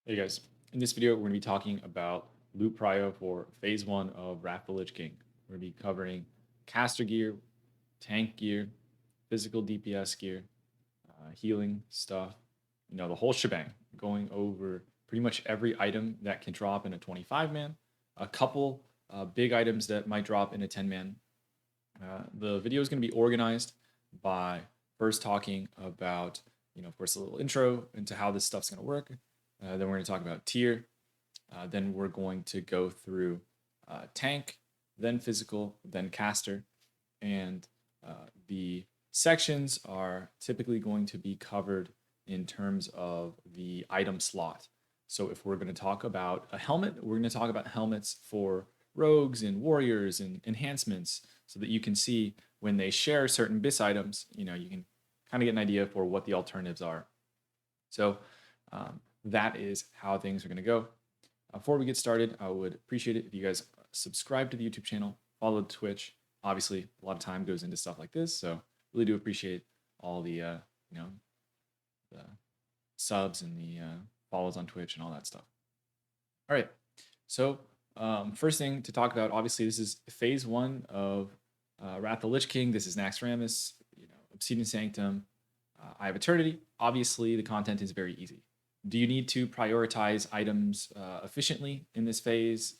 Hey guys, in this video, we're going to be talking about loot prio for phase one of Wrath of the Lich King. We're going to be covering caster gear, tank gear, physical DPS gear, healing stuff, the whole shebang, going over pretty much every item that can drop in a 25-man, a couple big items that might drop in a 10-man. The video is going to be organized by first talking about, of course, a little intro into how this stuff's going to work. Then we're going to talk about tier. Then we're going to go through tank, then physical, then caster. And the sections are typically going to be covered in terms of the item slot. So if we're going to talk about a helmet, we're going to talk about helmets for rogues and warriors and enhancements so that you can see when they share certain BIS items, you can kind of get an idea for what the alternatives are. So that is how things are going to go. Before we get started, I would appreciate it if you guys subscribe to the YouTube channel, follow the Twitch. Obviously, a lot of time goes into stuff like this, so really do appreciate all the the subs and the follows on Twitch and all that stuff. All right, so first thing to talk about, obviously, this is phase one of Wrath of the Lich King. This is Naxxramas, Obsidian Sanctum. I have Eternity. Obviously, the content is very easy. Do you need to prioritize items efficiently in this phase?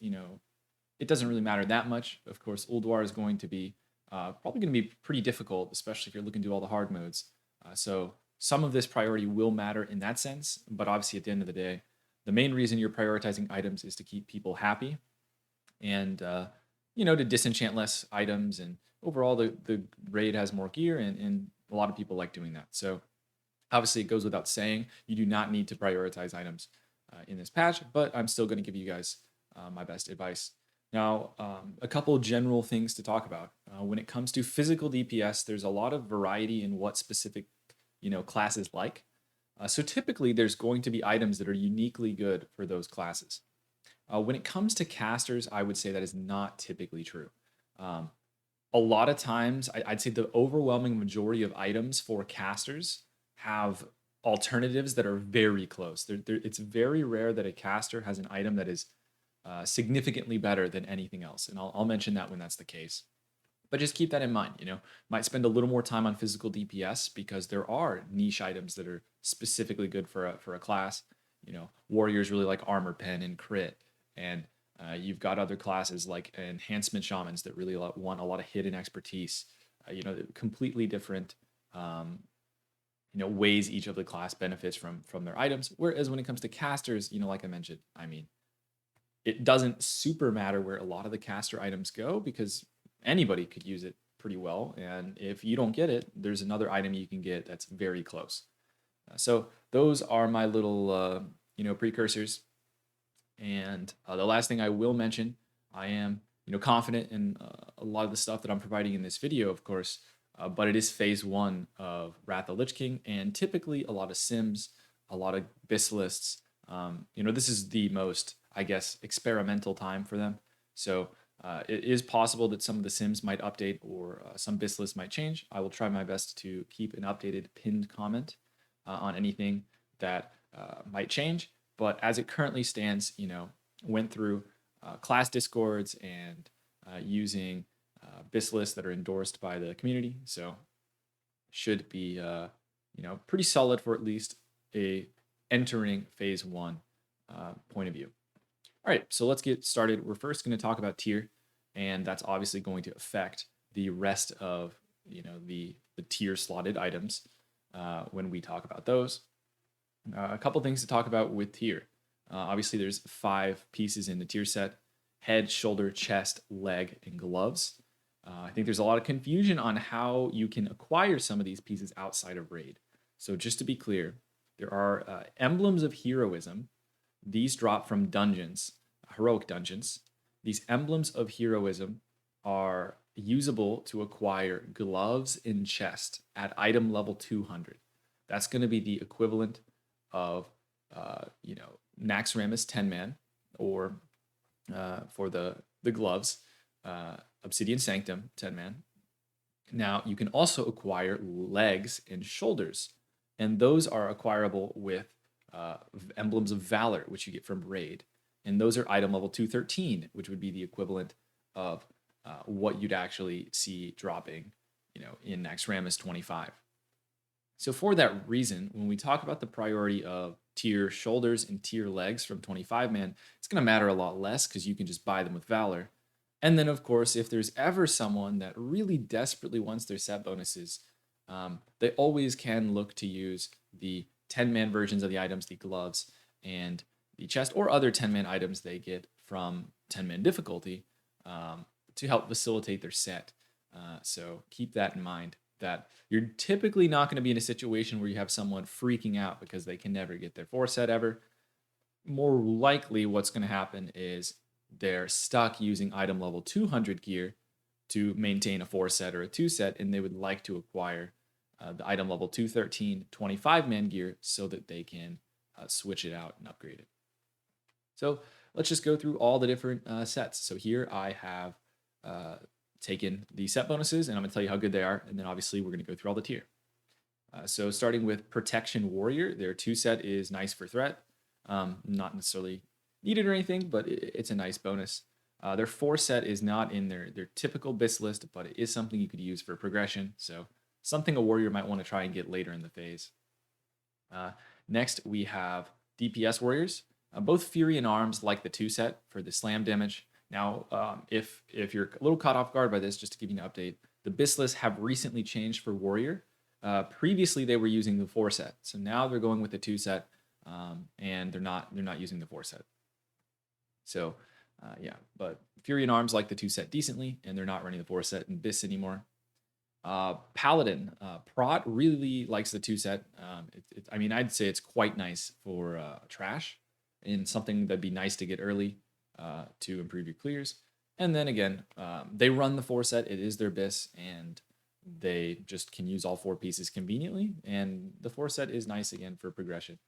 It doesn't really matter that much. Of course, Ulduar is going to be probably going to be pretty difficult, especially if you're looking to do all the hard modes. So some of this priority will matter in that sense, but obviously at the end of the day, the main reason you're prioritizing items is to keep people happy and to disenchant less items, and overall the raid has more gear, and a lot of people like doing that. So obviously it goes without saying you do not need to prioritize items in this patch, but I'm still going to give you guys my best advice. Now, a couple general things to talk about. When it comes to physical DPS, there's a lot of variety in what specific classes like. So typically there's going to be items that are uniquely good for those classes. When it comes to casters, I would say that is not typically true. Um, a lot of times, I'd say the overwhelming majority of items for casters have alternatives that are very close. It's very rare that a caster has an item that is significantly better than anything else, and I'll mention that when that's the case. But just keep that in mind. Might spend a little more time on physical DPS because there are niche items that are specifically good for a class. Warriors really like armor pen and crit, and you've got other classes like enhancement shamans that really want a lot of hidden expertise. Completely different ways each of the class benefits from their items. Whereas when it comes to casters, like I mentioned, it doesn't super matter where a lot of the caster items go because anybody could use it pretty well. And if you don't get it, there's another item you can get that's very close. So those are my little precursors. And the last thing I will mention, I am confident in a lot of the stuff that I'm providing in this video, of course, but it is phase one of Wrath of the Lich King, and typically a lot of sims, a lot of BIS lists. This is the most, I guess, experimental time for them. So it is possible that some of the sims might update or some BIS lists might change. I will try my best to keep an updated pinned comment on anything that might change. But as it currently stands, went through class discords and using BIS lists that are endorsed by the community. So should be, pretty solid for at least a entering phase one point of view. All right, so let's get started. We're first going to talk about tier, and that's obviously going to affect the rest of the tier slotted items when we talk about those. A couple things to talk about with tier. Obviously, there's 5 pieces in the tier set: head, shoulder, chest, leg, and gloves. I think there's a lot of confusion on how you can acquire some of these pieces outside of raid. So just to be clear, there are emblems of heroism. These drop from dungeons, heroic dungeons. These emblems of heroism are usable to acquire gloves in chest at item level 200. That's going to be the equivalent of, Naxxramas 10-man, or for the gloves, Obsidian Sanctum 10-man. Now, you can also acquire legs and shoulders, and those are acquirable with emblems of valor, which you get from raid, and those are item level 213, which would be the equivalent of what you'd actually see dropping, in Naxxramas 25. So for that reason, when we talk about the priority of tier shoulders and tier legs from 25 man, it's going to matter a lot less because you can just buy them with Valor. And then, of course, if there's ever someone that really desperately wants their set bonuses, they always can look to use the 10-man versions of the items, the gloves, and the chest, or other 10-man items they get from 10-man difficulty to help facilitate their set. So keep that in mind, that you're typically not going to be in a situation where you have someone freaking out because they can never get their 4 set ever. More likely what's going to happen is they're stuck using item level 200 gear to maintain a 4 set or a 2 set, and they would like to acquire the item level 213 25-man gear so that they can switch it out and upgrade it. So let's just go through all the different sets. So here I have taken the set bonuses, and I'm going to tell you how good they are, and then obviously we're going to go through all the tier. So starting with Protection Warrior, their 2 set is nice for threat. Not necessarily needed or anything, but it's a nice bonus. Their 4 set is not in their typical BIS list, but it is something you could use for progression. So something a warrior might want to try and get later in the phase. Next, we have DPS warriors. Both Fury and Arms like the 2 set for the slam damage. Now, if you're a little caught off guard by this, just to give you an update, the BIS lists have recently changed for warrior. Previously, they were using the 4 set, so now they're going with the 2 set, and they're not using the 4 set. So, yeah, but Fury and Arms like the 2 set decently, and they're not running the 4 set in BIS anymore. Paladin, Prot really likes the 2 set. I mean, I'd say it's quite nice for trash, and something that'd be nice to get early to improve your clears. And then again, they run the 4 set. It is their BIS, and they just can use all 4 pieces conveniently. And the 4 set is nice again for progression.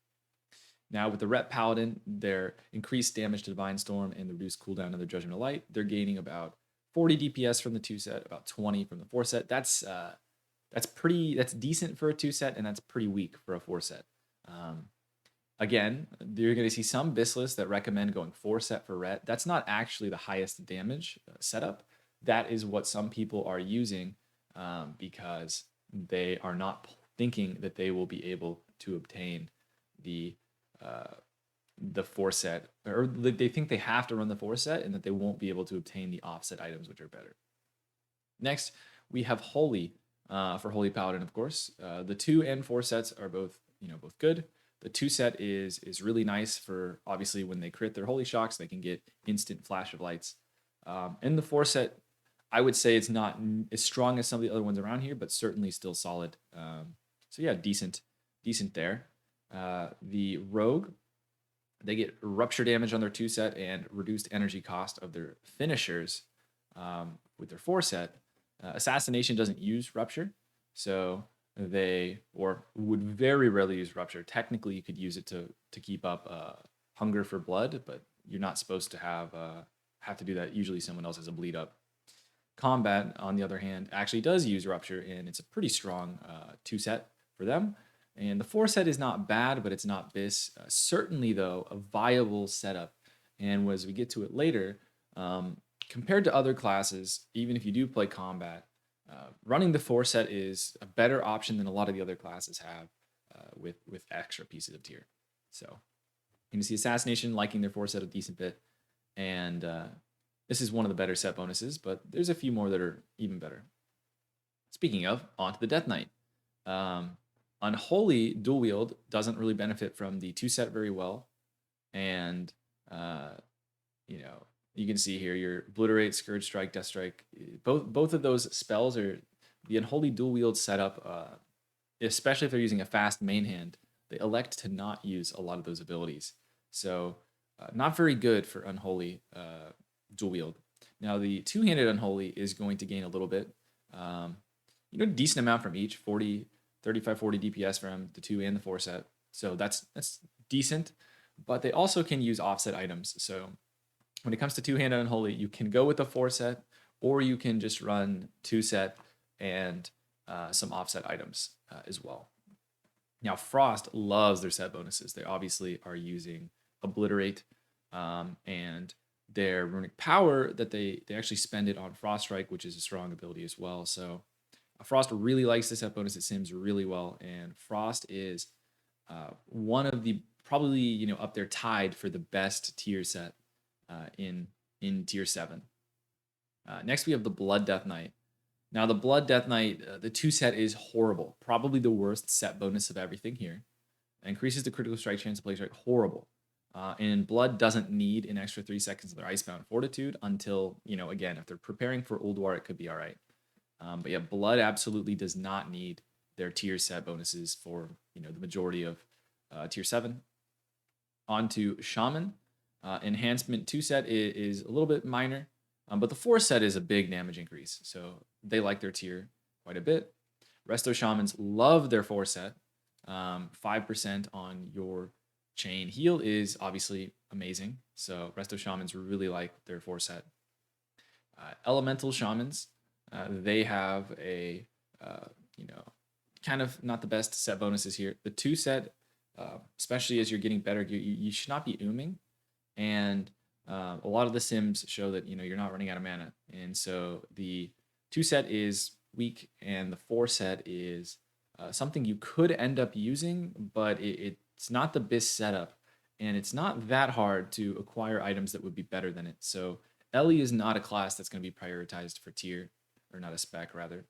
Now with the Rep Paladin, their increased damage to Divine Storm and the reduced cooldown of their Judgment of Light, they're gaining about 40 DPS from the 2 set, about 20 from the 4 set. That's decent for a 2 set, and that's pretty weak for a 4 set. Again, you're going to see some BIS lists that recommend going 4 set for Ret. That's not actually the highest damage setup. That is what some people are using because they are not thinking that they will be able to obtain the 4 set, or they think they have to run the 4 set and that they won't be able to obtain the offset items, which are better. Next, we have Holy for Holy Paladin, of course. The 2 and 4 sets are both good. The 2 set is really nice for, obviously, when they crit their Holy Shocks, they can get instant flash of lights. And the 4 set, I would say it's not as strong as some of the other ones around here, but certainly still solid. So yeah, decent there. The Rogue, they get rupture damage on their 2 set and reduced energy cost of their finishers with their 4 set. Assassination doesn't use rupture, so they would very rarely use rupture. Technically, you could use it to keep up hunger for blood, but you're not supposed to have to do that. Usually, someone else has a bleed up. Combat, on the other hand, actually does use rupture, and it's a pretty strong 2 set for them. And the 4 set is not bad, but it's not BIS. Certainly, though, a viable setup. And as we get to it later, compared to other classes, even if you do play combat, running the 4 set is a better option than a lot of the other classes have with extra pieces of tier. So you can see Assassination liking their 4 set a decent bit. And this is one of the better set bonuses, but there's a few more that are even better. Speaking of, onto the Death Knight. Unholy dual wield doesn't really benefit from the 2 set very well. And, you can see here your Obliterate, Scourge Strike, Death Strike. Both of those spells are the Unholy dual wield setup, especially if they're using a fast main hand. They elect to not use a lot of those abilities. So not very good for Unholy dual wield. Now the 2-handed Unholy is going to gain a little bit. Decent amount from each, 35, 40 DPS from the 2 and the 4 set. So that's decent, but they also can use offset items. So when it comes to 2-handed Unholy, you can go with the 4 set, or you can just run 2 set and some offset items as well. Now, Frost loves their set bonuses. They obviously are using Obliterate, and their runic power that they actually spend it on Frost Strike, which is a strong ability as well. So Frost really likes the set bonus. It sims really well, and Frost is one of the probably up there tied for the best tier set in tier 7. Next, we have the Blood Death Knight. Now, the Blood Death Knight, the 2 set is horrible. Probably the worst set bonus of everything here. It increases the critical strike chance to play strike. Horrible. And Blood doesn't need an extra 3 seconds of their Icebound Fortitude until, again, if they're preparing for Ulduar, it could be all right. But yeah, Blood absolutely does not need their tier set bonuses for, the majority of tier 7. On to Shaman. Enhancement 2 set is a little bit minor, but the 4 set is a big damage increase. So they like their tier quite a bit. Resto Shamans love their 4 set. 5% on your chain heal is obviously amazing. So Resto Shamans really like their 4 set. Elemental Shamans, they have a, kind of not the best set bonuses here. The 2 set, especially as you're getting better, you should not be ooming. And a lot of the sims show that you're not running out of mana, and so the 2 set is weak, and the 4 set is something you could end up using, but it's not the best setup, and it's not that hard to acquire items that would be better than it. So Ellie is not a class that's going to be prioritized for tier, or not a spec rather.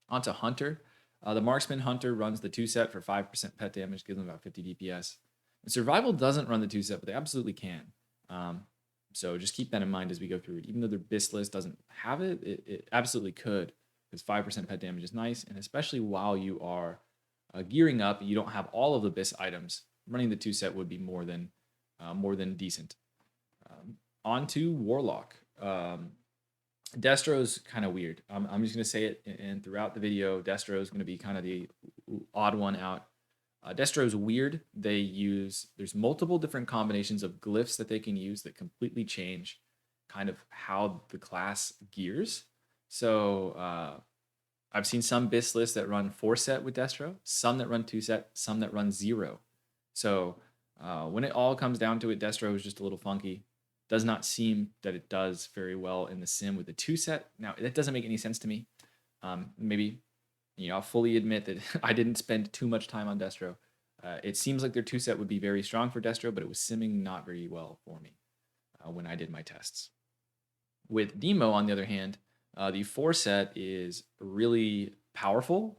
Onto Hunter. The Marksman Hunter runs the 2 set for 5% pet damage, gives them about 50 DPS. And Survival doesn't run the 2 set, but they absolutely can. So just keep that in mind as we go through it. Even though their BIS list doesn't have it, it absolutely could, because 5% pet damage is nice, and especially while you are gearing up, you don't have all of the BIS items. Running the 2 set would be more than decent. On to Warlock. Destro's kind of weird. I'm just going to say it, and throughout the video, Destro is going to be kind of the odd one out. Destro's weird. There's multiple different combinations of glyphs that they can use that completely change kind of how the class gears. So I've seen some BIS lists that run 4 set with Destro, some that run 2 set, some that run 0. So when it all comes down to it, Destro is just a little funky. Does not seem that it does very well in the sim with the 2 set. Now, that doesn't make any sense to me. Maybe, I'll fully admit that I didn't spend too much time on Destro. It seems like their 2 set would be very strong for Destro, but it was simming not very well for me when I did my tests. With Demo, on the other hand, the 4 set is really powerful,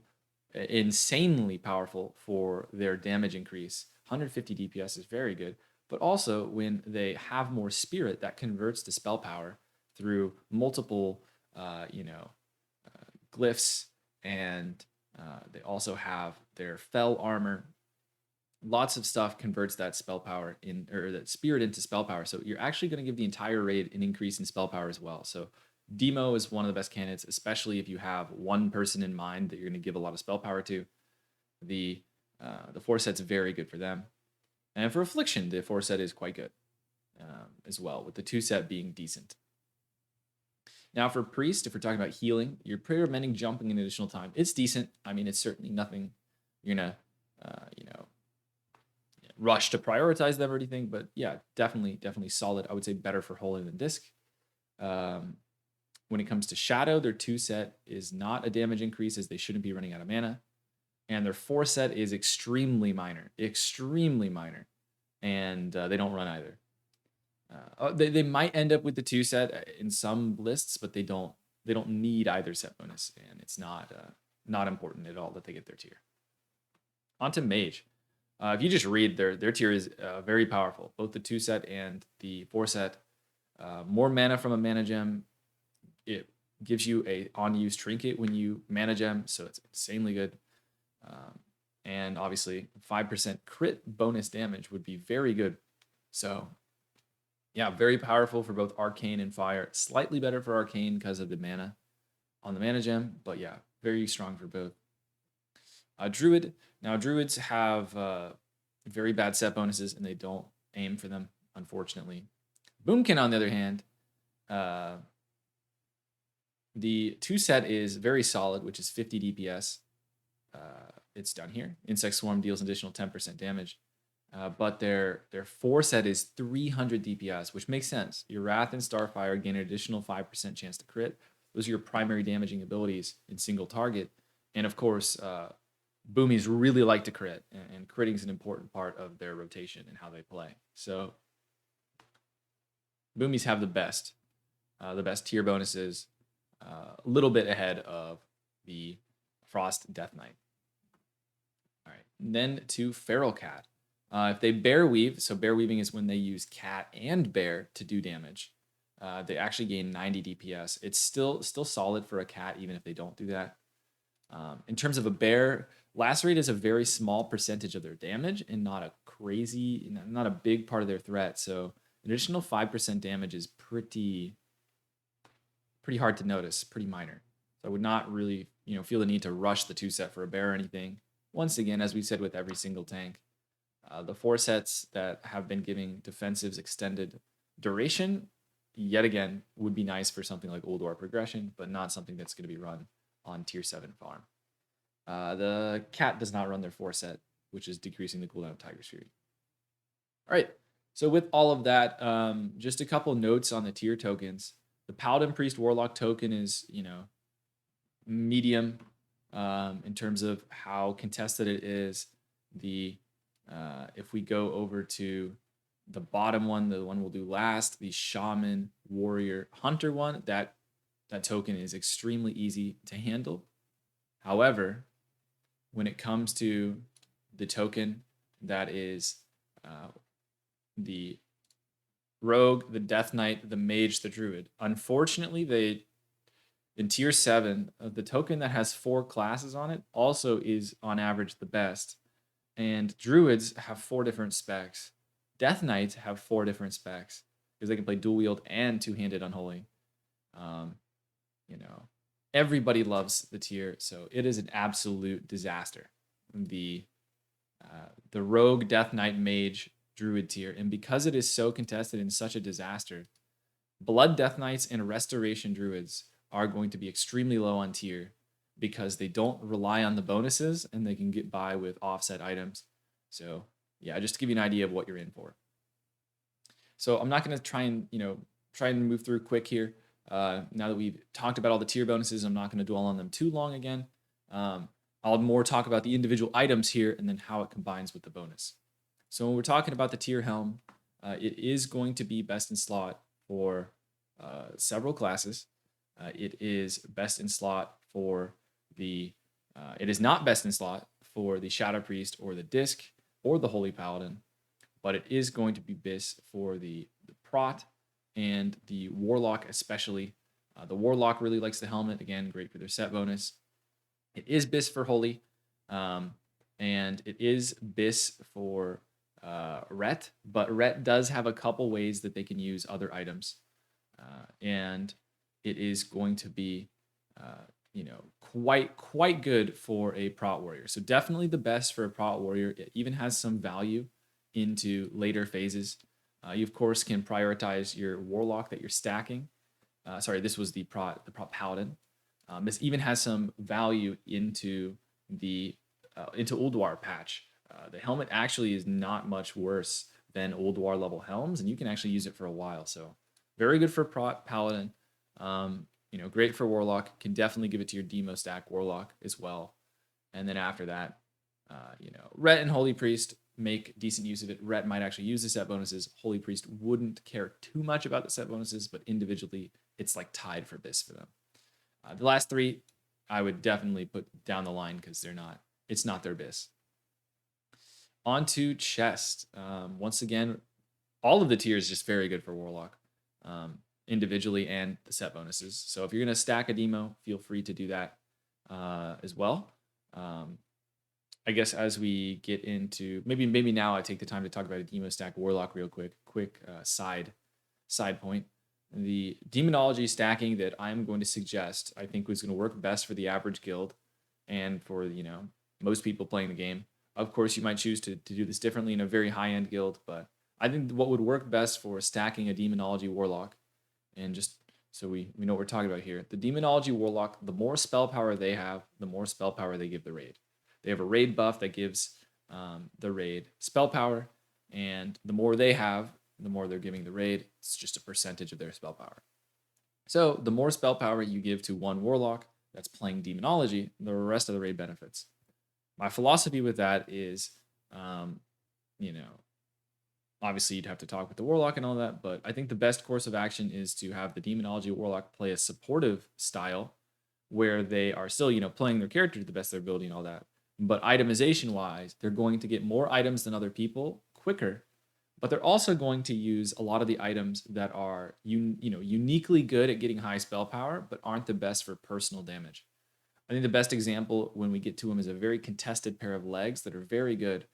insanely powerful for their damage increase. 150 DPS is very good. But also, when they have more spirit, that converts to spell power through multiple, glyphs, and they also have their fell armor. Lots of stuff converts that spell power or that spirit into spell power. So you're actually going to give the entire raid an increase in spell power as well. So Demo is one of the best candidates, especially if you have one person in mind that you're going to give a lot of spell power to. The 4 set's very good for them. And for Affliction, the 4 set is quite good as well, with the 2 set being decent. Now for Priest, if we're talking about healing, your Prayer of Mending jumping an additional time, it's decent. I mean, it's certainly nothing you're going to, rush to prioritize them or anything, but yeah, definitely solid. I would say better for Holy than Disc. When it comes to Shadow, their 2 set is not a damage increase, as they shouldn't be running out of mana. And their 4 set is extremely minor, and they don't run either. They might end up with the 2 set in some lists, but they don't need either set bonus, and it's not important at all that they get their tier. On to Mage. If you just read their tier is very powerful, both the 2 set and the 4 set. More mana from a mana gem. It gives you a on-use trinket when you mana gem, so it's insanely good. And obviously 5% crit bonus damage would be very good. So yeah, very powerful for both Arcane and Fire. Slightly better for Arcane because of the mana on the mana gem, but yeah, very strong for both. Druid. Now Druids have very bad set bonuses, and they don't aim for them, unfortunately. Boomkin, on the other hand, the 2 set is very solid, which is 50 DPS. it's down here. Insect Swarm deals additional 10% damage. But their 4 set is 300 DPS, which makes sense. Your Wrath and Starfire gain an additional 5% chance to crit. Those are your primary damaging abilities in single target. And of course, Boomies really like to crit, and critting is an important part of their rotation and how they play. So Boomies have the best tier bonuses, a little bit ahead of the Frost Death Knight. All right, and then to Feral Cat. If they bear weave, so bear weaving is when they use cat and bear to do damage. They actually gain 90 DPS. It's still solid for a cat, even if they don't do that. In terms of a bear, lacerate is a very small percentage of their damage and not a big part of their threat. So an additional 5% damage is pretty hard to notice, pretty minor. So I would not really feel the need to rush the 2 set for a bear or anything. Once again, as we said with every single tank, the 4 sets that have been giving defensives extended duration, yet again, would be nice for something like Old War Progression, but not something that's going to be run on Tier 7 farm. The cat does not run their 4 set, which is decreasing the cooldown of Tiger's Fury. All right, so with all of that, just a couple notes on the tier tokens. The Paladin Priest Warlock token is, medium in terms of how contested it is. If we go over to the bottom one, the one we'll do last, the Shaman Warrior Hunter one, that token is extremely easy to handle. However, when it comes to the token that is the Rogue, the Death Knight, the Mage, the Druid, unfortunately, in Tier 7, the token that has 4 classes on it also is on average the best. And Druids have 4 different specs. Death Knights have 4 different specs because they can play dual wield and two-handed unholy. Everybody loves the tier, so it is an absolute disaster. The Rogue, Death Knight, Mage, Druid tier, and because it is so contested and such a disaster, Blood Death Knights and Restoration Druids are going to be extremely low on tier because they don't rely on the bonuses and they can get by with offset items. So yeah, just to give you an idea of what you're in for. So I'm not going to try and move through quick here. Now that we've talked about all the tier bonuses, I'm not going to dwell on them too long again. I'll more talk about the individual items here and then how it combines with the bonus. So when we're talking about the tier helm, it is going to be best in slot for several classes. It is best in slot for it is not best in slot for the Shadow Priest or the Disc or the Holy Paladin, but it is going to be bis for the Prot and the Warlock especially. The Warlock really likes the helmet. Again, great for their set bonus. It is bis for Holy, and it is bis for Ret, but Ret does have a couple ways that they can use other items, and it is going to be quite good for a Prot Warrior. So definitely the best for a Prot Warrior. It even has some value into later phases. You of course can prioritize your Warlock that you're stacking. This was the Prot Paladin. This even has some value into the Ulduar patch. The helmet actually is not much worse than Ulduar level helms, and you can actually use it for a while. So very good for Prot Paladin. Great for Warlock. Can definitely give it to your demo stack Warlock as well. And then after that, Ret and Holy Priest make decent use of it. Ret might actually use the set bonuses. Holy Priest wouldn't care too much about the set bonuses, but individually, it's like tied for bis for them. The last 3, I would definitely put down the line because it's not their bis. On to chest. Once again, all of the tiers just very good for Warlock. Individually and the set bonuses. So if you're going to stack a demo, feel free to do that as well. I guess as we get into maybe now I take the time to talk about a demo stack Warlock real quick. Quick side point. The demonology stacking that I'm going to suggest, I think was going to work best for the average guild and for most people playing the game. Of course, you might choose to do this differently in a very high-end guild, but I think what would work best for stacking a demonology Warlock, and just so we know what we're talking about here, the Demonology Warlock, the more spell power they have, the more spell power they give the raid. They have a raid buff that gives the raid spell power, and the more they have, the more they're giving the raid. It's just a percentage of their spell power. So the more spell power you give to one warlock that's playing demonology, the rest of the raid benefits. My philosophy with that is, um, you know, obviously you'd have to talk with the warlock and all that, but I think the best course of action is to have the demonology warlock play a supportive style where they are still, playing their character to the best of their ability and all that. But itemization wise, they're going to get more items than other people quicker, but they're also going to use a lot of the items that are uniquely good at getting high spell power, but aren't the best for personal damage. I think the best example when we get to them is a very contested pair of legs that are very good.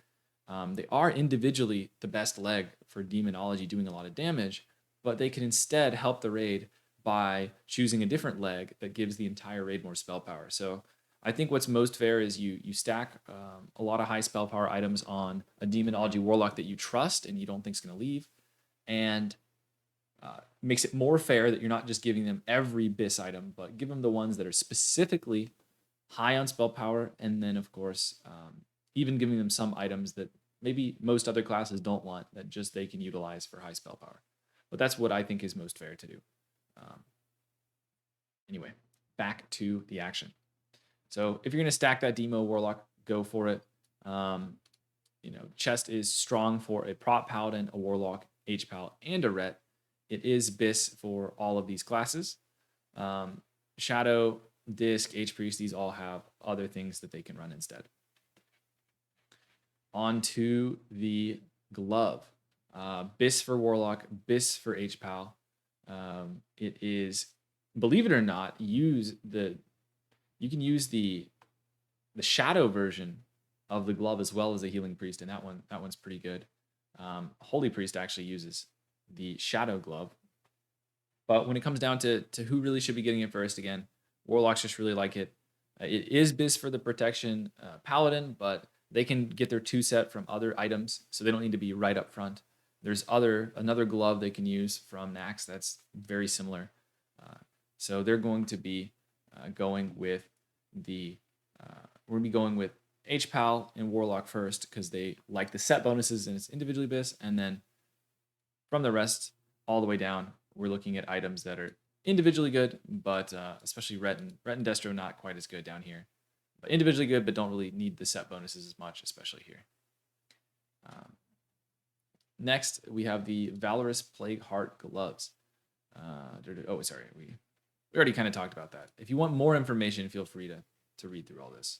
They are individually the best leg for demonology doing a lot of damage, but they can instead help the raid by choosing a different leg that gives the entire raid more spell power. So I think what's most fair is you stack a lot of high spell power items on a demonology warlock that you trust and you don't think is going to leave, and makes it more fair that you're not just giving them every BIS item, but give them the ones that are specifically high on spell power, and then of course even giving them some items that maybe most other classes don't want that just they can utilize for high spell power. But that's what I think is most fair to do. Um, anyway, back to the action. So if you're going to stack that Demo Warlock, go for it. Chest is strong for a Prot Paladin, a Warlock, H-Pal, and a Ret. It is BIS for all of these classes. Shadow, Disc, H-Priest, these all have other things that they can run instead. On to the glove. BIS for Warlock, BIS for H-Pal. It is, believe it or not, you can use the Shadow version of the glove as well as the Healing Priest, and that one's pretty good. Holy Priest actually uses the Shadow glove. But when it comes down to who really should be getting it first, again, Warlocks just really like it. It is BIS for the Protection Paladin, but they can get their 2 set from other items, so they don't need to be right up front. There's another glove they can use from Nax that's very similar. So they're going to be going with we're going to be going with H-Pal and Warlock first because they like the set bonuses and it's individually BIS, and then from the rest all the way down, we're looking at items that are individually good, but especially Ret and Destro not quite as good down here. But individually good, but don't really need the set bonuses as much, especially here. Next, we have the Valorous Plague Heart Gloves. Sorry, we already kind of talked about that. If you want more information, feel free to read through all this.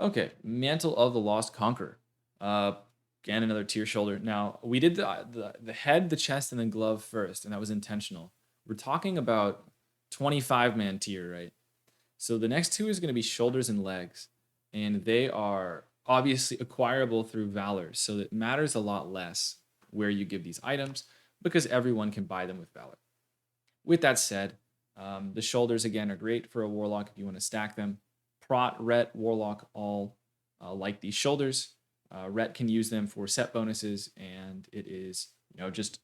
Okay, Mantle of the Lost Conqueror. Again, another tier shoulder. Now, we did the head, the chest, and then glove first, and that was intentional. We're talking about 25-man tier, right? So the next 2 is going to be shoulders and legs, and they are obviously acquirable through Valor, so it matters a lot less where you give these items because everyone can buy them with Valor. With that said, the shoulders, again, are great for a Warlock if you want to stack them. Prot, Ret, Warlock all like these shoulders. Ret can use them for set bonuses, and it is just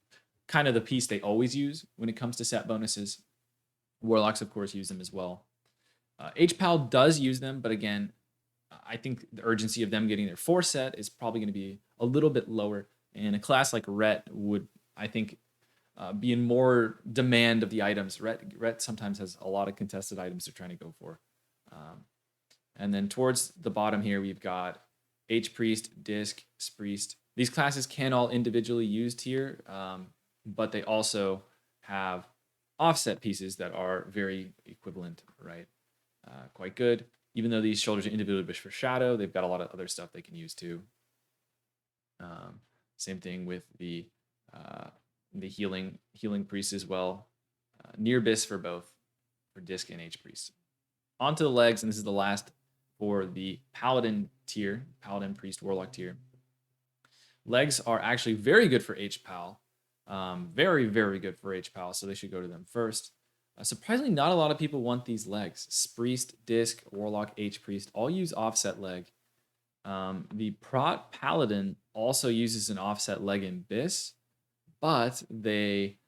kind of the piece they always use when it comes to set bonuses. Warlocks, of course, use them as well. H-Pal does use them, but again, I think the urgency of them getting their 4 set is probably going to be a little bit lower, and a class like Ret would, I think, be in more demand of the items. Ret sometimes has a lot of contested items they're trying to go for. And then towards the bottom here, we've got H-Priest, Disc, Spriest. These classes can all individually use tier, but they also have offset pieces that are very equivalent, right? Quite good. Even though these shoulders are individually BIS for Shadow, they've got a lot of other stuff they can use too. Same thing with the healing priest as well. Near BIS for both, for Disc and H-Priest. Onto the legs, and this is the last for the Paladin tier, Paladin, Priest, Warlock tier. Legs are actually very good for H-Pal. Very, very good for H-Pal, so they should go to them first. Surprisingly, not a lot of people want these legs. Spriest, Disc, Warlock, H-Priest all use offset leg. The Prot Paladin also uses an offset leg in BIS, but they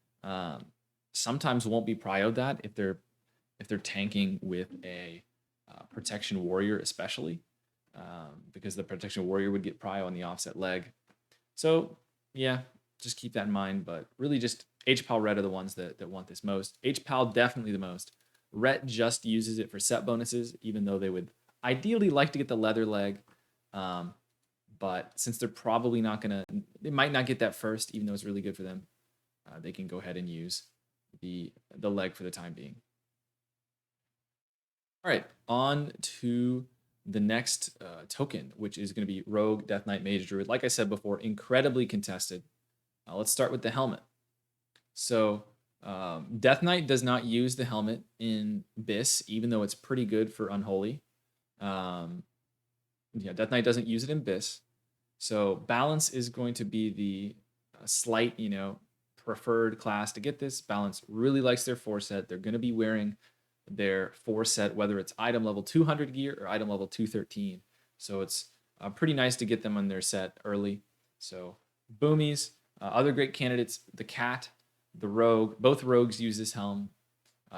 sometimes won't be prioed that if they're tanking with a protection warrior, especially. because the protection warrior would get prio on the offset leg. So yeah, just keep that in mind. But really, just HPAL Ret are the ones that want this most. HPAL definitely the most. Ret just uses it for set bonuses, even though they would ideally like to get the leather leg. But since they're probably not gonna, they might not get that first, even though it's really good for them. They can go ahead and use the leg for the time being. All right, on to the next token, which is going to be Rogue, Death Knight, Mage, Druid. Like I said before, incredibly contested. Let's start with the helmet. So Death Knight does not use the helmet in Bis, even though it's pretty good for Unholy. Yeah, Death Knight doesn't use it in Bis. So Balance is going to be the slight, preferred class to get this. Balance really likes their 4-set. They're going to be wearing their 4-set, whether it's item level 200 gear or item level 213. So it's pretty nice to get them on their set early. So Boomies, other great candidates, the Cat, the Rogue. Both Rogues use this helm.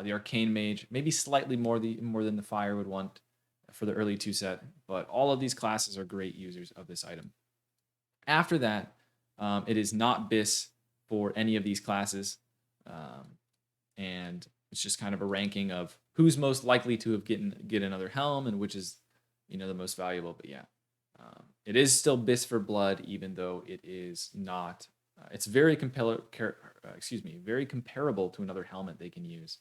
The Arcane Mage, maybe slightly more than the Fire would want for the early 2-set, but all of these classes are great users of this item. After that, it is not Bis for any of these classes, and it's just kind of a ranking of who's most likely to have get another helm and which is the most valuable. But yeah, it is still Bis for blood, even though it is not. It's very very comparable to another helmet they can use.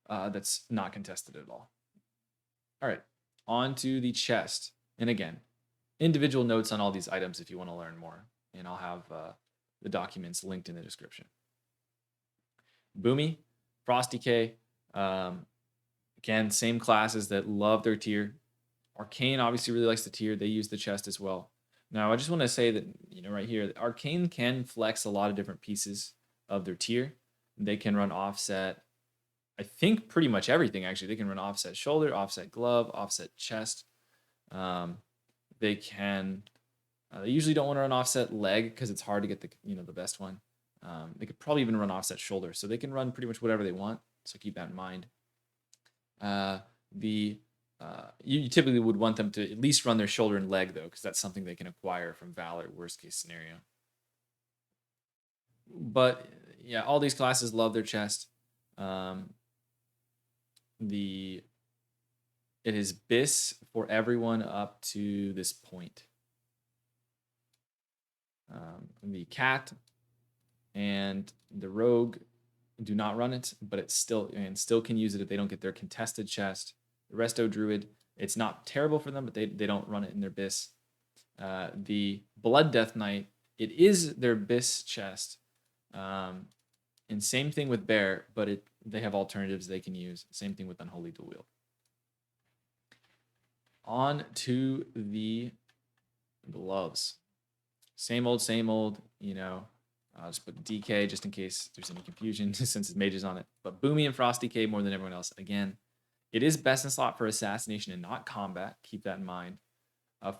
That's not contested at all. All right, on to the chest, and again, individual notes on all these items if you want to learn more, and I'll have the documents linked in the description. Boomy, Frosty K, again, same classes that love their tier. Arcane obviously really likes the tier. They use the chest as well. Now, I just want to say that, right here, Arcane can flex a lot of different pieces of their tier. They can run offset, I think pretty much everything, actually. They can run offset shoulder, offset glove, offset chest. They can, they usually don't want to run offset leg because it's hard to get the best one. They could probably even run offset shoulder. So they can run pretty much whatever they want. So keep that in mind. You typically would want them to at least run their shoulder and leg, though, because that's something they can acquire from Valor, worst case scenario. But yeah, all these classes love their chest. It is Bis for everyone up to this point. The Cat and the Rogue do not run it, but it's still can use it if they don't get their contested chest. The Resto Druid, it's not terrible for them, but they don't run it in their Bis. The Blood Death Knight, it is their Bis chest. And same thing with Bear, but they have alternatives they can use. Same thing with Unholy Dual Wield. On to the gloves. Same old, I'll just put DK just in case there's any confusion since it's mages on it. But Boomy and Frosty K more than everyone else. Again, it is best in slot for assassination and not combat. Keep that in mind.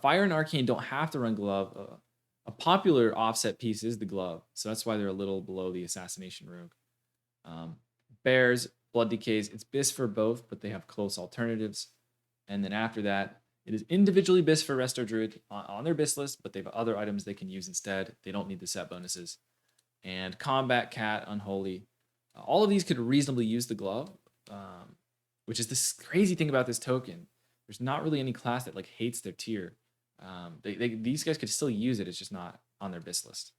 Fire and Arcane don't have to run glove. A popular offset piece is the glove, so that's why they're a little below the assassination rogue. Bears, Blood Decays, it's Bis for both, but they have close alternatives. And then after that, it is individually Bis for Resto Druid on their Bis list, but they have other items they can use instead. They don't need the set bonuses. And Combat, Cat, Unholy, all of these could reasonably use the glove, which is this crazy thing about this token. There's not really any class that hates their tier. These guys could still use it. It's just not on their Bis list.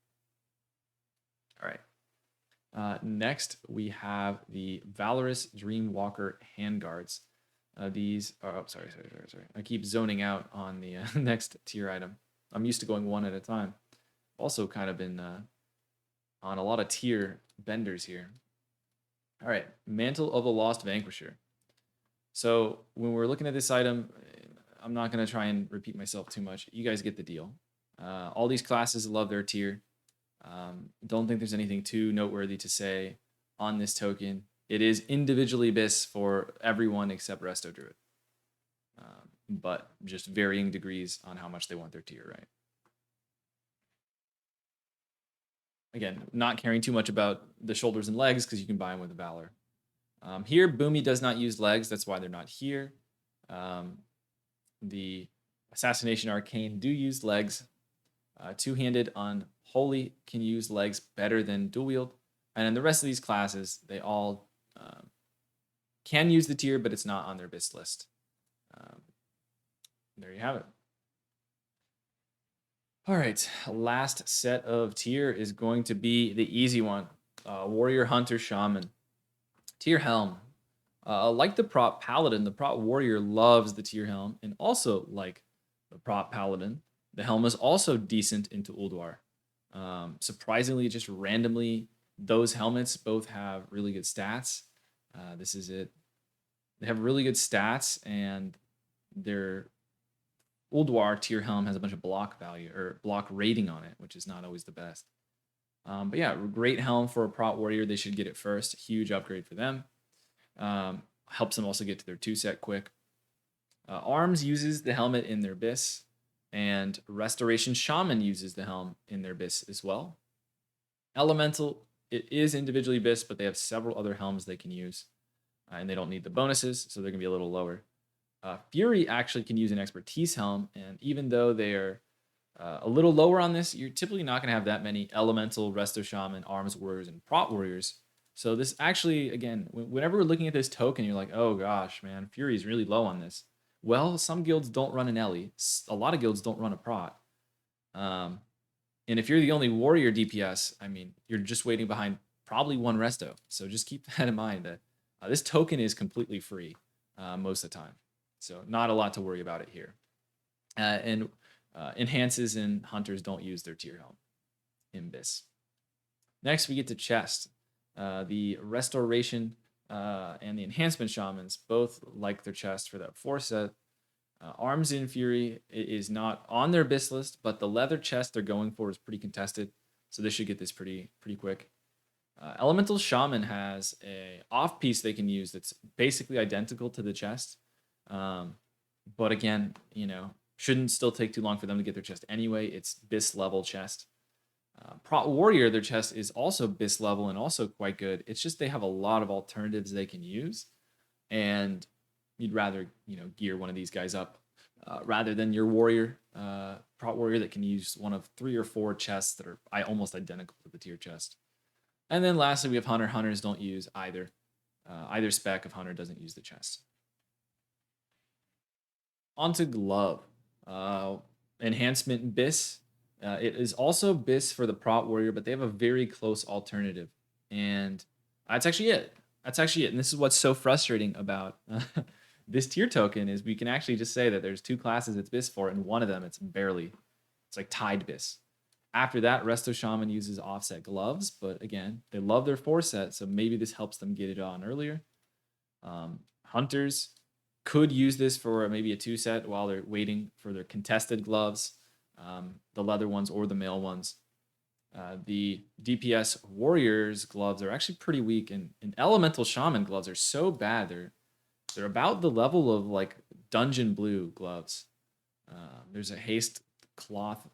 All right. Next, we have the Valorous Dreamwalker Handguards. These are, sorry. I keep zoning out on the next tier item. I'm used to going one at a time. Also kind of been on a lot of tier benders here. All right, Mantle of the Lost Vanquisher. So when we're looking at this item, I'm not going to try and repeat myself too much. You guys get the deal. All these classes love their tier. Don't think there's anything too noteworthy to say on this token. It is individually Bis for everyone except Resto Druid. But just varying degrees on how much they want their tier, right? Again, not caring too much about the shoulders and legs because you can buy them with the Valor. Here, Boomy does not use legs. That's why they're not here. The Assassination Arcane do use legs. Two-handed Unholy can use legs better than dual wield. And in the rest of these classes, they all can use the tier, but it's not on their BIS list. There you have it. All right, last set of tier is going to be the easy one. Warrior, Hunter, Shaman. Tier Helm. Like the prop Paladin, the prop Warrior loves the tier Helm, and also like the prop Paladin, the Helm is also decent into Ulduar. Surprisingly, just randomly, those helmets both have really good stats. This is it. They have really good stats, and their Ulduar tier helm has a bunch of block value or block rating on it, which is not always the best. But yeah, great helm for a prot warrior. They should get it first. Huge upgrade for them. Helps them also get to their 2-set quick. Arms uses the helmet in their BIS, and Restoration Shaman uses the helm in their BIS as well. Elemental, it is individually BIS, but they have several other helms they can use, and they don't need the bonuses, so they're going to be a little lower. Fury actually can use an expertise helm, and even though they are a little lower on this, you're typically not going to have that many elemental, resto shaman, arms warriors, and prot warriors. So this actually, again, whenever we're looking at this token, you're like, oh gosh, man, Fury's really low on this. Well, some guilds don't run an Ellie. A lot of guilds don't run a prot. And if you're the only warrior DPS, I mean, you're just waiting behind probably one resto. So just keep that in mind that this token is completely free most of the time. So not a lot to worry about it here. And enhances and hunters don't use their tier helm in BIS. Next, we get to chest. The restoration and the enhancement shamans both like their chest for that 4-set. Arms in Fury is not on their BIS list, but the leather chest they're going for is pretty contested, so they should get this pretty quick. Elemental Shaman has a off piece they can use that's basically identical to the chest, but again, shouldn't still take too long for them to get their chest anyway. It's BIS level chest. Prot Warrior, their chest is also BIS level and also quite good. It's just they have a lot of alternatives they can use, and you'd rather gear one of these guys up rather than your warrior, Prot Warrior that can use one of 3 or 4 chests that are almost identical to the tier chest. And then lastly, we have Hunter. Hunters don't use either. Either spec of Hunter doesn't use the chest. Onto Glove. Enhancement BIS. It is also BIS for the Prot Warrior, but they have a very close alternative. And that's actually it. And this is what's so frustrating about this tier token is we can actually just say that there's 2 classes it's BIS for, and one of them it's like tied BIS. After that, Resto Shaman uses offset gloves, but again, they love their 4-set, so maybe this helps them get it on earlier. Hunters could use this for maybe a 2-set while they're waiting for their contested gloves, the leather ones or the mail ones. The DPS Warriors gloves are actually pretty weak, and Elemental Shaman gloves are so bad. They're about the level of like Dungeon Blue gloves. There's a haste cloth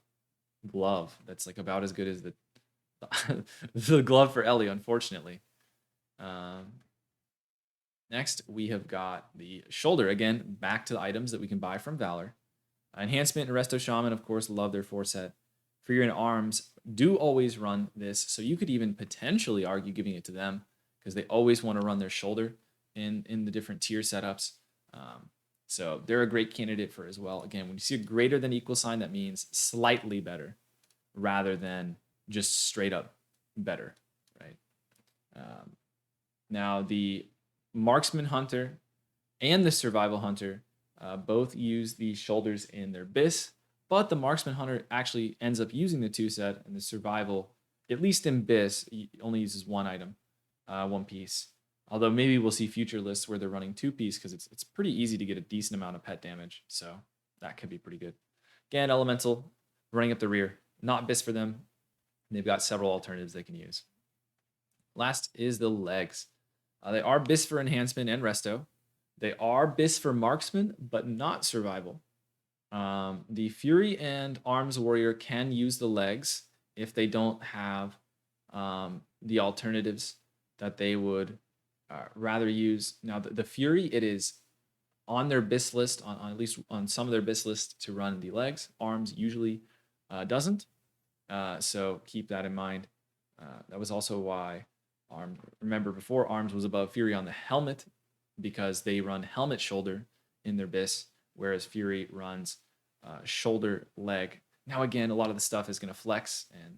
glove that's like about as good as the glove for Ellie, unfortunately. Next, we have got the shoulder. Again, back to the items that we can buy from Valor. Enhancement and Resto Shaman, of course, love their 4-set. Freer and Arms do always run this, so you could even potentially argue giving it to them because they always want to run their shoulder in the different tier setups. So they're a great candidate for as well. Again, when you see a greater than equal sign, that means slightly better rather than just straight up better, right? Now, the Marksman Hunter and the Survival Hunter both use the shoulders in their BIS, but the Marksman Hunter actually ends up using the 2-set, and the Survival, at least in BIS, only uses one item, one piece. Although maybe we'll see future lists where they're running 2-piece because it's pretty easy to get a decent amount of pet damage, so that could be pretty good. Again, Elemental, running up the rear, not BIS for them. They've got several alternatives they can use. Last is the legs. They are BIS for enhancement and resto. They are BIS for marksman, but not survival. The Fury and Arms Warrior can use the legs if they don't have the alternatives that they would rather use. Now, the Fury, it is on their BIS list, on at least on some of their BIS lists to run the legs. Arms usually doesn't. So keep that in mind. That was also why Arms. Remember, before Arms was above Fury on the helmet because they run helmet shoulder in their BIS, whereas Fury runs shoulder leg. Now again, a lot of the stuff is going to flex and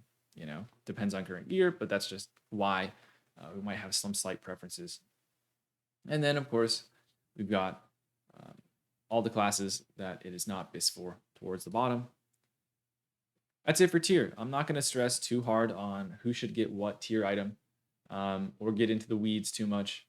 depends on current gear, but that's just why we might have some slight preferences. And then of course we've got all the classes that it is not BIS for towards the bottom. That's it for tier. I'm not going to stress too hard on who should get what tier item or get into the weeds too much.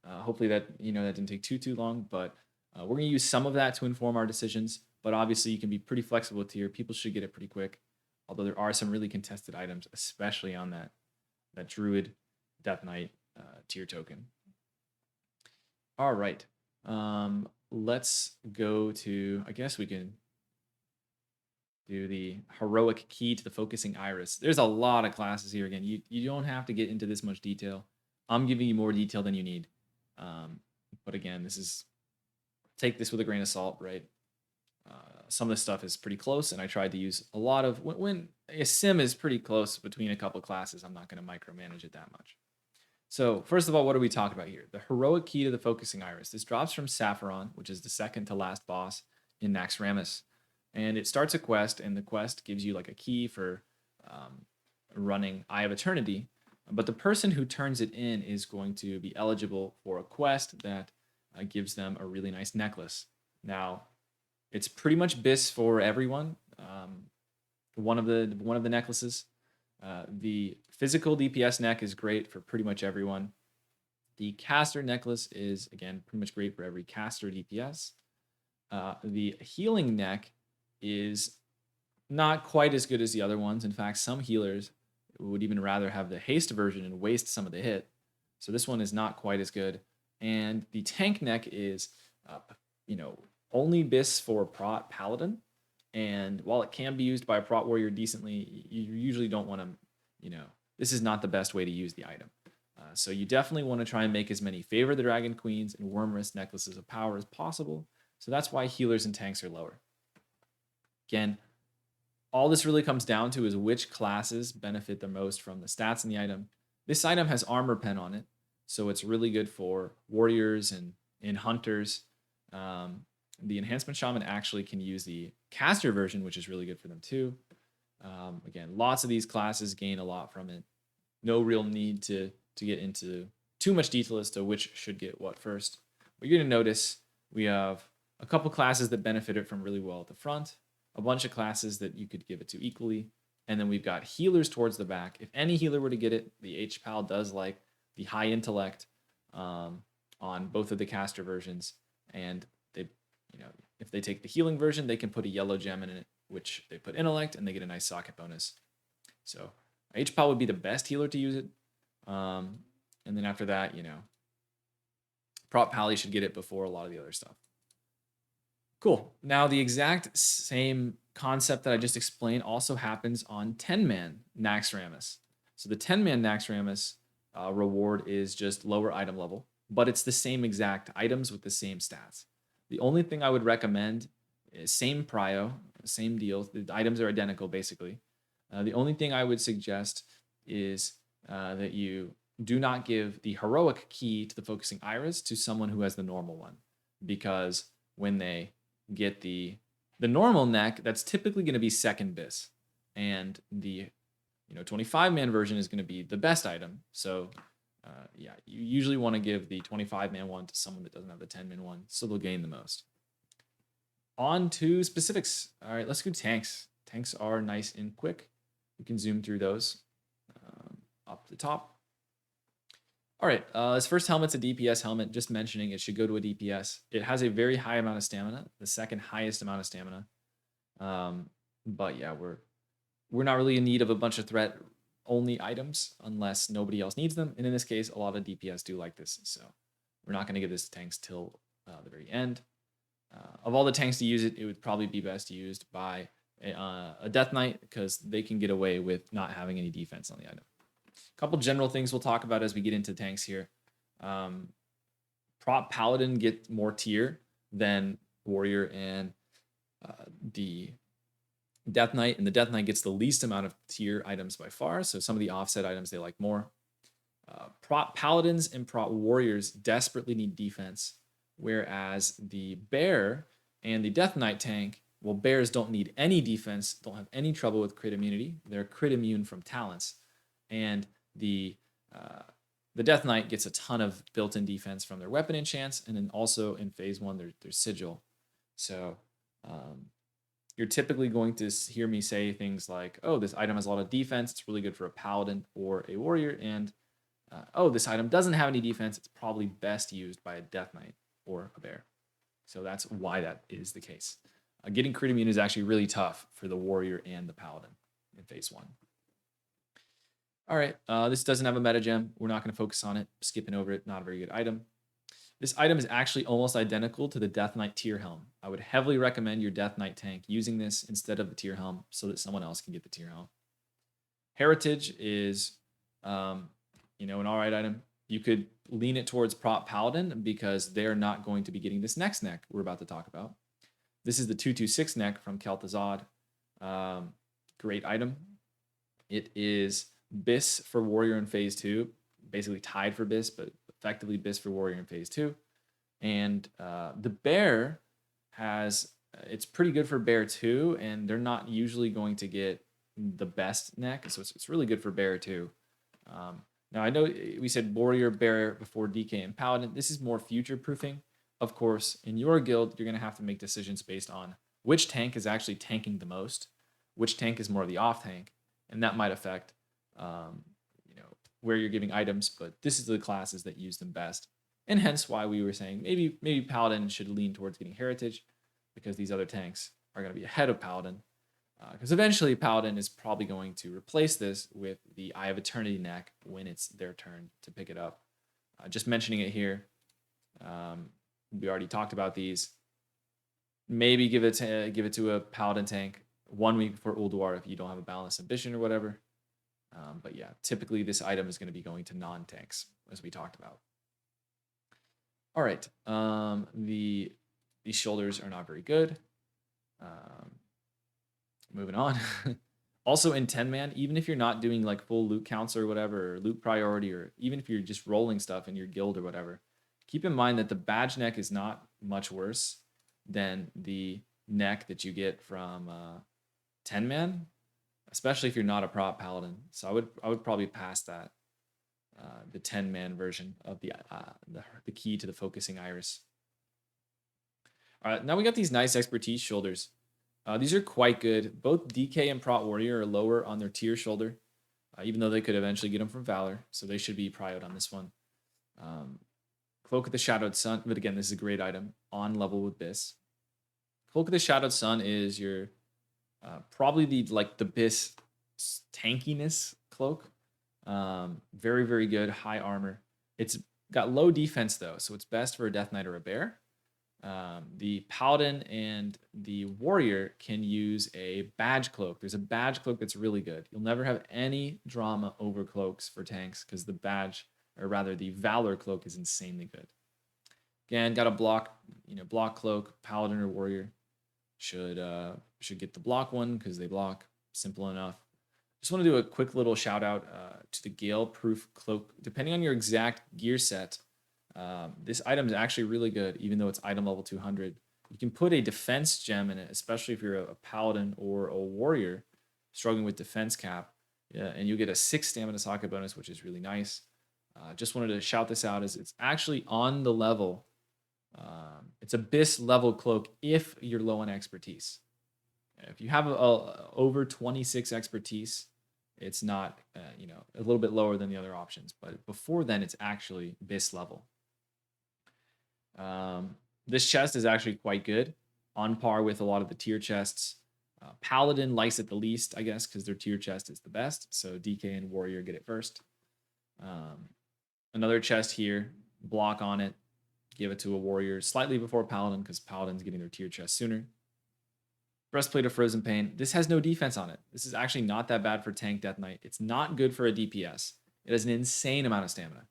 Hopefully that that didn't take too long, but we're going to use some of that to inform our decisions. But obviously, you can be pretty flexible with tier. People should get it pretty quick, although there are some really contested items, especially on that Druid Death Knight tier token. All right, let's go to. I guess we can do the heroic key to the focusing iris. There's a lot of classes here. Again, you don't have to get into this much detail. I'm giving you more detail than you need. But again, take this with a grain of salt, right? Some of this stuff is pretty close, and I tried to use a lot of when a sim is pretty close between a couple classes. I'm not going to micromanage it that much. So first of all, what are we talking about here? The heroic key to the focusing iris. This drops from Sapphiron, which is the second to last boss in Naxxramas, and it starts a quest, and the quest gives you like a key for running Eye of Eternity. But the person who turns it in is going to be eligible for a quest that gives them a really nice necklace. Now, it's pretty much BIS for everyone. One of the necklaces. The physical DPS neck is great for pretty much everyone. The caster necklace is again pretty much great for every caster DPS. The healing neck is not quite as good as the other ones. In fact, some healers would even rather have the haste version and waste some of the hit. So this one is not quite as good. And the tank neck is, only BIS for Prot Paladin. And while it can be used by a Prot Warrior decently, you usually don't want to, this is not the best way to use the item. So you definitely want to try and make as many Favor the Dragon Queens and Wormwrist Necklaces of Power as possible. So that's why healers and tanks are lower. Again, all this really comes down to is which classes benefit the most from the stats in the item. This item has Armor Pen on it, so it's really good for warriors and hunters. The Enhancement Shaman actually can use the caster version, which is really good for them too. Again, lots of these classes gain a lot from it. No real need to get into too much detail as to which should get what first. But you're going to notice we have a couple classes that benefited from really well at the front, a bunch of classes that you could give it to equally, and then we've got healers towards the back. If any healer were to get it, the HPAL does like the high intellect on both of the caster versions, and they, if they take the healing version, they can put a yellow gem in it, which they put intellect, and they get a nice socket bonus. So HPAL would be the best healer to use it, and then after that, Prot Pally should get it before a lot of the other stuff. Cool. Now, the exact same concept that I just explained also happens on 10-man Naxxramas. So the 10-man Naxxramas reward is just lower item level, but it's the same exact items with the same stats. The only thing I would recommend is same prio, same deal. The items are identical, basically. The only thing I would suggest is that you do not give the heroic key to the focusing iris to someone who has the normal one, because when they get the normal neck, that's typically going to be second BIS, and the 25-man version is going to be the best item. So yeah, you usually want to give the 25-man one to someone that doesn't have the 10-man one, so they'll gain the most. On to specifics. All right, let's go tanks. Tanks are nice and quick. We can zoom through those up the top. All right, this first helmet's a DPS helmet. Just mentioning it should go to a DPS. It has a very high amount of stamina, the second highest amount of stamina. But yeah, we're not really in need of a bunch of threat only items unless nobody else needs them. And in this case, a lot of DPS do like this, so we're not going to give this to tanks till the very end. Of all the tanks to use it, it would probably be best used by a Death Knight, because they can get away with not having any defense on the item. A couple general things we'll talk about as we get into tanks here. Prot Paladin get more tier. than warrior and the Death Knight, and the Death Knight gets the least amount of tier items by far. So some of the offset items they like more. Prot paladins and prot warriors desperately need defense, whereas the bear and the Death Knight tank, well, bears don't need any defense, don't have any trouble with crit immunity. They're crit immune from talents, and the Death Knight gets a ton of built-in defense from their weapon enchants, and then also in phase 1 their sigil. So you're typically going to hear me say things like, "Oh, this item has a lot of defense. It's really good for a paladin or a warrior," and "Oh, this item doesn't have any defense. It's probably best used by a Death Knight or a bear." So that's why that is the case. Getting crit immune is actually really tough for the warrior and the paladin in phase 1. All right, this doesn't have a meta gem. We're not going to focus on it. Skipping over it. Not a very good item. This item is actually almost identical to the Death Knight Tier Helm. I would heavily recommend your Death Knight tank using this instead of the Tier Helm so that someone else can get the Tier Helm. Heritage is, an alright item. You could lean it towards Prot Paladin because they're not going to be getting this next neck we're about to talk about. This is the 226 neck from Kel'Thuzad. Great item. It is Bis for Warrior in phase 2, basically tied for Bis, but effectively Bis for Warrior in phase 2. And the bear it's pretty good for bear too, and they're not usually going to get the best neck, so it's really good for bear too. Now I know we said warrior, bear before DK and paladin. This is more future proofing. Of course, in your guild, you're going to have to make decisions based on which tank is actually tanking the most, which tank is more of the off tank, and that might affect where you're giving items, but this is the classes that use them best. And hence why we were saying maybe Paladin should lean towards getting Heritage, because these other tanks are going to be ahead of Paladin. Because eventually Paladin is probably going to replace this with the Eye of Eternity neck when it's their turn to pick it up. Just mentioning it here, we already talked about these. Maybe give it to a Paladin tank 1 week before Ulduar if you don't have a balanced ambition or whatever. But yeah, typically this item is going to be going to non-tanks, as we talked about. All right, these shoulders are not very good. Moving on. Also in 10-man, even if you're not doing like full loot counts or whatever, or loot priority, or even if you're just rolling stuff in your guild or whatever, keep in mind that the badge neck is not much worse than the neck that you get from 10-man. Especially if you're not a prop paladin. So I would probably pass that, the 10-man version of the key to the focusing iris. All right, now we got these nice expertise shoulders. These are quite good. Both DK and Prot Warrior are lower on their tier shoulder, even though they could eventually get them from Valor. So they should be prioed on this one. Cloak of the Shadowed Sun, but again, this is a great item on level with Bis. Cloak of the Shadowed Sun is your probably the Bis tankiness cloak. Very, very good, high armor. It's got low defense though, so it's best for a Death Knight or a bear. The Paladin and the Warrior can use a badge cloak. There's a badge cloak that's really good. You'll never have any drama over cloaks for tanks because the badge, or rather the Valor cloak, is insanely good. Again, got a block cloak. Paladin or Warrior should get the block one because they block. Simple enough. Just want to do a quick little shout out to the Gale Proof Cloak. Depending on your exact gear set, this item is actually really good, even though it's item level 200. You can put a defense gem in it, especially if you're a paladin or a warrior struggling with defense cap, and you get a 6 stamina socket bonus, which is really nice. Just wanted to shout this out as it's actually on the level. It's a Bis level cloak if you're low on expertise. If you have over 26 expertise, it's not a little bit lower than the other options. But before then, it's actually Bis level. This chest is actually quite good, on par with a lot of the tier chests. Paladin likes it the least, I guess, because their tier chest is the best. So DK and Warrior get it first. Another chest here, block on it, give it to a Warrior slightly before Paladin because Paladin's getting their tier chest sooner. Breastplate of Frozen Pain. This has no defense on it. This is actually not that bad for tank Death Knight. It's not good for a DPS. It has an insane amount of stamina.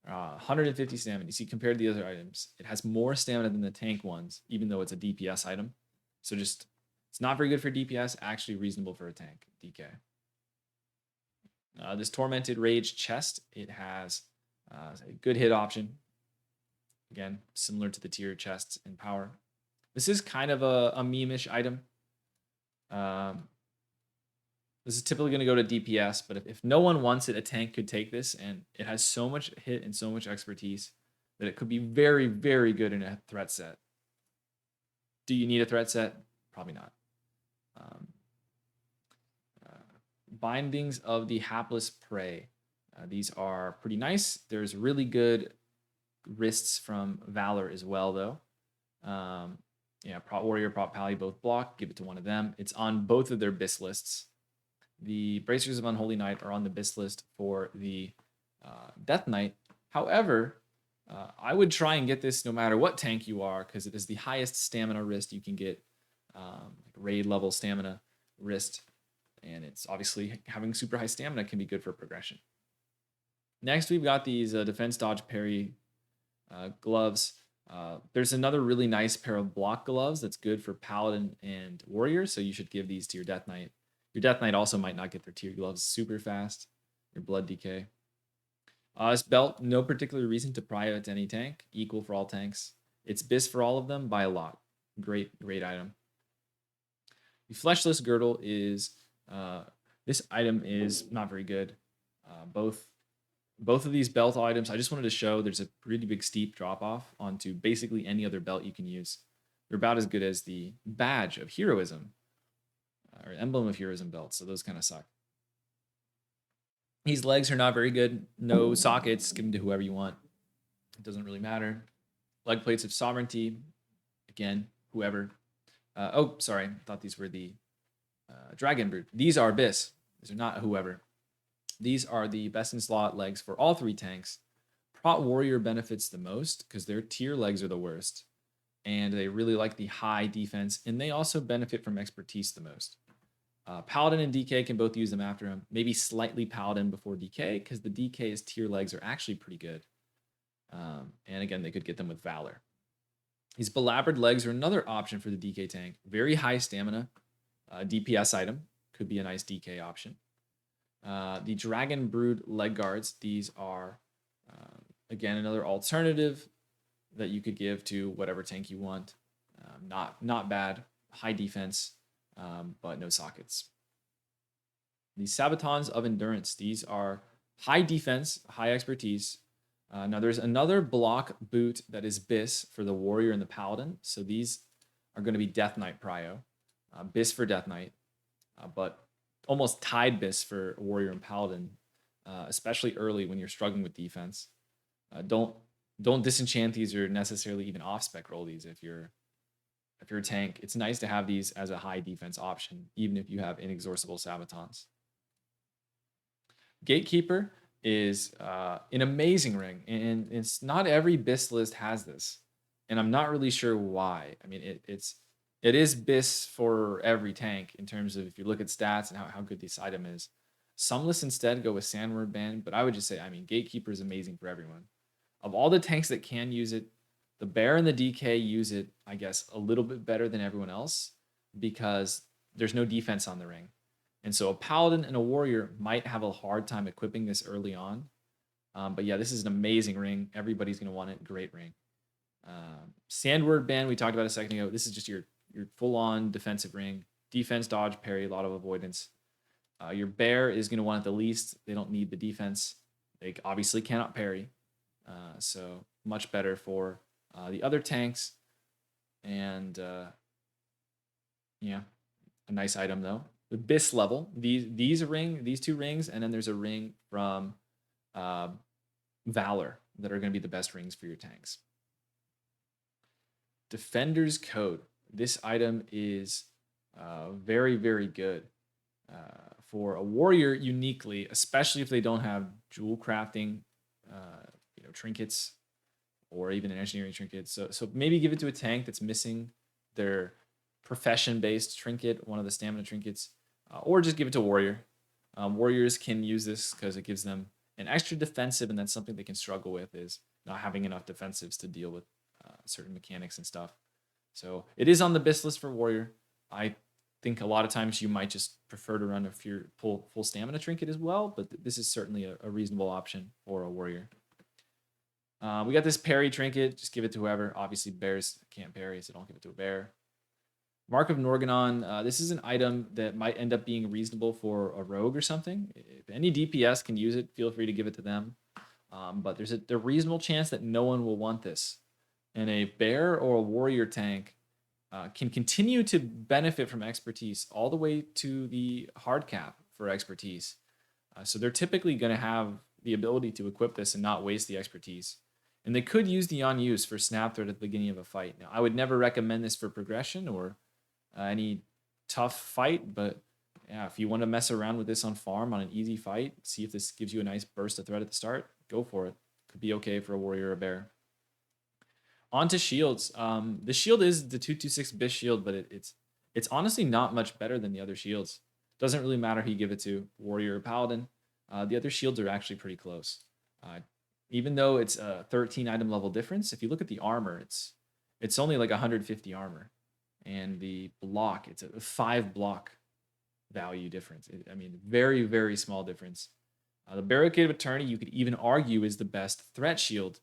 150 stamina. You see, compared to the other items, it has more stamina than the tank ones, even though it's a DPS item. So just, it's not very good for DPS, actually reasonable for a tank, DK. This Tormented Rage chest, it has a good hit option. Again, similar to the tier chests in power. This is kind of a meme-ish item. This is typically going to go to DPS, but if no one wants it, a tank could take this, and it has so much hit and so much expertise that it could be very, very good in a threat set. Do you need a threat set? Probably not. Bindings of the Hapless Prey. These are pretty nice. There's really good wrists from Valor as well, though. Yeah, Prot Warrior, Prot Pally both block. Give it to one of them. It's on both of their BIS lists. The Bracers of Unholy Knight are on the BIS list for the Death Knight. However, I would try and get this no matter what tank you are, because it is the highest stamina wrist you can get, like raid level stamina wrist. And it's obviously having super high stamina can be good for progression. Next, we've got these defense dodge parry gloves. There's another really nice pair of block gloves that's good for Paladin and Warrior, so you should give these to your Death Knight. Your Death Knight also might not get their tier gloves super fast. Your Blood DK. This belt, no particular reason to prio it to any tank. Equal for all tanks. It's BIS for all of them by a lot. Great, great item. The Fleshless Girdle is... this item is not very good. Both of these belt items, I just wanted to show there's a pretty big steep drop off onto basically any other belt you can use. They're about as good as the badge of heroism or emblem of heroism belt, so those kind of suck. These legs are not very good. No sockets, give them to whoever you want. It doesn't really matter. Leg plates of sovereignty, again, whoever. Oh, sorry, I thought these were the Dragon Brood. These are BIS. These are not whoever. These are the best in slot legs for all three tanks. Prot Warrior benefits the most because their tier legs are the worst. And they really like the high defense. And they also benefit from expertise the most. Paladin and DK can both use them after him. Maybe slightly Paladin before DK because the DK's tier legs are actually pretty good. And again, they could get them with Valor. These Belaboured legs are another option for the DK tank. Very high stamina. DPS item. Could be a nice DK option. The Dragon Brood leg guards. These are, again, another alternative that you could give to whatever tank you want. Not bad. High defense, but no sockets. The Sabatons of Endurance. These are high defense, high expertise. Now, there's another block boot that is BIS for the Warrior and the Paladin. So these are going to be Death Knight prio. BIS for Death Knight, but almost tied BIS for Warrior and Paladin, especially early when you're struggling with defense. Don't disenchant these or necessarily even off-spec roll these if you're a tank. It's nice to have these as a high defense option, even if you have inexhaustible Sabatons. Gatekeeper is an amazing ring, and it's not every BIS list has this, and I'm not really sure why. I mean, it is BIS for every tank in terms of if you look at stats and how good this item is. Some lists instead go with Sandward Band, but I would just say, I mean, Gatekeeper is amazing for everyone. Of all the tanks that can use it, the Bear and the DK use it, I guess, a little bit better than everyone else because there's no defense on the ring. And so a Paladin and a Warrior might have a hard time equipping this early on. But yeah, this is an amazing ring. Everybody's going to want it. Great ring. Sandward Band, we talked about a second ago. This is just your full-on defensive ring. Defense, dodge, parry, a lot of avoidance. Your Bear is going to want it the least. They don't need the defense. They obviously cannot parry. So much better for the other tanks. And yeah, a nice item though. The BIS level, these two rings, and then there's a ring from Valor that are going to be the best rings for your tanks. Defender's Code. This item is very, very good for a Warrior uniquely, especially if they don't have jewel crafting, trinkets, or even an engineering trinket. So maybe give it to a tank that's missing their profession-based trinket, one of the stamina trinkets, or just give it to Warrior. Warriors can use this because it gives them and extra defensive, and that's something they can struggle with is not having enough defensives to deal with certain mechanics and stuff. So it is on the BIS list for warrior. I think a lot of times you might just prefer to run a full stamina trinket as well, but this is certainly a reasonable option for a warrior. We got this parry trinket. Just give it to whoever. Obviously, bears can't parry, so don't give it to a bear. Mark of Norganon. This is an item that might end up being reasonable for a rogue or something. If any DPS can use it, feel free to give it to them. But there's a reasonable chance that no one will want this. And a bear or a warrior tank can continue to benefit from expertise all the way to the hard cap for expertise. So they're typically going to have the ability to equip this and not waste the expertise. And they could use the on use for snap threat at the beginning of a fight. Now, I would never recommend this for progression or any tough fight, but yeah, if you want to mess around with this on farm on an easy fight, see if this gives you a nice burst of threat at the start, go for it. Could be okay for a warrior or a bear. On to shields. The shield is the 226 BIS shield, but it's honestly not much better than the other shields. Doesn't really matter who you give it to, warrior or paladin. The other shields are actually pretty close. Even though it's a 13 item level difference, if you look at the armor, it's only like 150 armor, and the block, it's a 5 block value difference. I mean, very, very small difference. The Barricade of Eternity, you could even argue, is the best threat shield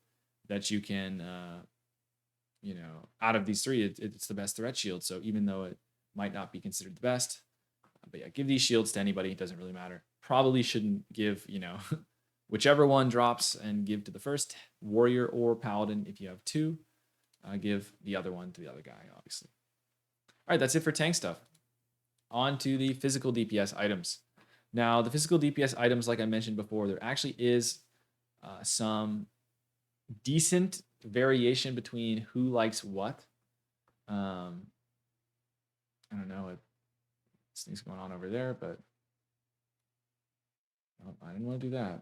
that you can, out of these three, it's the best threat shield. So even though it might not be considered the best, but yeah, give these shields to anybody. It doesn't really matter. Probably shouldn't give, whichever one drops and give to the first warrior or paladin. If you have two, give the other one to the other guy, obviously. All right, that's it for tank stuff. On to the physical DPS items. Now, the physical DPS items, like I mentioned before, there actually is some decent variation between who likes what. I don't know what this thing's going on over there, but I didn't want to do that.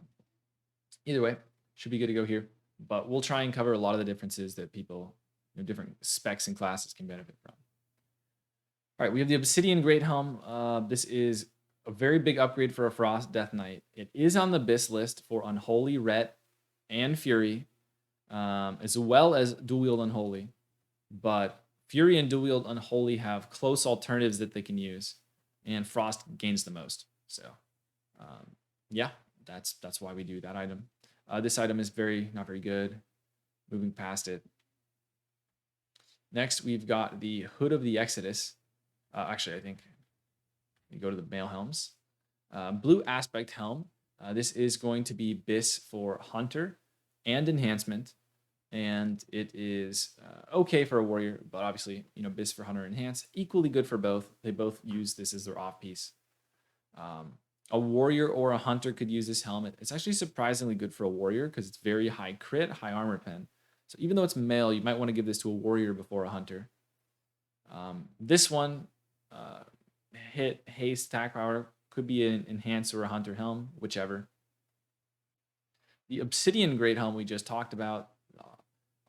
Either way, should be good to go here. But we'll try and cover a lot of the differences that people, different specs and classes can benefit from. All right, we have the Obsidian Great Helm. This is a very big upgrade for a Frost Death Knight. It is on the BIS list for Unholy, Ret, and Fury, as well as Dual Wield Unholy. But Fury and Dual Wield Unholy have close alternatives that they can use, and Frost gains the most. So, yeah, that's why we do that item. This item is not very good. Moving past it. Next, we've got the Hood of the Exodus. Actually, I think we go to the male helms. Blue Aspect Helm. This is going to be BIS for Hunter and Enhancement. And it is okay for a warrior, but obviously, BIS for Hunter and Enhance. Equally good for both. They both use this as their off piece. A warrior or a hunter could use this helmet. It's actually surprisingly good for a warrior because it's very high crit, high armor pen. So even though it's male, you might want to give this to a warrior before a hunter. This one, hit, haste, attack power, could be an enhance or a hunter helm, whichever. The Obsidian Great Helm we just talked about.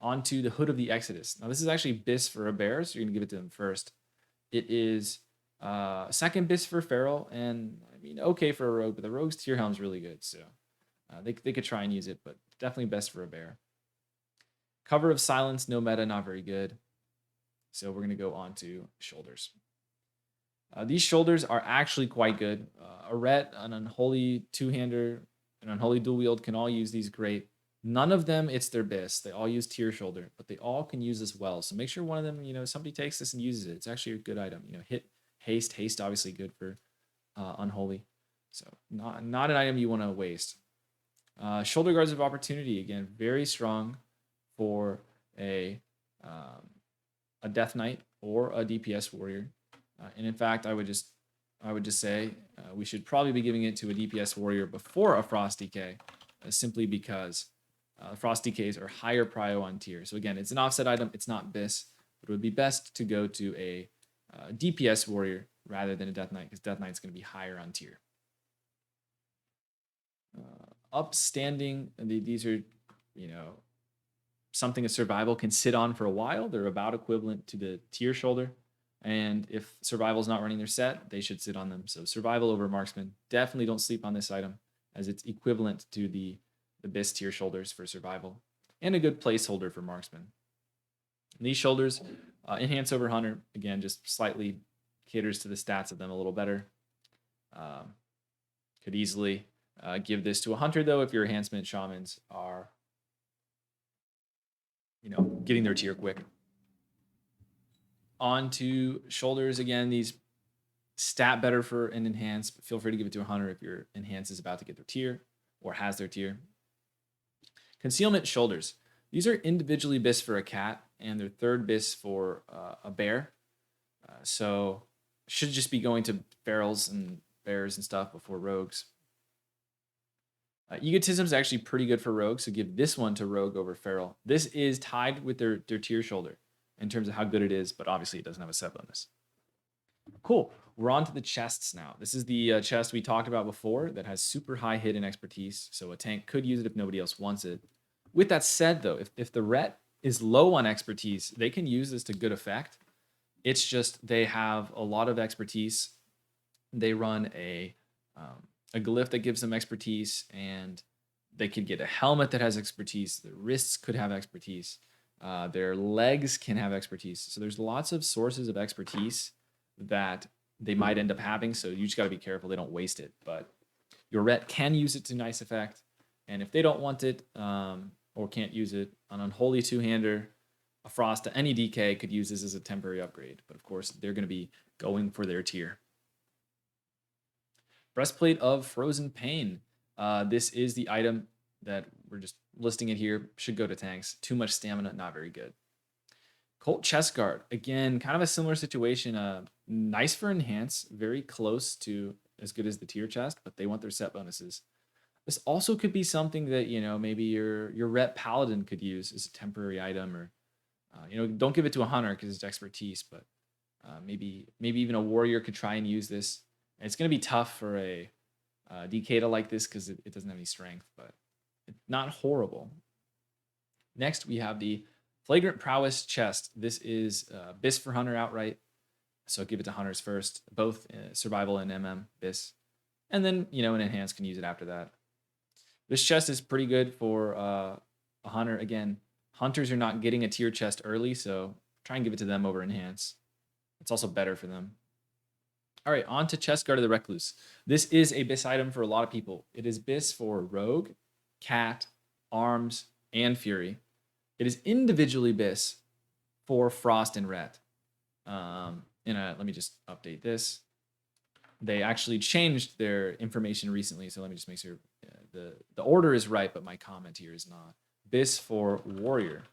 Onto the Hood of the Exodus. Now this is actually BIS for a bear, so you're gonna give it to them first. It is second BIS for feral, and I mean okay for a rogue, but the rogue's tier helm is really good, so they could try and use it, but definitely best for a bear. Cover of Silence, no meta, not very good. So we're gonna go on to shoulders. These shoulders are actually quite good. A Ret, an Unholy two-hander, an Unholy dual wield can all use these great. None of them, it's their BIS. They all use tier shoulder, but they all can use this well. So make sure one of them, somebody takes this and uses it. It's actually a good item. Hit, haste, obviously good for Unholy. So not an item you want to waste. Shoulder Guards of Opportunity, again, very strong for a Death Knight or a DPS warrior. And in fact, I would just say we should probably be giving it to a DPS warrior before a Frost DK, simply because Frost DKs are higher prio on tier. So again, it's an offset item. It's not BIS, but it would be best to go to a DPS warrior rather than a Death Knight, because Death Knight's going to be higher on tier. Upstanding, these are, something a survival can sit on for a while. They're about equivalent to the tier shoulder. And if survival's not running their set, they should sit on them. So survival over marksman. Definitely don't sleep on this item. as it's equivalent to the Bis tier shoulders for survival, and a good placeholder for marksman. And these shoulders enhance over hunter, again, just slightly caters to the stats of them a little better. Could easily give this to a hunter, though, if your enhancement shamans are, getting their tier quick. On to shoulders again. These stat better for an enhance, but feel free to give it to a hunter if your enhance is about to get their tier or has their tier. Concealment shoulders. These are individually bis for a cat and their third bis for a bear. So should just be going to ferals and bears and stuff before rogues. Egotism is actually pretty good for rogue, so give this one to rogue over feral. This is tied with their tier shoulder in terms of how good it is, but obviously it doesn't have a set bonus. Cool. We're on to the chests now. This is the chest we talked about before that has super high hit and expertise, so a tank could use it if nobody else wants it. With that said, though, if the ret is low on expertise, they can use this to good effect. It's just they have a lot of expertise. They run a glyph that gives them expertise, and they could get a helmet that has expertise. Their wrists could have expertise. Their legs can have expertise. So there's lots of sources of expertise that they might end up having. So you just got to be careful they don't waste it. But your ret can use it to nice effect. And if they don't want it or can't use it, an unholy two-hander, a frost to any DK could use this as a temporary upgrade. But of course, they're going to be going for their tier. Breastplate of Frozen Pain. This is the item that we're just listing it here. Should go to tanks. Too much stamina, not very good. Colt Chest Guard. Again, kind of a similar situation. Nice for enhance. Very close to as good as the tier chest, but they want their set bonuses. This also could be something that, maybe your ret paladin could use as a temporary item, or, don't give it to a hunter because it's expertise, but maybe even a warrior could try and use this. And it's going to be tough for a DK to like this because it doesn't have any strength, but it's not horrible. Next, we have the Flagrant Prowess chest. This is bis for hunter outright, so give it to hunters first, both survival and MM bis. And then, an enhance can use it after that. This chest is pretty good for a hunter. Again, hunters are not getting a tier chest early, so try and give it to them over enhance. It's also better for them. All right, on to Chest Guard of the Recluse. This is a bis item for a lot of people. It is bis for Rogue, Cat, Arms, and Fury. It is individually bis for Frost and Ret. Let me just update this. They actually changed their information recently, so let me just make sure the order is right, but my comment here is not. Bis for Warrior,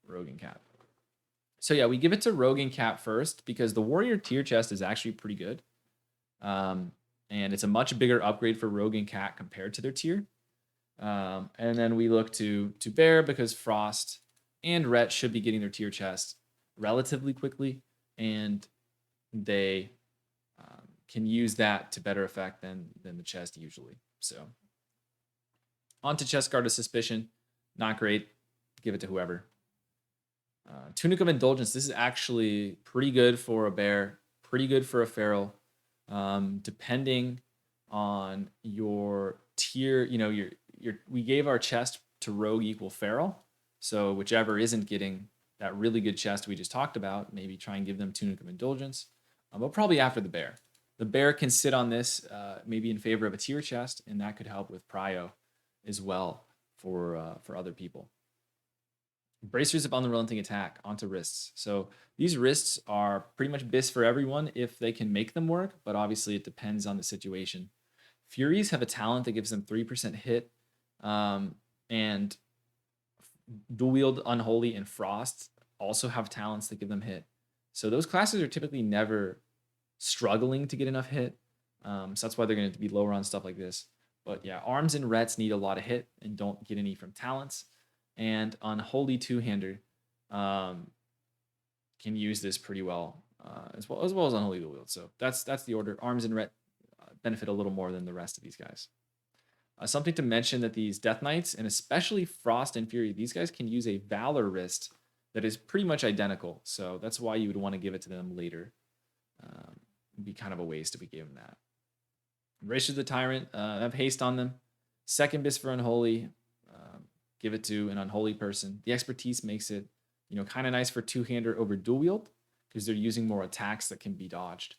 Rogue, and Cat. So yeah, we give it to Rogue and Cat first because the Warrior tier chest is actually pretty good. And it's a much bigger upgrade for Rogue and Cat compared to their tier. And then we look to Bear because Frost and Ret should be getting their tier chest relatively quickly, and they can use that to better effect than the chest usually. So on to Chest Guard of Suspicion. Not great. Give it to whoever. Tunic of Indulgence. This is actually pretty good for a bear, pretty good for a feral. Depending on your tier, we gave our chest to rogue equal feral. So whichever isn't getting that really good chest we just talked about, maybe try and give them Tunic of Indulgence, but probably after the bear. The bear can sit on this maybe in favor of a tier chest, and that could help with Prio as well for other people. Bracers of Unrelenting Attack onto wrists. So these wrists are pretty much bis for everyone if they can make them work, but obviously it depends on the situation. Furies have a talent that gives them 3% hit, and Dual Wield, Unholy, and Frost also have talents that give them hit. So those classes are typically never struggling to get enough hit, so that's why they're going to be lower on stuff like this. But yeah, Arms and Rets need a lot of hit and don't get any from talents. And Unholy Two-Hander can use this pretty well, as well as Unholy Dual Wield. So that's the order. Arms and Ret benefit a little more than the rest of these guys. Something to mention that these Death Knights, and especially Frost and Fury, these guys can use a Valor wrist that is pretty much identical. So that's why you would want to give it to them later. It'd be kind of a waste if we gave them that. Race of the Tyrant have haste on them. Second bis for Unholy, give it to an Unholy person. The expertise makes it, kind of nice for two-hander over dual wield because they're using more attacks that can be dodged.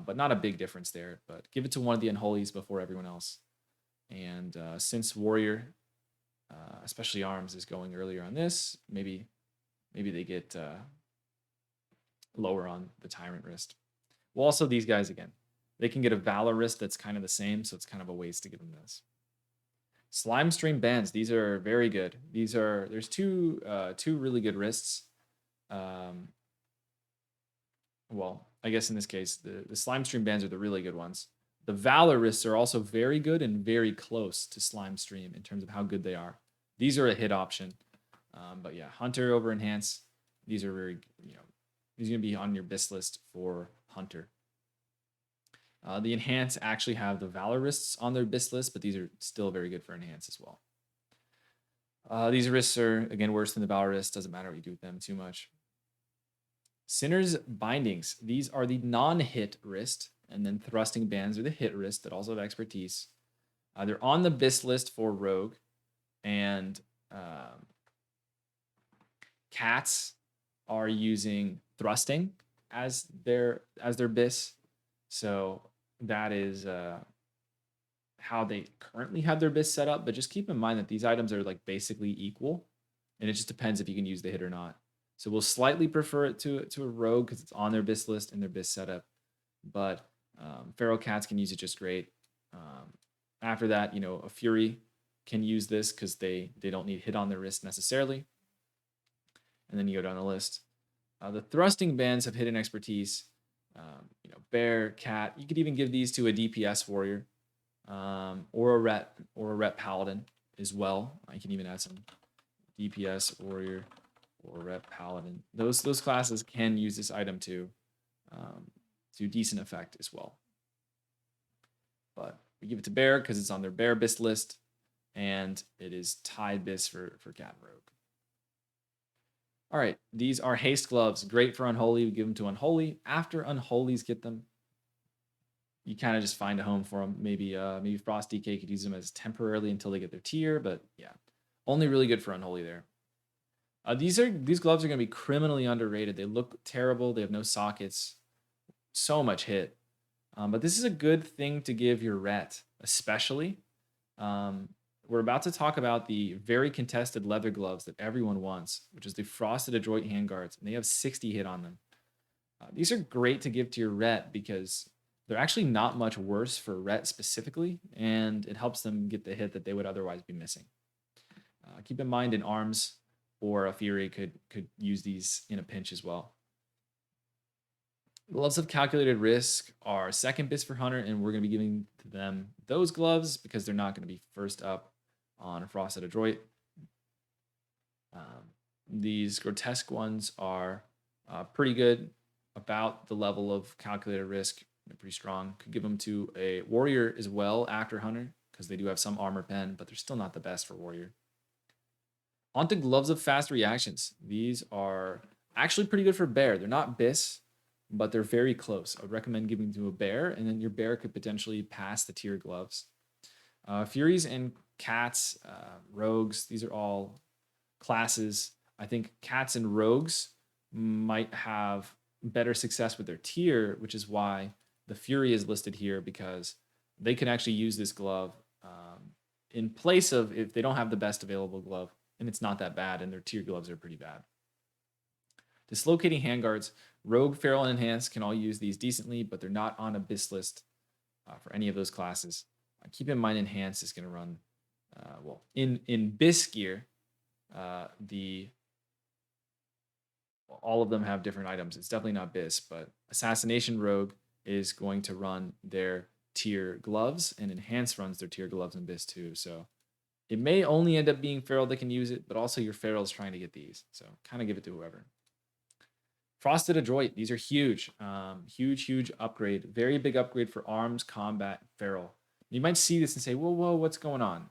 But not a big difference there. But give it to one of the Unholies before everyone else. And since Warrior, especially Arms, is going earlier on this, maybe they get lower on the Tyrant wrist. Well, also these guys again, they can get a Valor wrist that's kind of the same, so it's kind of a waste to give them this. Slime Stream Bands, these are very good. There's two really good wrists. Well, I guess in this case, the Slime Stream Bands are the really good ones. The Valor wrists are also very good and very close to Slime Stream in terms of how good they are. These are a hit option. But yeah, Hunter over Enhance, these are very, these are going to be on your BIS list for Hunter. The Enhance actually have the Valor wrists on their BIS list, but these are still very good for Enhance as well. These wrists are, again, worse than the Valor wrist. Doesn't matter what you do with them too much. Sinner's Bindings. These are the non-hit wrist, and then Thrusting Bands are the hit wrist that also have expertise. They're on the BIS list for Rogue, and Cats are using Thrusting as their BIS. So that is how they currently have their BIS set up. But just keep in mind that these items are like basically equal, and it just depends if you can use the hit or not. So we'll slightly prefer it to a Rogue because it's on their BIS list and their BIS setup. But Feral Cats can use it just great. After that, a Fury can use this because they don't need hit on their wrist necessarily. And then you go down the list. The Thrusting Bands have hidden expertise. Bear, Cat. You could even give these to a DPS warrior, or a rep paladin as well. I can even add some DPS warrior or rep paladin. Those classes can use this item to decent effect as well. But we give it to Bear because it's on their Bear BIS list, and it is tied BIS for Cat and Rogue. All right, these are Haste Gloves. Great for Unholy. We give them to Unholy. After Unholies get them, you kind of just find a home for them. Maybe Frost DK could use them as temporarily until they get their tier, but yeah, only really good for Unholy there. These gloves are going to be criminally underrated. They look terrible. They have no sockets. So much hit. But this is a good thing to give your Ret, especially. We're about to talk about the very contested leather gloves that everyone wants, which is the Frosted Adroit Handguards, and they have 60 hit on them. These are great to give to your Ret because they're actually not much worse for Ret specifically, and it helps them get the hit that they would otherwise be missing. Keep in mind, in Arms or a Fury could use these in a pinch as well. Gloves of Calculated Risk are second BIS for Hunter, and we're going to be giving to them those gloves because they're not going to be first up on Frosted Adroit. These grotesque ones are pretty good, about the level of Calculated Risk. They're pretty strong. Could give them to a Warrior as well after Hunter because they do have some armor pen, but they're still not the best for Warrior. On to Gloves of Fast Reactions. These are actually pretty good for Bear. They're not BIS, but they're very close. I would recommend giving them to a Bear, and then your Bear could potentially pass the tier gloves. Furies and Cats, Rogues, these are all classes. I think Cats and Rogues might have better success with their tier, which is why the Fury is listed here, because they can actually use this glove in place of if they don't have the best available glove, and it's not that bad, and their tier gloves are pretty bad. Dislocating Handguards, Rogue, Feral, and Enhance can all use these decently, but they're not on a BIS list for any of those classes. Keep in mind, Enhance is going to run, in BIS gear, all of them have different items. It's definitely not BIS, but Assassination Rogue is going to run their tier gloves, and Enhance runs their tier gloves in BIS too. So it may only end up being Feral that can use it, but also your Feral is trying to get these. So kind of give it to whoever. Frosted Adroit. These are huge. Huge upgrade. Very big upgrade for Arms, Combat, Feral. You might see this and say, whoa, what's going on?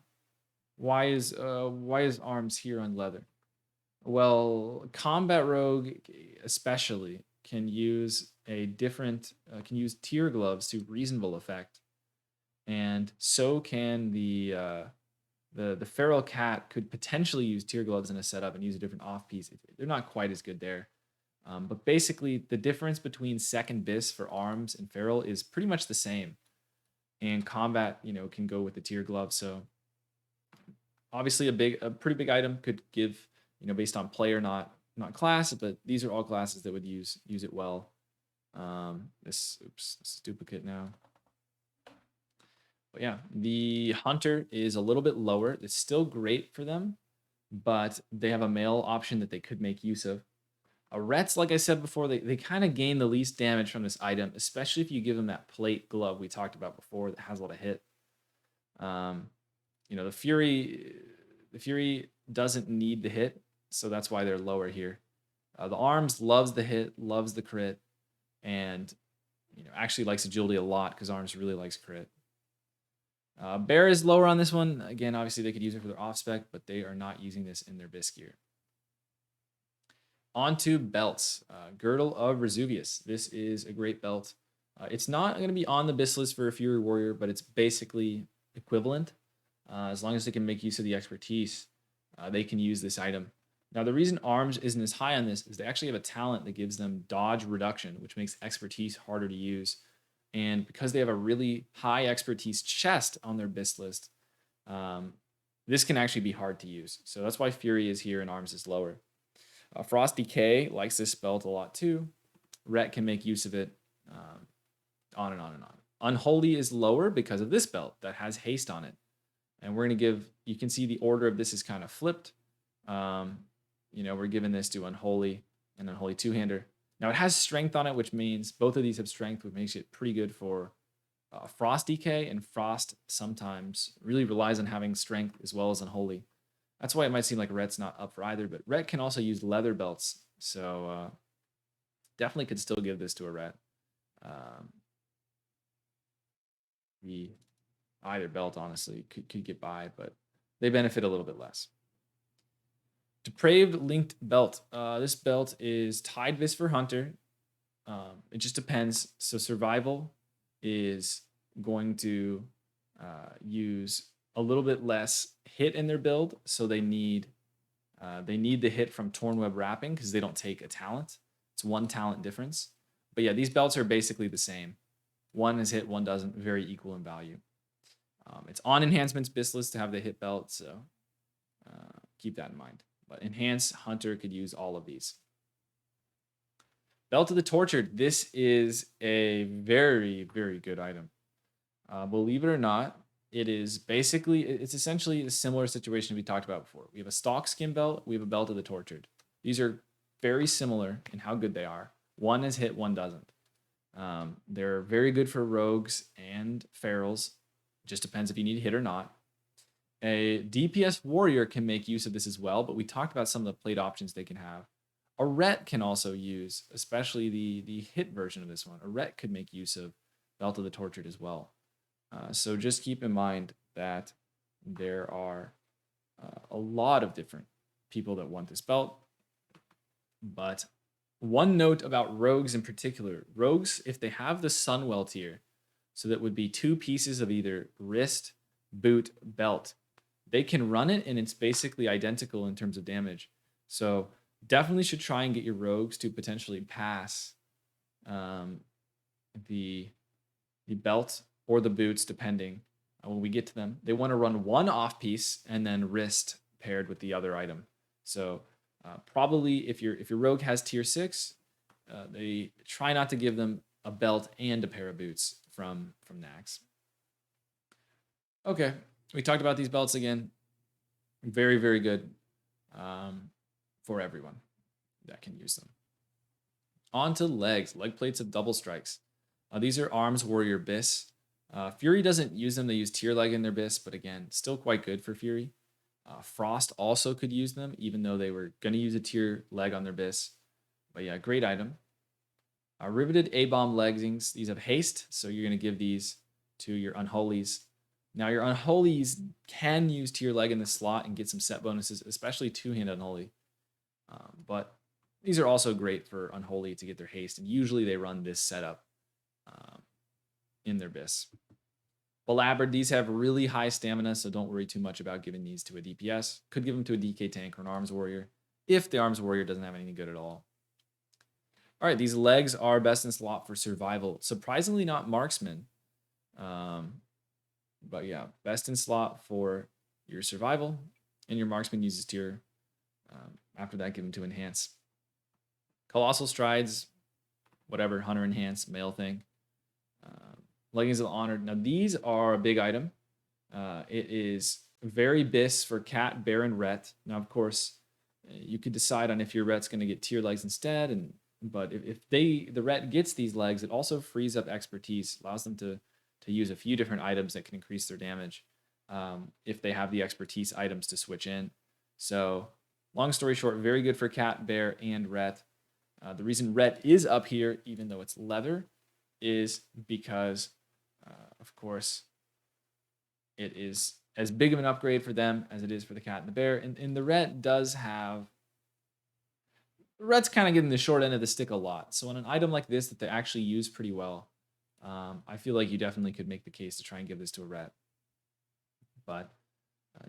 Why is Arms here on leather? Well, Combat Rogue especially can use can use tier gloves to reasonable effect, and so can the The feral cat could potentially use tear gloves in a setup and use a different off piece. They're not quite as good there. But basically, the difference between second bis for arms and feral is pretty much the same. And combat, can go with the tear glove. So obviously, a pretty big item could give, based on player, not class, but these are all classes that would use it well. This duplicate now. But yeah, the hunter is a little bit lower. It's still great for them, but they have a mail option that they could make use of. Rets, like I said before, they kind of gain the least damage from this item, especially if you give them that plate glove we talked about before that has a lot of hit. The Fury doesn't need the hit, so that's why they're lower here. The arms loves the hit, loves the crit, and actually likes agility a lot because arms really likes crit. Bear is lower on this one. Again, obviously they could use it for their off spec, but they are not using this in their bis gear. Onto belts. Girdle of Vesuvius. This is a great belt. It's not going to be on the bis list for a Fury Warrior, but it's basically equivalent. As long as they can make use of the expertise, they can use this item. Now, the reason arms isn't as high on this is they actually have a talent that gives them dodge reduction, which makes expertise harder to use. And because they have a really high expertise chest on their bis list, this can actually be hard to use. So that's why Fury is here and arms is lower. Frost Decay likes this belt a lot too. Ret can make use of it. On and on and on. Unholy is lower because of this belt that has haste on it. And we're going to give, you can see the order of this is kind of flipped. We're giving this to Unholy and Unholy two-hander. Now it has strength on it, which means both of these have strength, which makes it pretty good for Frost Decay, and Frost sometimes really relies on having strength as well as Unholy. That's why it might seem like Ret's not up for either, but Ret can also use leather belts, so definitely could still give this to a Ret. Either belt, honestly, could get by, but they benefit a little bit less. Depraved Linked Belt. This belt is tied vis for Hunter. It just depends. So Survival is going to use a little bit less hit in their build, so they need the hit from Torn Web Wrapping because they don't take a talent. It's one talent difference. But yeah, these belts are basically the same. One is hit, one doesn't. Very equal in value. It's on Enhancement's bis list to have the hit belt, so keep that in mind. But Enhance Hunter could use all of these. Belt of the Tortured. This is a very, very good item. Believe it or not, it's essentially a similar situation we talked about before. We have a stock skin belt, we have a Belt of the Tortured. These are very similar in how good they are. One is hit, one doesn't. They're very good for rogues and ferals. Just depends if you need hit or not. A DPS warrior can make use of this as well, but we talked about some of the plate options they can have. A Ret can also use, especially the hit version of this one. A Ret could make use of Belt of the Tortured as well. So just keep in mind that there are a lot of different people that want this belt. But one note about rogues in particular. Rogues, if they have the Sunwell tier, so that would be 2 pieces of either wrist, boot, belt, they can run it and it's basically identical in terms of damage. So definitely should try and get your rogues to potentially pass the belt or the boots, depending when we get to them. They want to run one off piece and then wrist paired with the other item. So probably if your rogue has tier 6, they try not to give them a belt and a pair of boots from Nax. Okay, we talked about these belts again. Very, very good for everyone that can use them. On to legs. Leg plates of double strikes. These are arms warrior bis. Fury doesn't use them. They use tier leg in their bis, but again, still quite good for Fury. Frost also could use them, even though they were going to use a tier leg on their bis. But yeah, great item. Riveted A-bomb leggings. These have haste, so you're going to give these to your Unholies. Now, your Unholies can use tier leg in the slot and get some set bonuses, especially two-hand Unholy. But these are also great for Unholy to get their haste, and usually they run this setup in their bis. Belaboured, these have really high stamina, so don't worry too much about giving these to a DPS. Could give them to a DK tank or an arms warrior, if the arms warrior doesn't have anything good at all. All right, these legs are best in slot for survival. Surprisingly, not marksman. But yeah, best in slot for your survival, and your marksman uses tier. After that, give them to enhance. Colossal strides, whatever, hunter enhance, male thing. Leggings of the Honored. Now, these are a big item. It is very bis for cat, bear, and ret. Now, of course, you could decide on if your ret's going to get tier legs instead. But if the ret gets these legs, it also frees up expertise, allows them to use a few different items that can increase their damage if they have the expertise items to switch in. So, long story short, very good for cat, bear, and ret. The reason ret is up here, even though it's leather, is because, of course, it is as big of an upgrade for them as it is for the cat and the bear. And the ret does have... Ret's kind of getting the short end of the stick a lot. So on an item like this that they actually use pretty well, I feel like you definitely could make the case to try and give this to a ret. But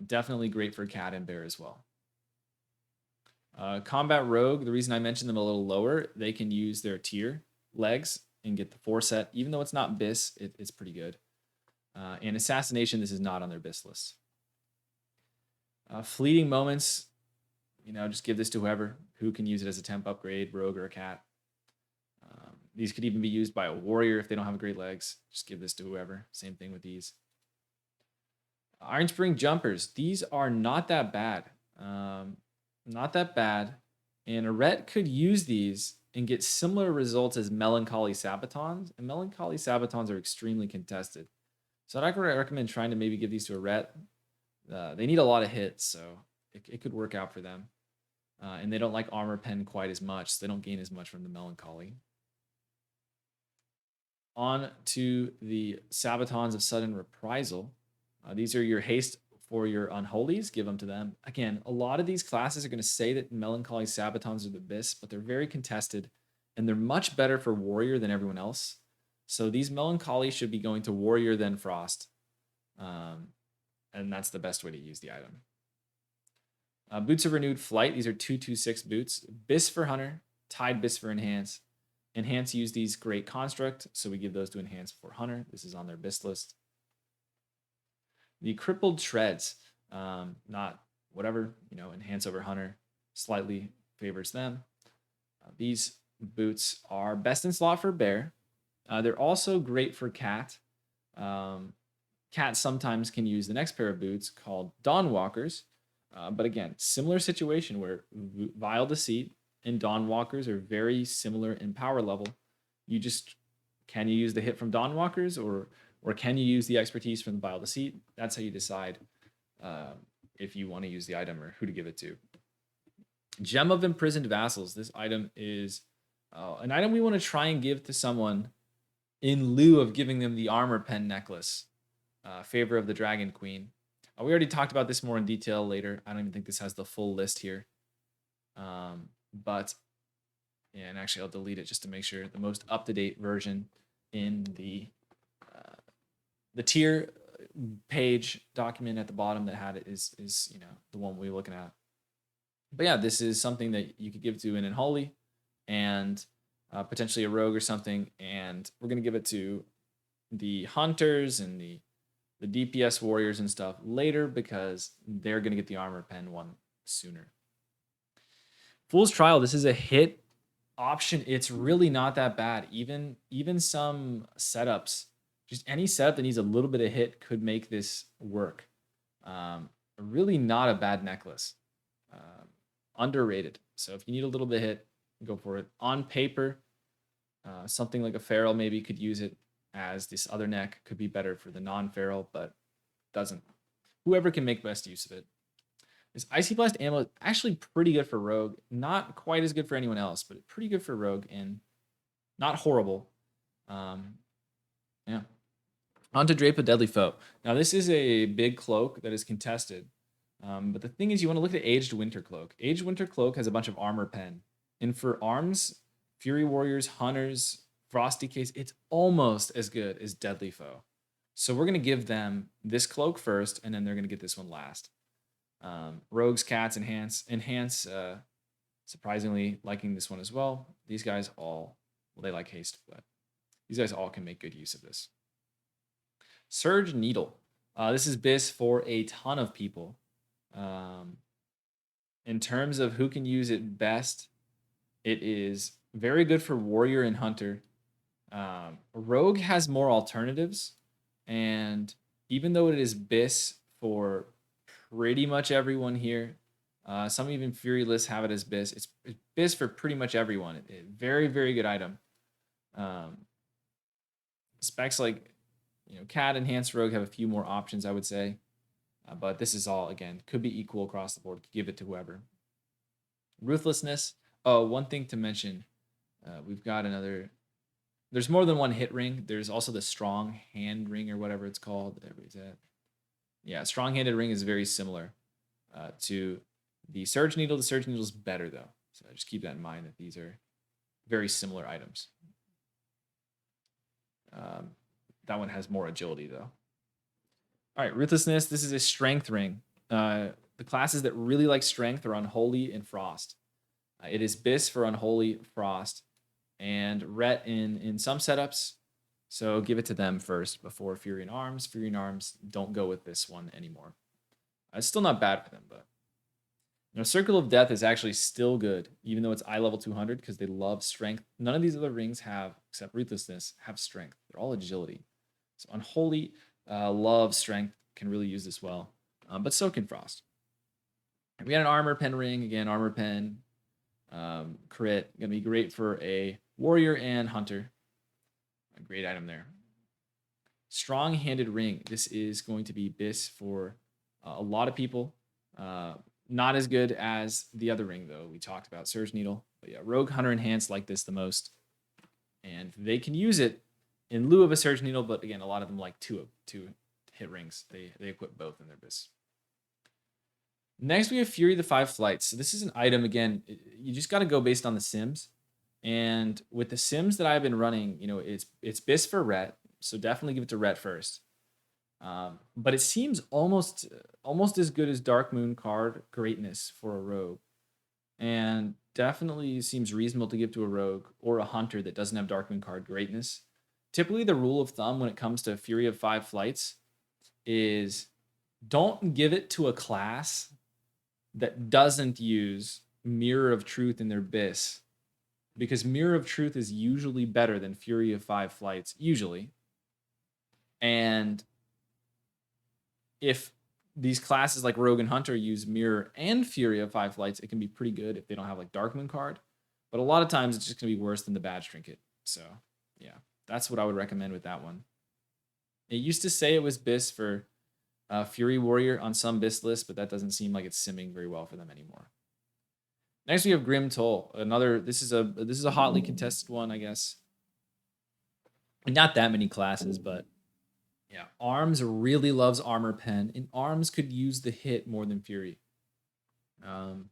definitely great for cat and bear as well. Combat rogue, the reason I mentioned them a little lower, they can use their tier legs and get the 4 set. Even though it's not bis, it's pretty good. And assassination, this is not on their bis list. Fleeting moments, just give this to whoever who can use it as a temp upgrade, rogue or a cat. These could even be used by a warrior if they don't have great legs. Just give this to whoever. Same thing with these. Iron Spring jumpers. These are not that bad. Not that bad. And a ret could use these and get similar results as Melancholy Sabatons. And Melancholy Sabatons are extremely contested. So I'd recommend trying to maybe give these to a ret. They need a lot of hits, so it could work out for them. And they don't like armor pen quite as much, so they don't gain as much from the Melancholy. On to the Sabatons of Sudden Reprisal. These are your haste for your Unholies. Give them to them. Again, a lot of these classes are going to say that Melancholy Sabatons are the best, but they're very contested, and they're much better for Warrior than everyone else. So these Melancholy should be going to Warrior than Frost. And that's the best way to use the item. Boots of Renewed Flight. These are 226 boots. Bis for Hunter. Tide Bis for Enhance. Enhance use these Great Construct, so we give those to Enhance for Hunter. This is on their bis list. The Crippled Treads. Not whatever, Enhance over Hunter. Slightly favors them. These boots are best in slot for Bear. They're also great for Cat. Cat sometimes can use the next pair of boots called Dawnwalkers. But again, similar situation where Vile Deceit and Dawnwalkers are very similar in power level. Can you use the hit from Dawnwalkers or can you use the expertise from the Vile Deceit? That's how you decide if you want to use the item or who to give it to. Gem of Imprisoned Vassals. This item is an item we want to try and give to someone in lieu of giving them the armor pen necklace. Favor of the Dragon Queen. We already talked about this more in detail later. I don't even think this has the full list here. But, yeah, and actually I'll delete it just to make sure the most up-to-date version in the tier page document at the bottom that had it is the one we're looking at. But yeah, this is something that you could give to an Unholy and potentially a rogue or something, and we're going to give it to the hunters and the DPS warriors and stuff later because they're going to get the armor pen one sooner. Fool's Trial, this is a hit option. It's really not that bad. Even some setups, just any setup that needs a little bit of hit could make this work. Really not a bad necklace. Underrated. So if you need a little bit of hit, go for it. On paper, something like a Feral maybe could use it, as this other neck could be better for the non-Feral, but doesn't. Whoever can make best use of it. This Icy Blast ammo is actually pretty good for Rogue. Not quite as good for anyone else, but pretty good for Rogue and not horrible. Yeah. On to Drape of Deadly Foe. Now, this is a big cloak that is contested. But the thing is, you want to look at Aged Winter Cloak. Aged Winter Cloak has a bunch of armor pen. And for arms, Fury Warriors, Hunters, Frosty Case, it's almost as good as Deadly Foe. So we're going to give them this cloak first, and then they're going to get this one last. Rogues, cats, enhance. Surprisingly, liking this one as well. These guys all, well, they like haste, but these guys all can make good use of this. Surge Needle. This is BIS for a ton of people. In terms of who can use it best, it is very good for Warrior and Hunter. Rogue has more alternatives, and even though it is BIS for pretty much everyone here, some even Fury lists have it as BIS. It's BIS for pretty much everyone. Very, very good item. Specs like Cat Enhanced Rogue have a few more options, I would say. But this is all, again, could be equal across the board. Give it to whoever. Ruthlessness. Oh, one thing to mention. We've got another. There's more than one hit ring. There's also the strong hand ring or whatever it's called. Everybody's at. Yeah, strong-handed ring is very similar to the Surge Needle. The Surge Needle is better, though. So just keep that in mind that these are very similar items. That one has more agility, though. All right, Ruthlessness. This is a strength ring. The classes that really like strength are Unholy and Frost. It is BIS for Unholy, Frost, and Ret in some setups. So give it to them first before Fury and Arms. Fury and Arms don't go with this one anymore. It's still not bad for them, but Circle of Death is actually still good, even though it's eye level 200 because they love strength. None of these other rings have, except Ruthlessness, have strength. They're all agility. So Unholy, love strength, can really use this well, but so can Frost. We got an Armor Pen ring again. Armor Pen, crit, gonna be great for a Warrior and Hunter. A great item there. Strong-handed ring. This is going to be BIS for a lot of people. Not as good as the other ring, though. We talked about Surge Needle. But yeah, Rogue, Hunter, Enhanced like this the most. And they can use it in lieu of a Surge Needle, but again, a lot of them like two hit rings. They equip both in their BIS. Next, we have Fury the 5 Flights. So this is an item, again, you just got to go based on the sims. And with the sims that I've been running, it's BIS for Ret. So definitely give it to Ret first. But it seems almost as good as Dark Moon card Greatness for a Rogue. And definitely seems reasonable to give to a Rogue or a Hunter that doesn't have Dark Moon card Greatness. Typically, the rule of thumb when it comes to Fury of 5 Flights is don't give it to a class that doesn't use Mirror of Truth in their BIS. Because Mirror of Truth is usually better than Fury of 5 Flights, usually. And if these classes like Rogue and Hunter use Mirror and Fury of 5 Flights, it can be pretty good if they don't have like Dark Moon card. But a lot of times it's just going to be worse than the Badge Trinket. So, yeah, that's what I would recommend with that one. It used to say it was BIS for Fury Warrior on some BIS lists, but that doesn't seem like it's simming very well for them anymore. Next, we have Grim Toll. This is a hotly contested one, I guess. Not that many classes, but yeah, Arms really loves Armor Pen, and Arms could use the hit more than Fury.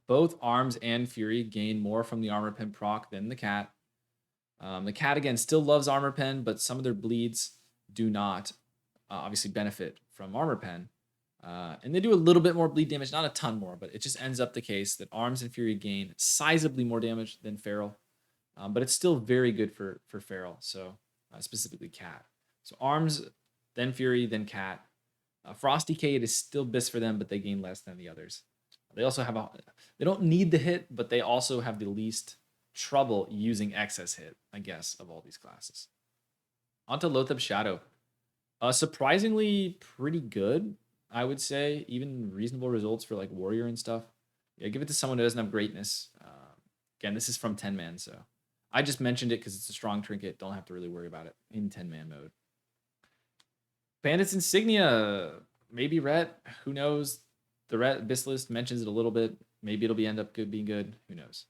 Both Arms and Fury gain more from the Armor Pen proc than the Cat. The Cat, again, still loves Armor Pen, but some of their bleeds do not obviously benefit from Armor Pen. And they do a little bit more bleed damage, not a ton more, but it just ends up the case that Arms and Fury gain sizably more damage than Feral. But it's still very good for Feral, so specifically Cat. So Arms, then Fury, then Cat. Frosty Cade is still BIS for them, but they gain less than the others. They also have they don't need the hit, but they also have the least trouble using excess hit, I guess, of all these classes. Onto Lotheb Shadow. Surprisingly pretty good, I would say. Even reasonable results for like Warrior and stuff. Yeah, give it to someone who doesn't have Greatness. Again, this is from 10-man, so I just mentioned it because it's a strong trinket. Don't have to really worry about it in 10-man mode. Bandit's Insignia. Maybe Ret. Who knows? The Ret BIS list mentions it a little bit. Maybe it'll end up being good. Who knows?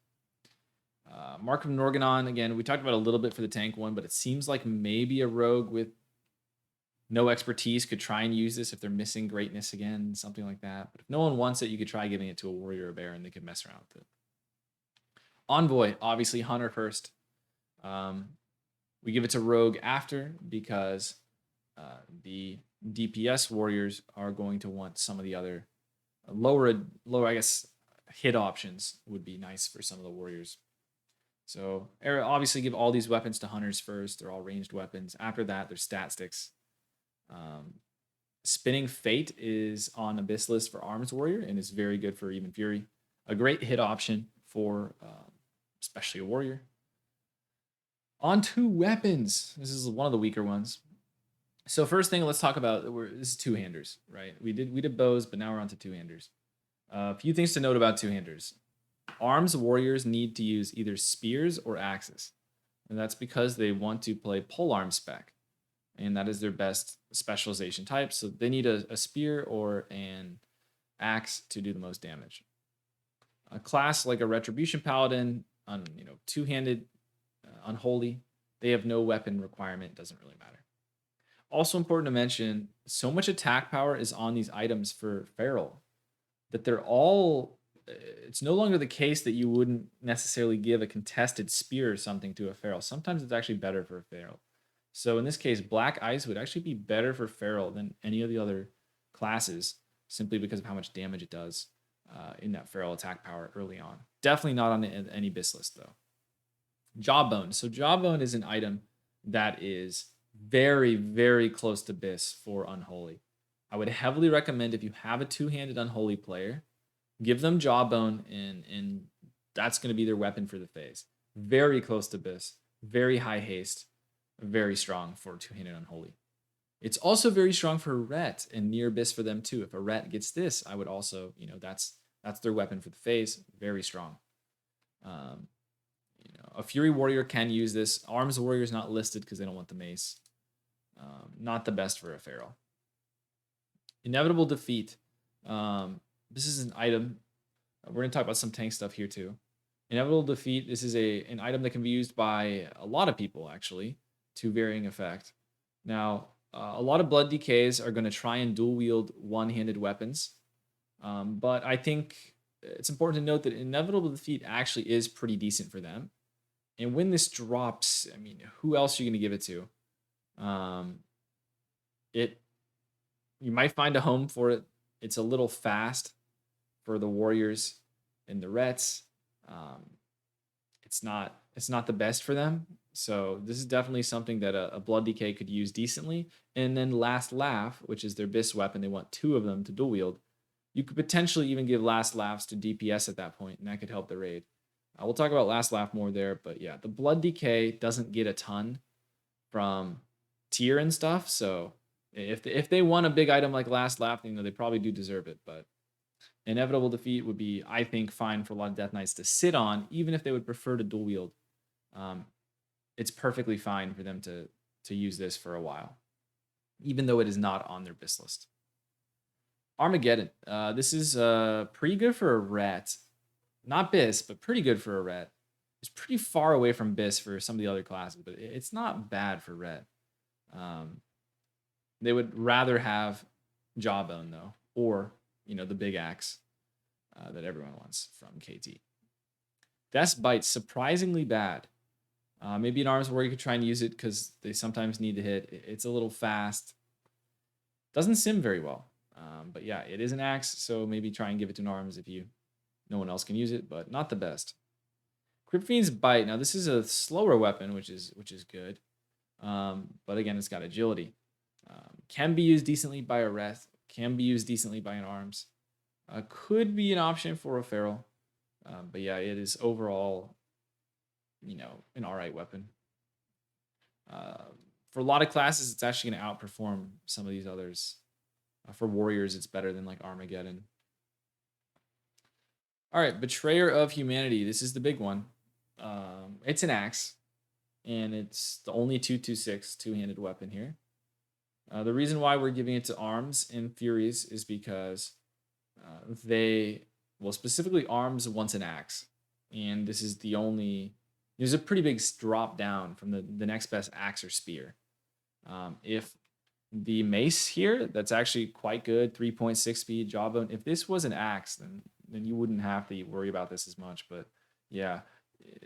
Mark of Norganon. Again, we talked about a little bit for the tank one, but it seems like maybe a rogue with no expertise could try and use this if they're missing Greatness again, something like that. But if no one wants it, you could try giving it to a Warrior or a Bear, and they could mess around with it. Envoy, obviously Hunter first. We give it to Rogue after because The DPS warriors are going to want some of the other lower, I guess, hit options would be nice for some of the warriors. So obviously give all these weapons to hunters first. They're all ranged weapons. After that, they're stat sticks. Spinning Fate is on Abyss list for Arms Warrior and is very good for Even Fury. A great hit option for especially a warrior. On to weapons. This is one of the weaker ones. So first thing, let's talk about this is two-handers, right? We did bows, but now we're on to two-handers. A few things to note about two-handers. Arms warriors need to use either spears or axes. And that's because they want to play polearm spec. And that is their best specialization type. So they need a spear or an axe to do the most damage. A class like a Retribution Paladin, two-handed, unholy, they have no weapon requirement. Doesn't really matter. Also important to mention, so much attack power is on these items for Feral that they're all. It's no longer the case that you wouldn't necessarily give a contested spear or something to a Feral. Sometimes it's actually better for a Feral. So in this case, Black Ice would actually be better for Feral than any of the other classes, simply because of how much damage it does in that Feral attack power early on. Definitely not on any Abyss list, though. Jawbone. So Jawbone is an item that is very, very close to Abyss for Unholy. I would heavily recommend if you have a two-handed Unholy player, give them Jawbone, and that's going to be their weapon for the phase. Very close to Abyss, very high haste, very strong for two-handed Unholy. It's also very strong for Ret and near Abyss for them too. If a Ret gets this, I would also, that's their weapon for the phase. Very strong. A Fury Warrior can use this. Arms Warrior is not listed because they don't want the mace. Not the best for a Feral. Inevitable Defeat. This is an item. We're going to talk about some tank stuff here too. Inevitable Defeat. This is an item that can be used by a lot of people, actually, to varying effect. Now, a lot of Blood DKs are going to try and dual wield one-handed weapons. But I think it's important to note that Inevitable Defeat actually is pretty decent for them. And when this drops, I mean, who else are you going to give it to? You might find a home for it. It's a little fast for the Warriors and the Rets. It's not the best for them. So this is definitely something that a Blood DK could use decently. And then Last Laugh, which is their BIS weapon, they want two of them to dual wield. You could potentially even give Last Laughs to DPS at that point, and that could help the raid. We'll talk about Last Laugh more there, but yeah, the Blood DK doesn't get a ton from tier and stuff. So if they want a big item like Last Laugh, they probably do deserve it. But Inevitable Defeat would be, I think, fine for a lot of Death Knights to sit on, even if they would prefer to dual wield. It's perfectly fine for them to use this for a while, even though it is not on their BIS list. Armageddon. This is pretty good for a Ret. Not BIS, but pretty good for a Ret. It's pretty far away from BIS for some of the other classes, but it's not bad for Ret. They would rather have Jawbone, though, or, the big axe that everyone wants from KT. Death's Bite, surprisingly bad. Maybe an Arms Warrior you could try and use it because they sometimes need to hit. It's a little fast. Doesn't sim very well. But yeah, it is an axe, so maybe try and give it to an Arms if no one else can use it, but not the best. Crypt Fiend's Bite. Now this is a slower weapon, which is good. But again, it's got agility. Can be used decently by a Wrath. Can be used decently by an Arms. Could be an option for a Feral. But yeah, it is overall, an alright weapon. For a lot of classes, it's actually going to outperform some of these others. For Warriors, it's better than like Armageddon. All right, Betrayer of Humanity. This is the big one. It's an axe, and it's the only 226 two-handed weapon here. The reason why we're giving it to Arms and Furies is because specifically Arms wants an axe, and this is the only. There's a pretty big drop down from the next best axe or spear. If the mace here, that's actually quite good, 3.6 speed, jawbone. If this was an axe, then you wouldn't have to worry about this as much. But yeah,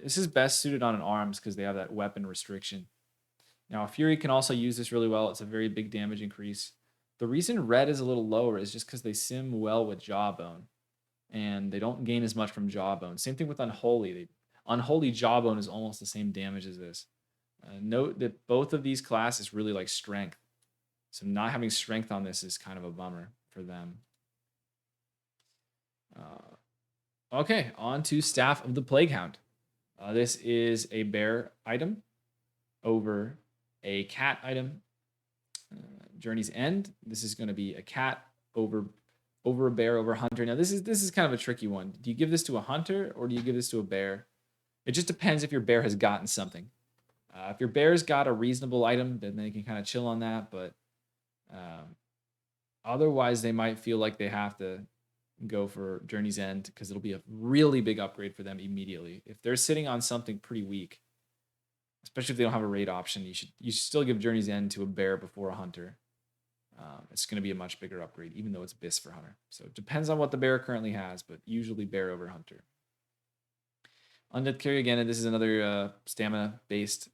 this is best suited on an Arms because they have that weapon restriction. Now, Fury can also use this really well. It's a very big damage increase. The reason red is a little lower is just because they sim well with Jawbone, and they don't gain as much from Jawbone. Same thing with Unholy. Unholy Jawbone is almost the same damage as this. Note that both of these classes really like strength. So not having strength on this is kind of a bummer for them. Okay, on to Staff of the Plaguehound. This is a bear item over a cat item. Journey's End. This is going to be a cat over a bear over a hunter. Now this is kind of a tricky one. Do you give this to a hunter or do you give this to a bear? It just depends if your bear has gotten something. If your bear's got a reasonable item, then they can kind of chill on that. But otherwise, they might feel like they have to go for Journey's End because it'll be a really big upgrade for them immediately. If they're sitting on something pretty weak, especially if they don't have a raid option, you should still give Journey's End to a bear before a hunter. It's going to be a much bigger upgrade, even though it's BIS for hunter. So it depends on what the bear currently has, but usually bear over hunter. Undead Carry again, and this is another stamina-based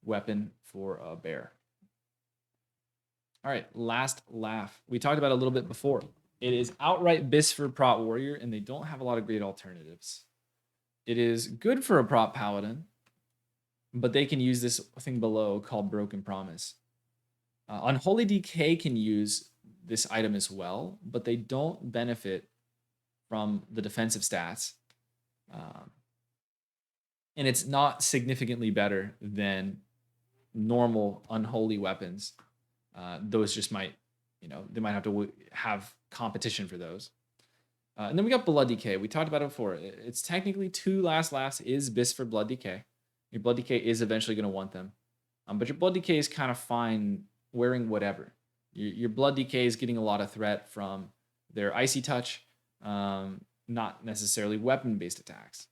weapon for a bear. All right, last laugh. We talked about it a little bit before. It is outright BIS for Prot Warrior, and they don't have a lot of great alternatives. It is good for a Prot Paladin, but they can use this thing below called Broken Promise. Unholy Decay can use this item as well, but they don't benefit from the defensive stats. And it's not significantly better than normal unholy weapons. Those just might, they might have to have competition for those. And then we got Blood Decay. We talked about it before. It's technically 2 last laughs is BIS for Blood Decay. Your Blood Decay is eventually going to want them. But your Blood Decay is kind of fine wearing whatever. Your Blood Decay is getting a lot of threat from their Icy Touch, not necessarily weapon-based attacks.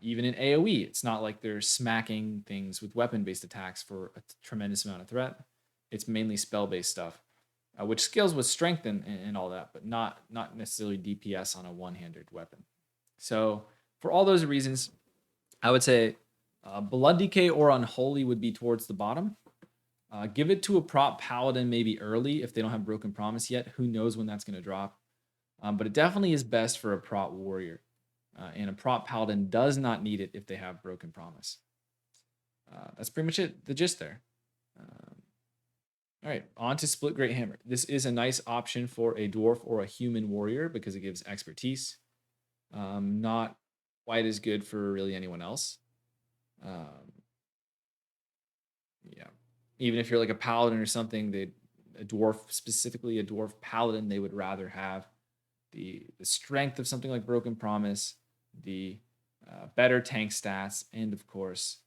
Even in AoE, it's not like they're smacking things with weapon-based attacks for a tremendous amount of threat. It's mainly spell-based stuff, which scales with strength and all that, but not necessarily DPS on a one-handed weapon. So for all those reasons, I would say Blood Decay or Unholy would be towards the bottom. Give it to a Prot Paladin maybe early if they don't have Broken Promise yet. Who knows when that's going to drop. But it definitely is best for a Prot Warrior. And a Prot Paladin does not need it if they have Broken Promise. That's pretty much it, the gist there. All right, on to Split Great Hammer. This is a nice option for a dwarf or a human warrior because it gives expertise. Not quite as good for really anyone else. Yeah. Even if you're like a paladin or something, a dwarf, specifically a dwarf paladin, they would rather have the strength of something like Broken Promise, the better tank stats, and of course,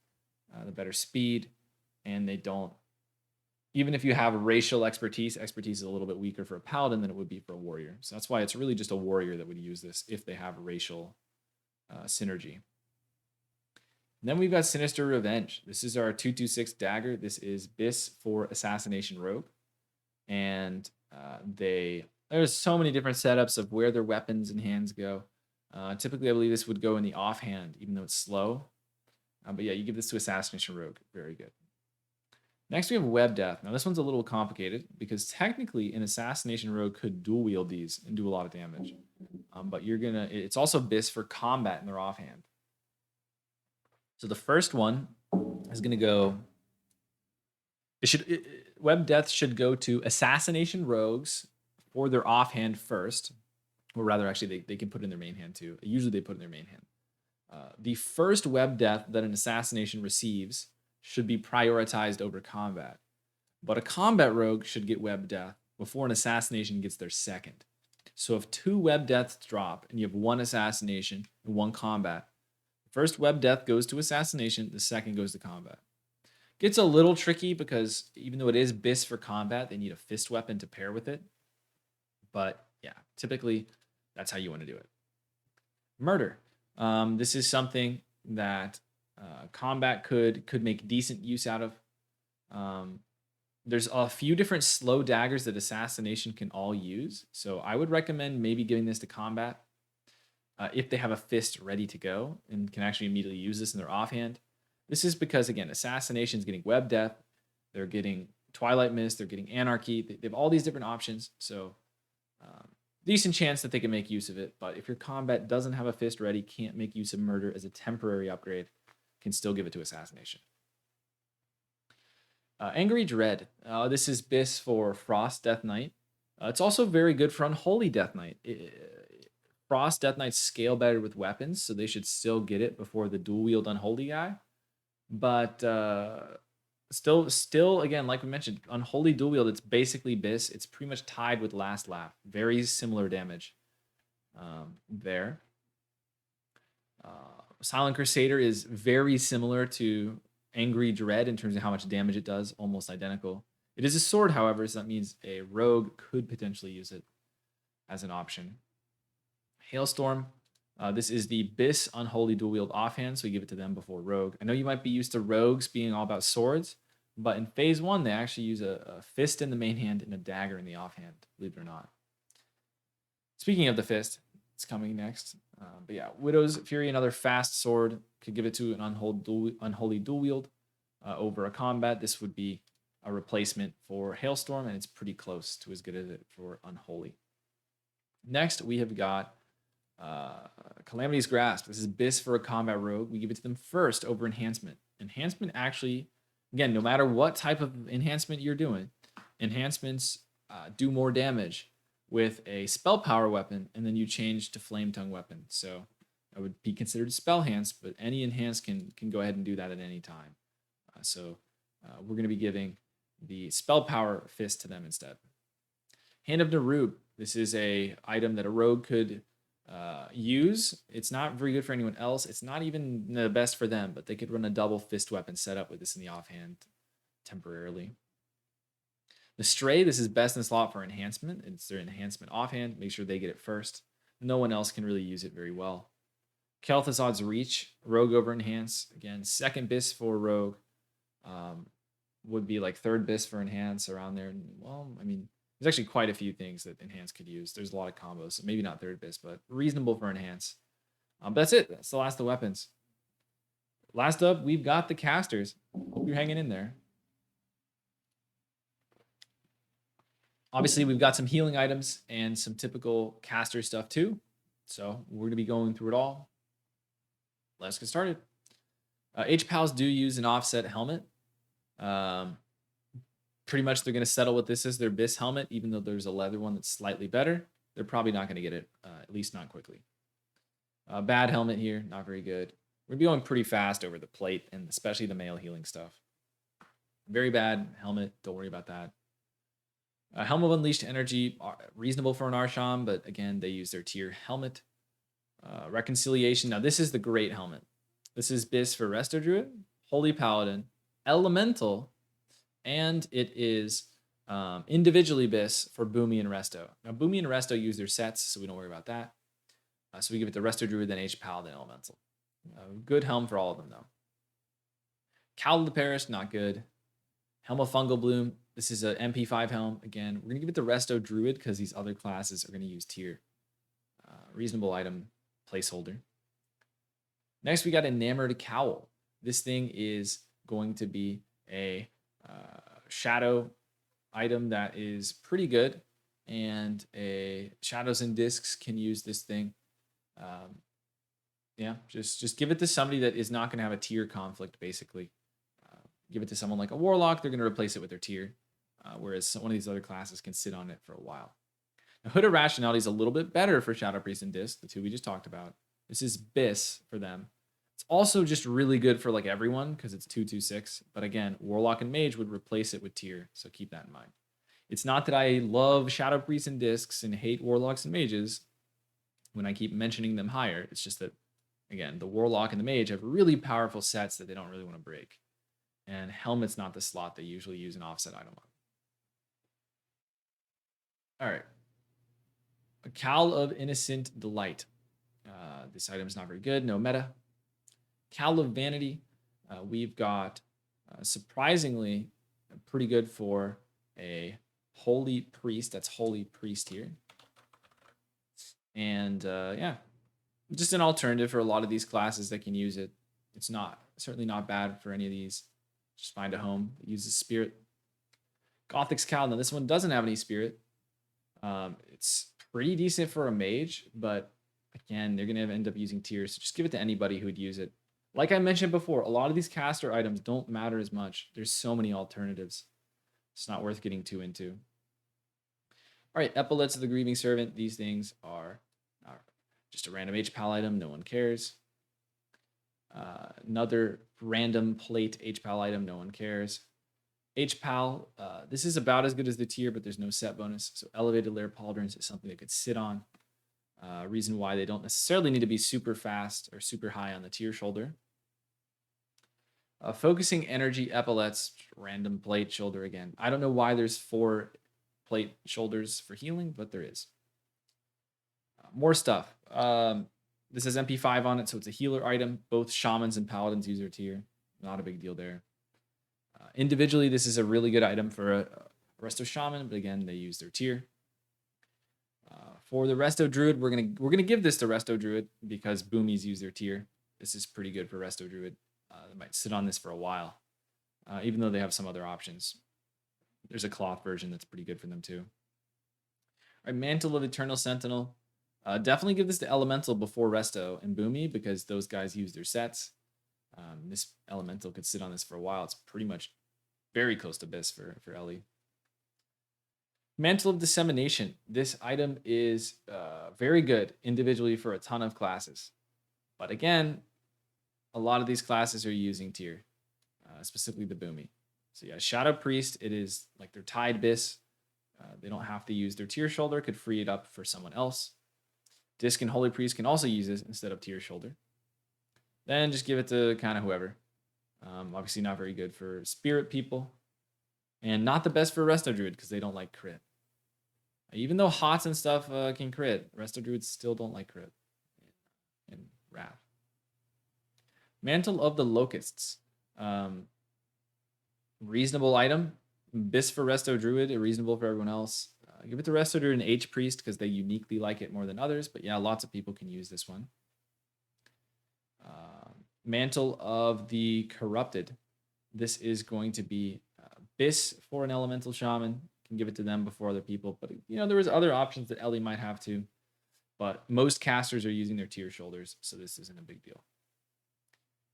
the better speed. And they don't, even if you have racial expertise is a little bit weaker for a paladin than it would be for a warrior. So that's why it's really just a warrior that would use this if they have racial synergy. And then we've got Sinister Revenge. This is our 226 dagger. This is BIS for Assassination Rogue. And there's so many different setups of where their weapons and hands go. Typically, I believe this would go in the offhand, even though it's slow. But yeah, you give this to Assassination Rogue. Very good. Next, we have Web Death. Now, this one's a little complicated because technically an Assassination Rogue could dual wield these and do a lot of damage. But it's also BIS for combat in their offhand. So the first one is going to go. Web Death should go to Assassination Rogues for their offhand first, or rather, actually, they can put it in their main hand too. Usually, they put it in their main hand. The first Web Death that an assassination receives should be prioritized over combat, but a combat rogue should get Web Death before an assassination gets their second. So if 2 Web Deaths drop and you have 1 assassination and 1 combat, first Web Death goes to assassination, the second goes to combat. Gets a little tricky because even though it is BIS for combat, they need a fist weapon to pair with it. But yeah, typically that's how you want to do it. Murder. This is something that combat could make decent use out of. There's a few different slow daggers that assassination can all use. So I would recommend maybe giving this to combat. If they have a fist ready to go and can actually immediately use this in their offhand. This is because, again, assassination is getting Web Death. They're getting Twilight Mist. They're getting Anarchy. They have all these different options. So decent chance that they can make use of it. But if your combat doesn't have a fist ready, can't make use of Murder as a temporary upgrade, can still give it to Assassination. Angry Dread. This is Biss for Frost Death Knight. It's also very good for Unholy Death Knight. Frost Death Knights scale better with weapons, so they should still get it before the dual wield Unholy guy. But still, again, like we mentioned, Unholy dual wield, it's basically Biss. It's pretty much tied with Last Laugh. Very similar damage there. Silent Crusader is very similar to Angry Dread in terms of how much damage it does, almost identical. It is a sword, however, so that means a rogue could potentially use it as an option. Hailstorm. This is the Biss Unholy Dual Wield offhand, so we give it to them before Rogue. I know you might be used to rogues being all about swords, but in Phase 1, they actually use a fist in the main hand and a dagger in the offhand, believe it or not. Speaking of the fist, it's coming next. But yeah, Widow's Fury, another fast sword, could give it to an Unholy Dual Wield over a combat. This would be a replacement for Hailstorm, and it's pretty close to as good as it for Unholy. Next, we have got Calamity's Grasp. This is Biss for a combat rogue. We give it to them first over Enhancement. Enhancement actually, again, no matter what type of enhancement you're doing, enhancements do more damage with a spell power weapon, and then you change to Flame Tongue weapon. So it would be considered spell enhance, but any enhance can go ahead and do that at any time. We're going to be giving the spell power fist to them instead. Hand of Narub. This is a item that a rogue could use. It's not very good for anyone else. It's not even the best for them, but they could run a double fist weapon setup with this in the offhand temporarily. The Stray, this is best in the slot for enhancement. It's their enhancement offhand. Make sure they get it first. No one else can really use it very well. Kel'Thuzad's Reach, rogue over enhance. Again, second Biss for rogue. Would be like third Biss for enhance around there. Well, I mean, there's actually quite a few things that enhance could use. There's a lot of combos, so maybe not third Biss, but reasonable for enhance. But that's it. That's the last of the weapons. Last up, we've got the casters. Hope you're hanging in there. Obviously, we've got some healing items and some typical caster stuff too. So we're going to be going through it all. Let's get started. H-Pals do use an offset helmet. Pretty much they're going to settle with this as their Biss helmet, even though there's a leather one that's slightly better. They're probably not going to get it, at least not quickly. Bad helmet here, not very good. We're going to be going pretty fast over the plate, and especially the male healing stuff. Very bad helmet, don't worry about that. Helm of Unleashed Energy, reasonable for an Archon, but again, they use their tier helmet. Reconciliation, now this is the great helmet. This is Biss for Resto Druid, Holy Paladin, Elemental, and it is individually Biss for Boomy and Resto. Now, Boomy and Resto use their sets, so we don't worry about that. So we give it to Resto Druid, then H-Pal, then Elemental. Good helm for all of them, though. Cowl of the Parish, not good. Helm of Fungal Bloom, this is an MP5 helm. Again, we're going to give it to Resto Druid because these other classes are going to use tier. Reasonable item placeholder. Next, we got Enamored Cowl. This thing is going to be a shadow item that is pretty good, and a Shadows and Discs can use this thing. Yeah, just give it to somebody that is not going to have a tier conflict, basically. Give it to someone like a Warlock, they're going to replace it with their tier, whereas one of these other classes can sit on it for a while. Now, Hood of Rationality is a little bit better for Shadow Priest and Disc, the two we just talked about. This is Biss for them. It's also just really good for like everyone because it's 2/2/6. But again, Warlock and Mage would replace it with tier, so keep that in mind. It's not that I love Shadow Priests and Discs and hate Warlocks and Mages when I keep mentioning them higher. It's just that, again, the Warlock and the Mage have really powerful sets that they don't really want to break. And Helmet's not the slot they usually use an offset item on. All right. A Cowl of Innocent Delight. This item is not very good, no meta. Cowl of Vanity. We've got, surprisingly, pretty good for a Holy Priest. That's Holy Priest here. And yeah, just an alternative for a lot of these classes that can use it. It's certainly not bad for any of these. Just find a home that uses Spirit. Gothic's Cal. Now this one doesn't have any spirit. It's pretty decent for a mage, but again, they're gonna end up using tiers. So just give it to anybody who'd use it. Like I mentioned before, a lot of these caster items don't matter as much. There's so many alternatives. It's not worth getting too into. All right, Epaulets of the Grieving Servant. These things are just a random H-Pal item. No one cares. Another random plate H-Pal item. No one cares. H-Pal, this is about as good as the tier, but there's no set bonus. So elevated layer pauldrons is something that could sit on. Reason why they don't necessarily need to be super fast or super high on the tier shoulder. Focusing energy epaulets, random plate shoulder again. I don't know why there's 4 plate shoulders for healing, but there is. More stuff. This has MP5 on it, so it's a healer item. Both shamans and paladins use their tier. Not a big deal there. Individually, this is a really good item for a Resto Shaman, but again, they use their tier. For the Resto Druid, we're gonna give this to Resto Druid because Boomies use their tier. This is pretty good for Resto Druid. They might sit on this for a while, even though they have some other options. There's a cloth version that's pretty good for them too. All right, Mantle of Eternal Sentinel. Definitely give this to Elemental before Resto and Boomy because those guys use their sets. This Elemental could sit on this for a while. It's pretty much very close to Abyss for Ellie. Mantle of Dissemination. This item is very good individually for a ton of classes. But again, a lot of these classes are using tier, specifically the Boomy. So yeah, Shadow Priest, it is like their tied Bis. They don't have to use their tier shoulder, could free it up for someone else. Disc and Holy Priest can also use this instead of tier shoulder. Then just give it to kind of whoever. Obviously not very good for spirit people. And not the best for Resto Druid because they don't like crit. Even though Hots and stuff can crit, Resto Druids still don't like crit in Wrath. Mantle of the Locusts. Reasonable item. Bis for Resto Druid, reasonable for everyone else. Give it to Resto Druid and H Priest because they uniquely like it more than others. But yeah, lots of people can use this one. Mantle of the Corrupted. This is going to be Bis for an Elemental Shaman. Can give it to them before other people. But, you know, there was other options that Ellie might have to. But most casters are using their tier shoulders, so this isn't a big deal.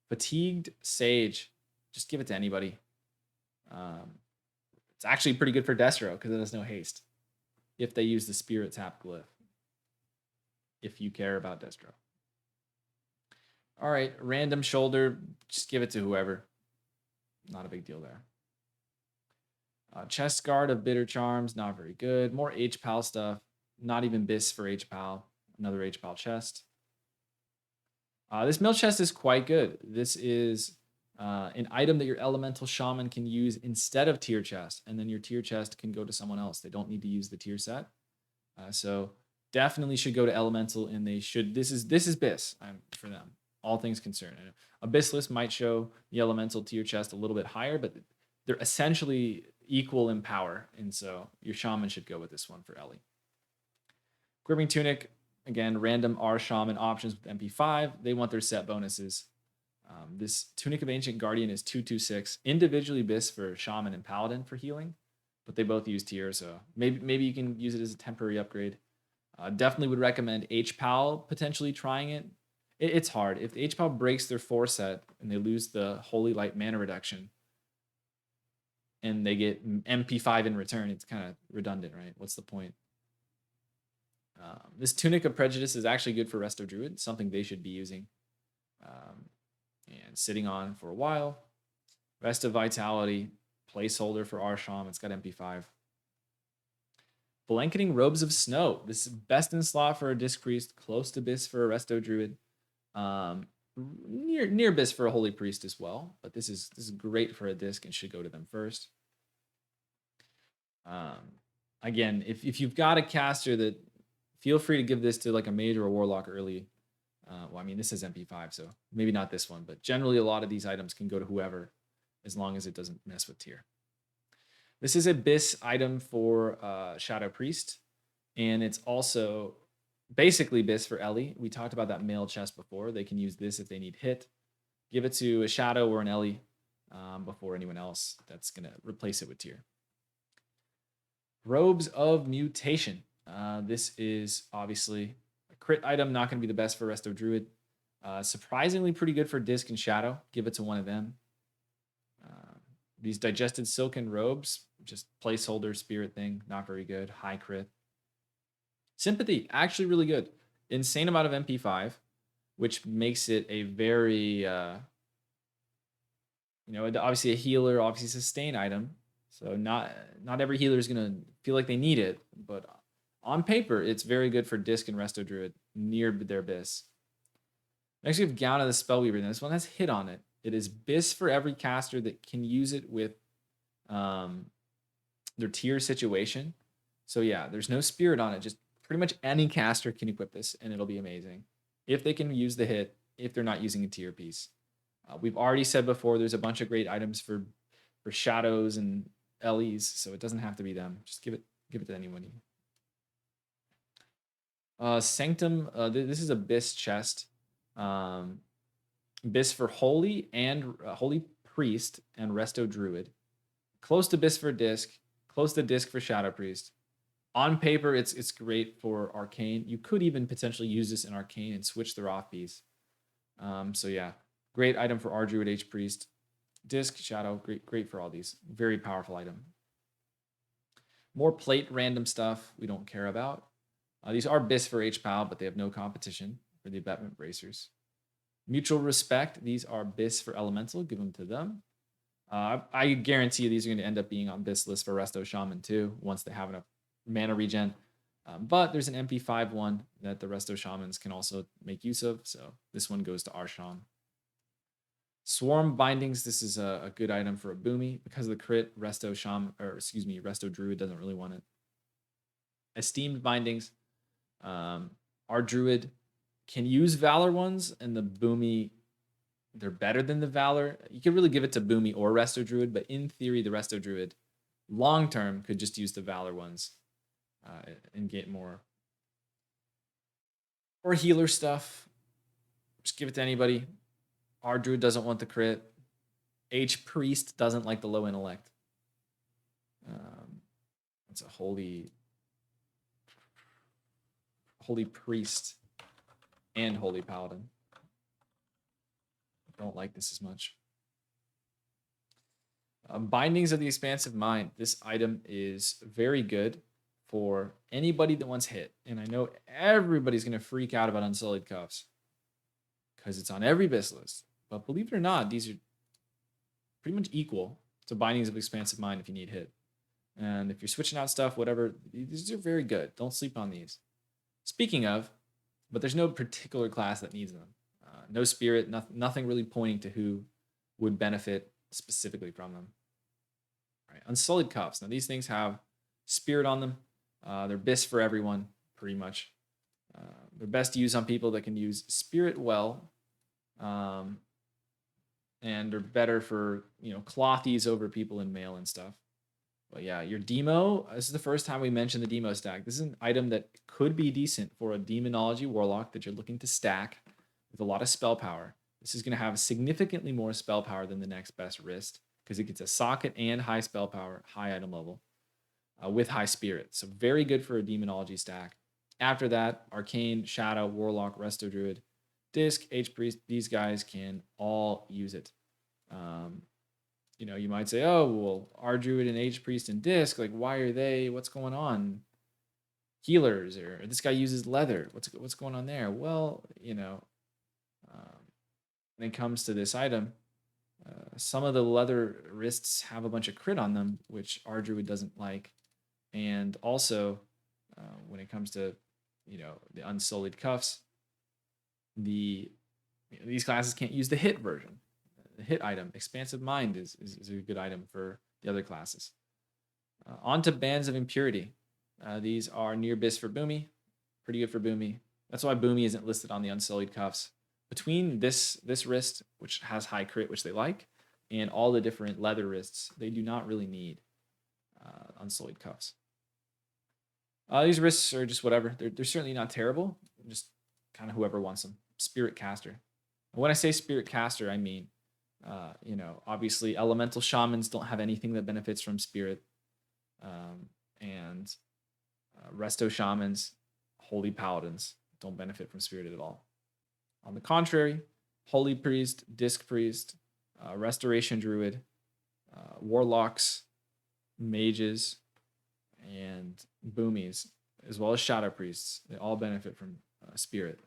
Fatigued Sage. Just give it to anybody. It's actually pretty good for Destro because it has no haste. If they use the Spirit Tap glyph. If you care about Destro. All right, random shoulder. Just give it to whoever. Not a big deal there. Chest guard of Bitter Charms, not very good. More H-Pal stuff. Not even Bis for H-Pal. Another H-Pal chest. This mill chest is quite good. This is an item that your Elemental Shaman can use instead of tier chest, and then your tier chest can go to someone else. They don't need to use the tier set. So definitely should go to Elemental, and they should. This is Bis for them. All things concerned. Abyssless might show the Elemental tier chest a little bit higher, but they're essentially equal in power, and so your Shaman should go with this one for Ellie. Quivering Tunic, again, random R Shaman options with MP5. They want their set bonuses. This Tunic of Ancient Guardian is 226. Individually Bis for Shaman and Paladin for healing, but they both use tier, so maybe you can use it as a temporary upgrade. Definitely would recommend H-Pal potentially trying it. It's hard. If the H-Pal breaks their 4 set and they lose the Holy Light mana reduction and they get MP5 in return, it's kind of redundant, right? What's the point? This Tunic of Prejudice is actually good for Resto Druid, something they should be using and sitting on for a while. Rest of Vitality, placeholder for Arsham. It's got MP5. Blanketing Robes of Snow. This is best in slot for a Disc Priest, close to Bis for a Resto Druid. Near Bis for a Holy Priest as well, but this is great for a Disc and should go to them first. Again, if you've got a caster, that feel free to give this to like a mage or a warlock early. Well, I mean, this is MP5, so maybe not this one, but generally a lot of these items can go to whoever as long as it doesn't mess with tier. This is a Bis item for Shadow Priest, and it's also basically Bis for Ellie. We talked about that male chest before. They can use this if they need hit. Give it to a Shadow or an Ellie before anyone else that's going to replace it with tier. Robes of Mutation. This is obviously a crit item, not going to be the best for Resto Druid. Surprisingly pretty good for Disc and Shadow. Give it to one of them. Uh, these Digested Silken Robes, just placeholder spirit thing, not very good. High crit. Sympathy, actually really good. Insane amount of MP5, which makes it a very, obviously a healer, obviously sustain item. So not every healer is gonna feel like they need it, but on paper, it's very good for Disc and Resto Druid near their Abyss. Next, we have Gown of the Spellweaver. And this one has hit on it. It is Biss for every caster that can use it with their tier situation. So yeah, there's no spirit on it. Just pretty much any caster can equip this, and it'll be amazing if they can use the hit. If they're not using a tier piece, we've already said before. There's a bunch of great items for shadows and LEs, so it doesn't have to be them. Just give it to anyone. Sanctum. This is a Biss chest. Biss for Holy and Holy Priest and Resto Druid. Close to Biss for Disc. Close to Disc for Shadow Priest. On paper, it's great for Arcane. You could even potentially use this in Arcane and switch the off piece. So yeah, great item for our Druid H Priest. Disc, Shadow, great for all these. Very powerful item. More plate random stuff we don't care about. These are Biss for H-Pal, but they have no competition for the Abetment Bracers. Mutual Respect. These are Biss for Elemental. Give them to them. I guarantee you these are going to end up being on Biss list for Resto Shaman too, once they have enough mana regen. But there's an MP5 one that the Resto Shamans can also make use of. So this one goes to Arsham. Swarm Bindings. This is a good item for a Boomy. Because of the crit, Resto Druid doesn't really want it. Esteemed Bindings. Our Druid can use Valor ones, and the Boomy, they're better than the Valor. You could really give it to Boomy or Resto Druid, but in theory, the Resto Druid, long term, could just use the Valor ones and get more. Or healer stuff. Just give it to anybody. Our Druid doesn't want the crit. H Priest doesn't like the low intellect. It's a Holy Priest and Holy Paladin. Don't like this as much. Bindings of the Expansive Mind. This item is very good for anybody that wants hit. And I know everybody's going to freak out about Unsullied Cuffs because it's on every Biss list. But believe it or not, these are pretty much equal to Bindings of Expansive Mind if you need hit. And if you're switching out stuff, whatever, these are very good. Don't sleep on these. Speaking of, but there's no particular class that needs them. No spirit, nothing really pointing to who would benefit specifically from them. All right, Unsullied Cuffs. Now these things have spirit on them. They're Biss for everyone, pretty much. They're best to use on people that can use spirit well. And they're better for, clothies over people in mail and stuff. But yeah, your Demo, this is the first time we mentioned the Demo stack. This is an item that could be decent for a Demonology Warlock that you're looking to stack with a lot of spell power. This is going to have significantly more spell power than the next best wrist because it gets a socket and high spell power, high item level, with high spirit. So very good for a Demonology stack. After that, Arcane, Shadow, Warlock, Resto Druid, Disc, H Priest, these guys can all use it. You might say, oh, well, our Druid and H Priest and Disc, like, why are they? What's going on? Healers, or this guy uses leather. What's going on there? Well, when it comes to this item, some of the leather wrists have a bunch of crit on them, which our Druid doesn't like. And also, when it comes to, the Unsullied Cuffs, these classes can't use the hit version. The hit item, Expansive Mind, is a good item for the other classes. On to Bands of Impurity. These are near Biss for Boomy. Pretty good for Boomy. That's why Boomy isn't listed on the Unsullied Cuffs. Between this wrist, which has high crit, which they like, and all the different leather wrists, they do not really need Unsullied Cuffs. These wrists are just whatever. They're certainly not terrible. Just kind of whoever wants them. Spirit Caster. When I say Spirit Caster, I mean, obviously Elemental Shamans don't have anything that benefits from Spirit. and Resto Shamans, Holy Paladins don't benefit from Spirited at all. On the contrary, Holy Priest, Disc Priest, Restoration Druid, Warlocks, Mages, and Boomies, as well as Shadow Priests, they all benefit from Spirit.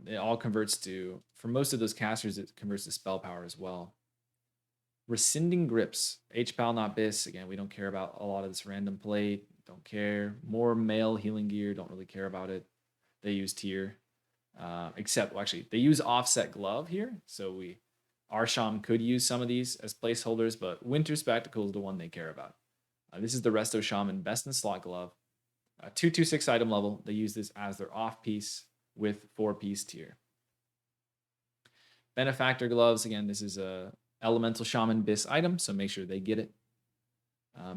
It all converts to, for most of those casters, it converts to spell power as well. Rescinding Grips, HPAL, not BIS. Again, we don't care about a lot of this random plate. Don't care. More male healing gear, don't really care about it. They use tier. Except, well, actually, they use offset glove here. So Arsham could use some of these as placeholders, but Winter Spectacle is the one they care about. This is the Resto Shaman Best in Slot glove. 226 item level. They use this as their off piece with 4-piece tier. Benefactor gloves. Again, this is a Elemental Shaman BIS item, so make sure they get it.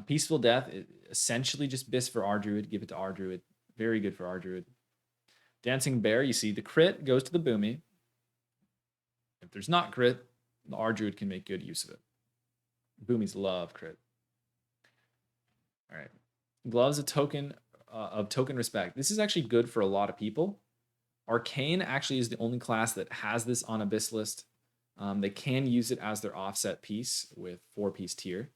Peaceful Death, essentially just BIS for our Druid. Give it to our Druid. Very good for our Druid. Dancing Bear, you see the crit goes to the Boomy. If there's not crit, the our Druid can make good use of it. Boomies love crit. All right. Gloves, a token of token respect. This is actually good for a lot of people. Arcane actually is the only class that has this on Abyss list. They can use it as their offset piece with 4-piece tier.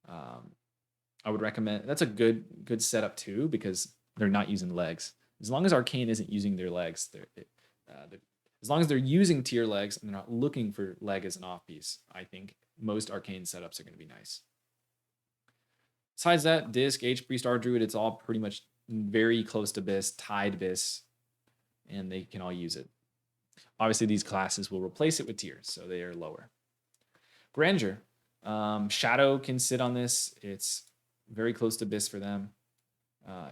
I would recommend, that's a good setup too, because they're not using legs. As long as Arcane isn't using their legs, as long as they're using tier legs and they're not looking for leg as an off piece, I think most Arcane setups are going to be nice. Besides that, Disc, H-Priest, R-Druid, it's all pretty much very close to BIS, tied BIS, and they can all use it. Obviously, these classes will replace it with tiers, so they are lower. Grandeur. Shadow can sit on this. It's very close to BIS for them.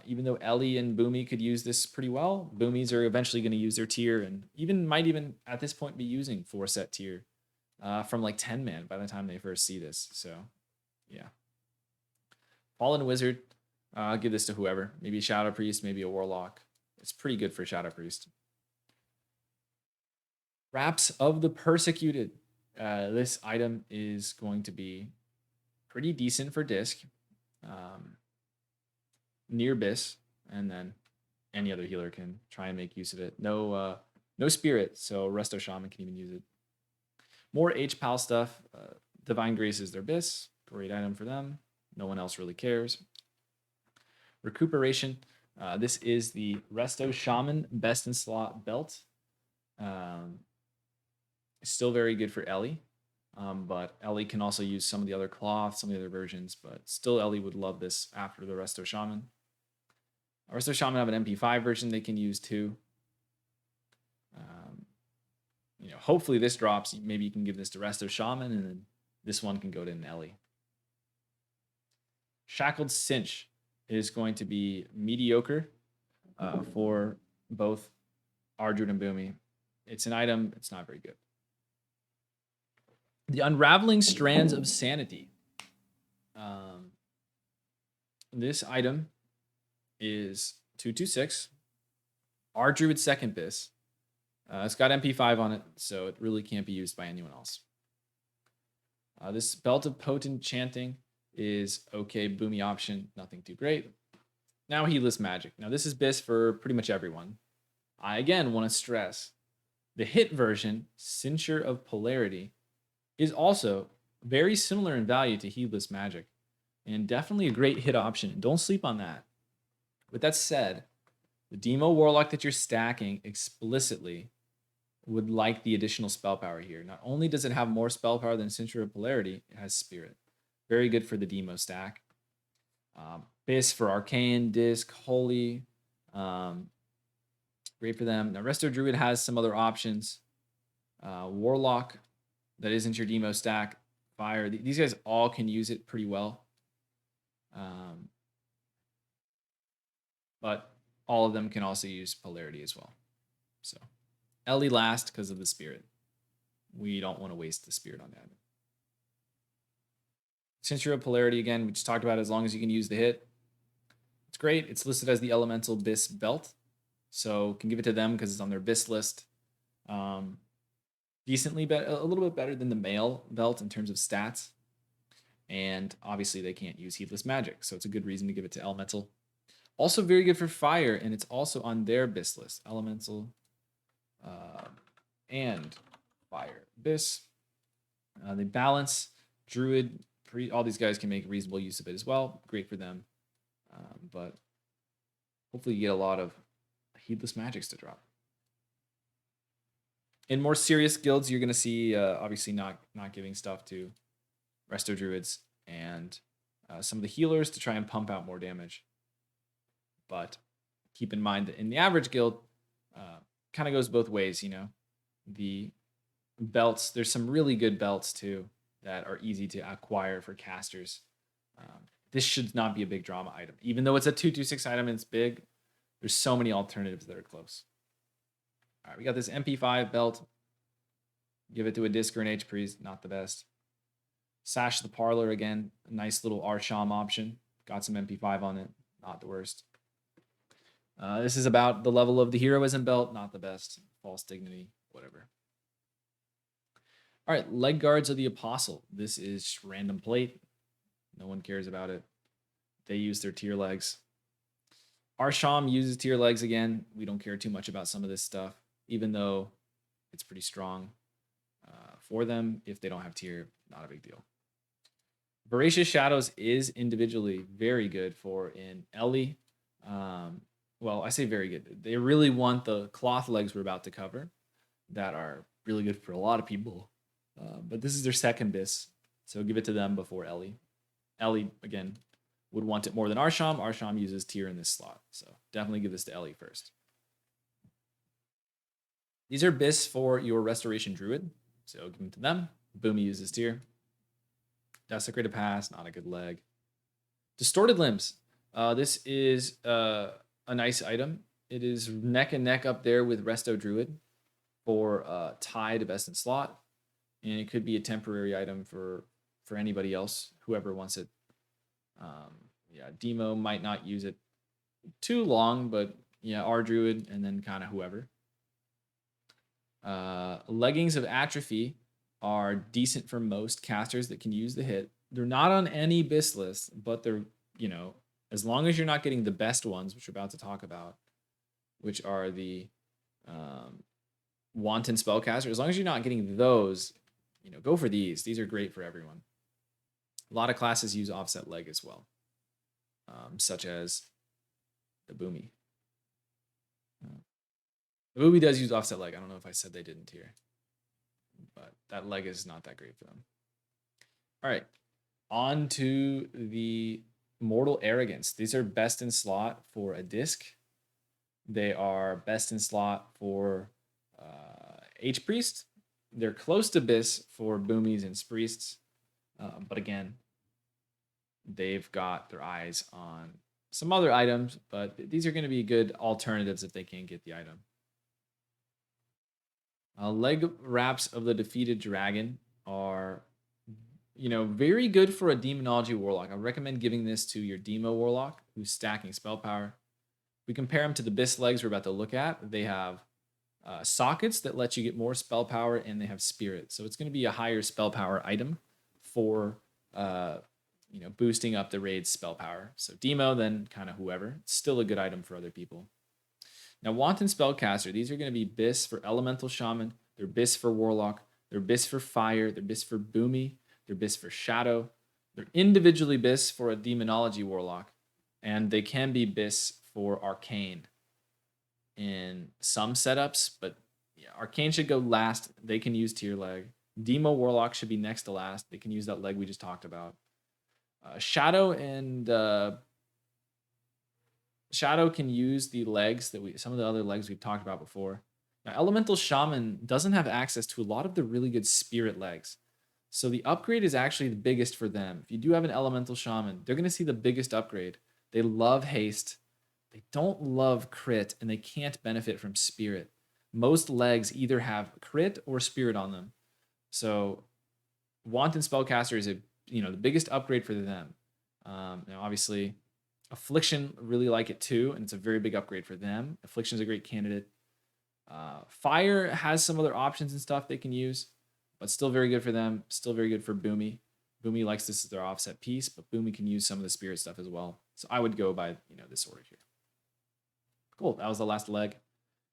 Even though Ellie and Boomy could use this pretty well, Boomies are eventually going to use their tier and might even at this point be using 4-set tier from like 10-man by the time they first see this. So, yeah. Fallen Wizard. I'll give this to whoever. Maybe a Shadow Priest, maybe a Warlock. It's pretty good for Shadow Priest. Wraps of the Persecuted. This item is going to be pretty decent for Disc. Near BIS, and then any other healer can try and make use of it. No Spirit, so Resto Shaman can even use it. More HPAL stuff. Divine Grace is their BIS. Great item for them. No one else really cares. Recuperation. This is the Resto Shaman Best in Slot belt. Still very good for Ellie. But Ellie can also use some of the other cloths, some of the other versions, but still Ellie would love this after the Resto Shaman. Resto Shaman have an MP5 version they can use too. Hopefully this drops. Maybe you can give this to Resto Shaman, and then this one can go to Ellie. Shackled Cinch is going to be mediocre for both Ardruid and Boomy. It's an item. It's not very good. The Unraveling Strands of Sanity. This item is 226. Ardruid second BIS. It's got MP5 on it, so it really can't be used by anyone else. This Belt of Potent Chanting is okay, Boomy option, nothing too great. Now Heedless Magic. Now this is BIS for pretty much everyone. I again want to stress the hit version, Cincture of Polarity, is also very similar in value to Heedless Magic, and definitely a great hit option. Don't sleep on that. With that said, the Demo Warlock that you're stacking explicitly would like the additional spell power here. Not only does it have more spell power than Cincture of Polarity, it has Spirit. Very good for the Demo stack. BIS for Arcane, Disc, Holy. Great for them. Now, Resto Druid has some other options. Warlock, that isn't your Demo stack. Fire. These guys all can use it pretty well. But all of them can also use Polarity as well. So, Ellie last because of the Spirit. We don't want to waste the Spirit on that. Cincture of Polarity, again, we just talked about it, as long as you can use the hit. It's great. It's listed as the Elemental BIS belt. So can give it to them because it's on their BIS list. Decently better, a little bit better than the male belt in terms of stats. And obviously they can't use Heedless Magic, so it's a good reason to give it to Elemental. Also very good for Fire, and it's also on their Abyss list. Elemental and Fire. Abyss. They balance. Druid, all these guys can make reasonable use of it as well. Great for them. But hopefully you get a lot of Heedless Magics to drop. In more serious guilds, you're going to see obviously not giving stuff to Resto Druids and some of the healers to try and pump out more damage. But keep in mind that in the average guild, kind of goes both ways, you know. The belts, there's some really good belts too that are easy to acquire for casters. This should not be a big drama item. Even though it's a 226 item and it's big, there's so many alternatives that are close. All right, we got this MP5 belt. Give it to a Disc or an H-Priest, not the best. Sash the Parlor again, a nice little Arsham option. Got some MP5 on it, not the worst. This is about the level of the Heroism belt, not the best. False Dignity, whatever. All right, Leg Guards of the Apostle. This is random plate. No one cares about it. They use their tier legs. Arsham uses tier legs again. We don't care too much about some of this stuff, even though it's pretty strong for them. If they don't have tier, not a big deal. Voracious Shadows is individually very good for an Ellie. Well, I say very good. They really want the cloth legs we're about to cover that are really good for a lot of people. But this is their second bis, so give it to them before Ellie. Ellie, again, would want it more than Arsham. Arsham uses tier in this slot, so definitely give this to Ellie first. These are bis for your Restoration Druid, so give them to them. Boomy uses tier. Desecrated Pass, not a good leg. Distorted Limbs. This is a nice item. It is neck and neck up there with Resto Druid for tie to best in slot. And it could be a temporary item for anybody else, whoever wants it. Yeah, Demo might not use it too long, but yeah, our Druid and then kind of whoever. Leggings of Atrophy are decent for most casters that can use the hit. They're not on any bis list, but they're, you know, as long as you're not getting the best ones, which we're about to talk about, which are the Wanton Spellcaster, as long as you're not getting those, you know, go for these. These are great for everyone. A lot of classes use offset leg as well, such as the Boomy. The Boomy does use offset leg. I don't know if I said they didn't here, but that leg is not that great for them. All right, on to the Mortal Arrogance. These are best in slot for a disc. They are best in slot for H-Priest. They're close to bis for Boomies and Spriests. But again, they've got their eyes on some other items, but these are going to be good alternatives if they can't get the item. Leg Wraps of the Defeated Dragon are, you know, very good for a Demonology Warlock. I recommend giving this to your Demo Warlock who's stacking spell power. We compare them to the bis legs we're about to look at. They have sockets that let you get more spell power, and they have spirit. So it's going to be a higher spell power item for you know, boosting up the raid's spell power. So Demo, then kind of whoever. It's still a good item for other people. Now, Wanton Spellcaster, these are going to be bis for Elemental Shaman. They're bis for Warlock. They're bis for Fire. They're bis for Boomy. They're bis for Shadow. They're individually bis for a Demonology Warlock. And they can be bis for Arcane in some setups, but yeah, Arcane should go last. They can use tier leg. Demo Warlock should be next to last. They can use that leg we just talked about. Shadow and Shadow can use the legs that some of the other legs we've talked about before. Now, Elemental Shaman doesn't have access to a lot of the really good spirit legs. So the upgrade is actually the biggest for them. If you do have an Elemental Shaman, they're going to see the biggest upgrade. They love haste. They don't love crit, and they can't benefit from spirit. Most legs either have crit or spirit on them. So Wanton Spellcaster is the biggest upgrade for them. Now, obviously, Affliction really like it too, and it's a very big upgrade for them. Affliction is a great candidate. Fire has some other options and stuff they can use, but still very good for them. Still very good for Boomy. Boomy likes this as their offset piece, but Boomy can use some of the spirit stuff as well. So I would go by, this order here. Cool. That was the last leg.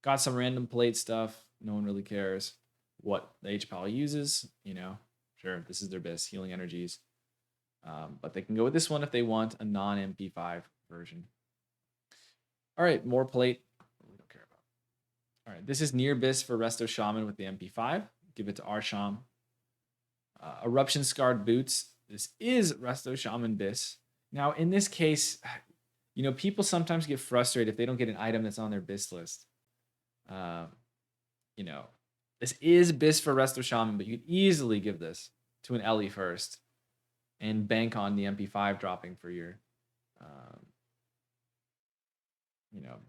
Got some random plate stuff. No one really cares what the H-Pal uses. Sure, this is their best healing energies. But they can go with this one if they want a non-MP5 version. All right, more plate. We don't care about. All right, this is near Bis for Resto Shaman with the MP5. Give it to Arsham. Eruption Scarred Boots. This is Resto Shaman Bis. Now, in this case, people sometimes get frustrated if they don't get an item that's on their Bis list. This is Bis for Resto Shaman, but you could easily give this to an Ellie first and bank on the MP5 dropping for your,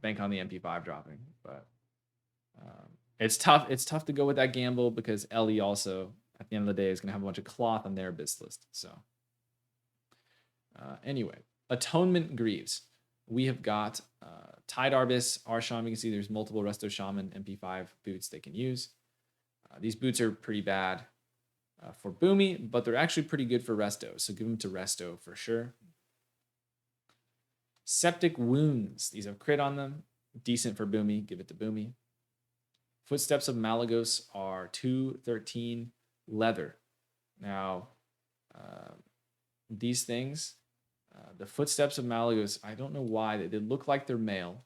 bank on the MP5 dropping. But it's tough. It's tough to go with that gamble because Ellie also, at the end of the day, is going to have a bunch of cloth on their Bis list. So anyway, Atonement Greaves. We have got Tide Arbis, Arsham. You can see there's multiple Resto Shaman MP5 boots they can use. These boots are pretty bad for Boomy, but they're actually pretty good for Resto. So give them to Resto for sure. Septic Wounds. These have crit on them. Decent for Boomy. Give it to Boomy. Footsteps of Malagos are 213 leather. Now, these things, the Footsteps of Malagos, I don't know why. They look like they're male.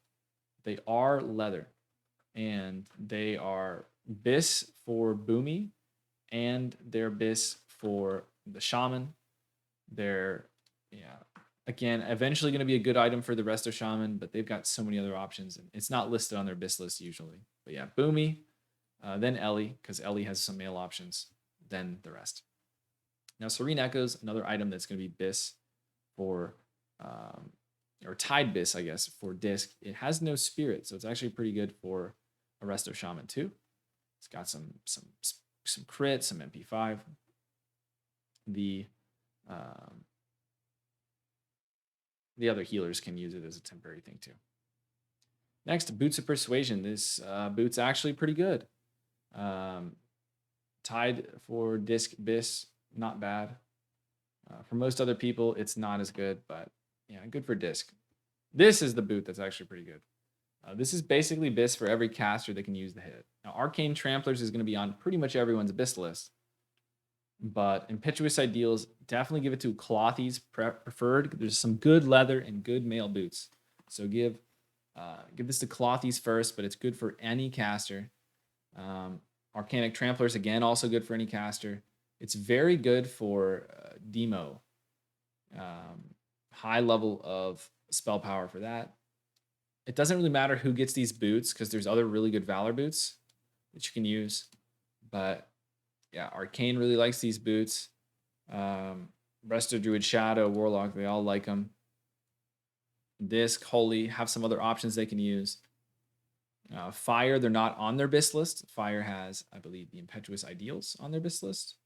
They are leather. And they are Bis for Boomy. And they're Bis for the Shaman. They're, again, eventually going to be a good item for the Resto Shaman, but they've got so many other options. And it's not listed on their Bis list usually. But yeah, Boomy, then Ellie, because Ellie has some male options, then the rest. Now, Serene Echoes, another item that's going to be Bis for, or Tide Bis, I guess, for Disc. It has no spirit, so it's actually pretty good for a Resto Shaman too. It's got some crit, some MP5. The other healers can use it as a temporary thing too. Next, Boots of Persuasion. This boot's actually pretty good. Tied for Disc Bis, not bad. For most other people, it's not as good, but yeah, good for Disc. This is the boot that's actually pretty good. This is basically Bis for every caster that can use the hit. Now, Arcane Tramplers is going to be on pretty much everyone's Bis list. But Impetuous Ideals, definitely give it to Clothies preferred. There's some good leather and good male boots. So give this to Clothies first, but it's good for any caster. Arcanic Tramplers, again, also good for any caster. It's very good for Demo. High level of spell power for that. It doesn't really matter who gets these boots because there's other really good Valor boots that you can use. But yeah, Arcane really likes these boots. Resto Druid Shadow, Warlock, they all like them. Disc, Holy, have some other options they can use. Fire, they're not on their Bis list. Fire has, I believe, the Impetuous Ideals on their Bis list.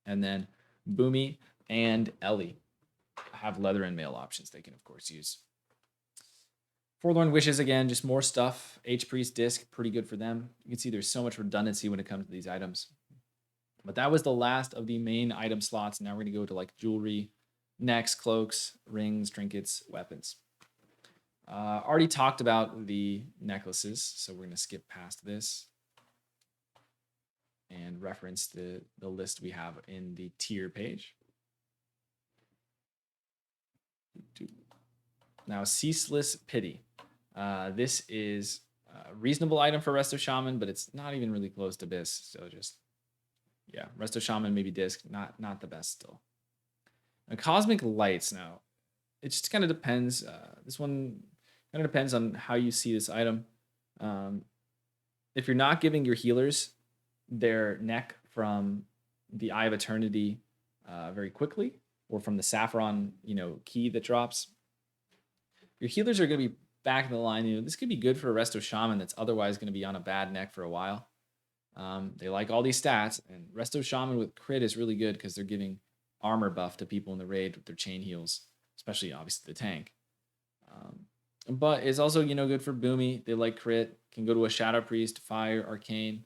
And then Boomy and Ellie have leather and mail options they can, of course, use. Forlorn Wishes, again, just more stuff. H-Priest Disc, pretty good for them. You can see there's so much redundancy when it comes to these items. But that was the last of the main item slots. Now we're going to go to like jewelry, necks, cloaks, rings, trinkets, weapons. Already talked about the necklaces, so we're going to skip past this and reference the list we have in the tier page. Now, Ceaseless Pity. This is a reasonable item for Resto Shaman, but it's not even really close to Bis, so just, yeah, Resto Shaman, maybe Disc, not the best still. Now, Cosmic Lights, now, it just kind of depends. This one kind of depends on how you see this item. If you're not giving your healers their neck from the Eye of Eternity very quickly, or from the Saffron, key that drops, your healers are going to be back in the line. This could be good for a Resto Shaman that's otherwise going to be on a bad neck for a while. They like all these stats, and Resto Shaman with crit is really good because they're giving armor buff to people in the raid with their chain heals, especially obviously the tank. But it's also good for Boomy. They like crit, can go to a Shadow Priest, Fire, Arcane.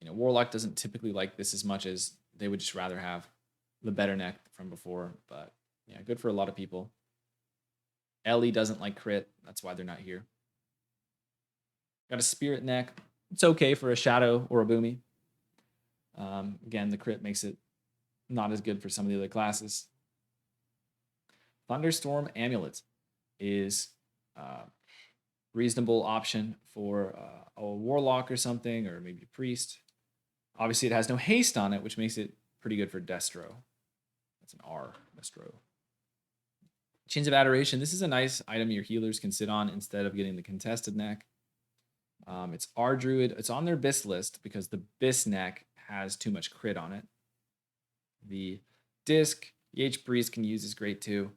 Warlock doesn't typically like this as much as they would just rather have the better neck from before. But yeah, good for a lot of people. Ellie doesn't like crit. That's why they're not here. Got a spirit neck. It's okay for a shadow or a boomy. Again, the crit makes it not as good for some of the other classes. Thunderstorm Amulet is a reasonable option for a warlock or something, or maybe a priest. Obviously, it has no haste on it, which makes it pretty good for Destro. That's an R, Destro. Chains of Adoration. This is a nice item your healers can sit on instead of getting the contested neck. It's R Druid. It's on their BIS list because the BIS neck has too much crit on it. The Disc, the H Priest can use this great too.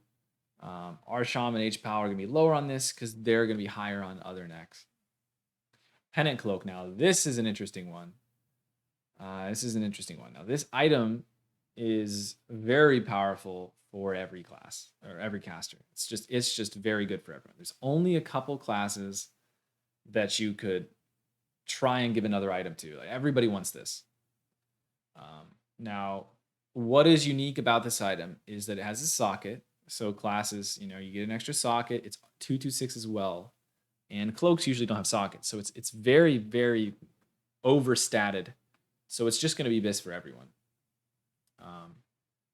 R Shaman and H Power are going to be lower on this because they're going to be higher on other necks. Pennant Cloak. Now, this is an interesting one. Now, this item is very powerful for every class or every caster. It's just very good for everyone. There's only a couple classes that you could try and give another item to. Like, everybody wants this. Now, what is unique about this item is that it has a socket. So classes, you get an extra socket. It's 226 as well, and cloaks usually don't have sockets, so it's very, very overstated. So it's just going to be BIS for everyone.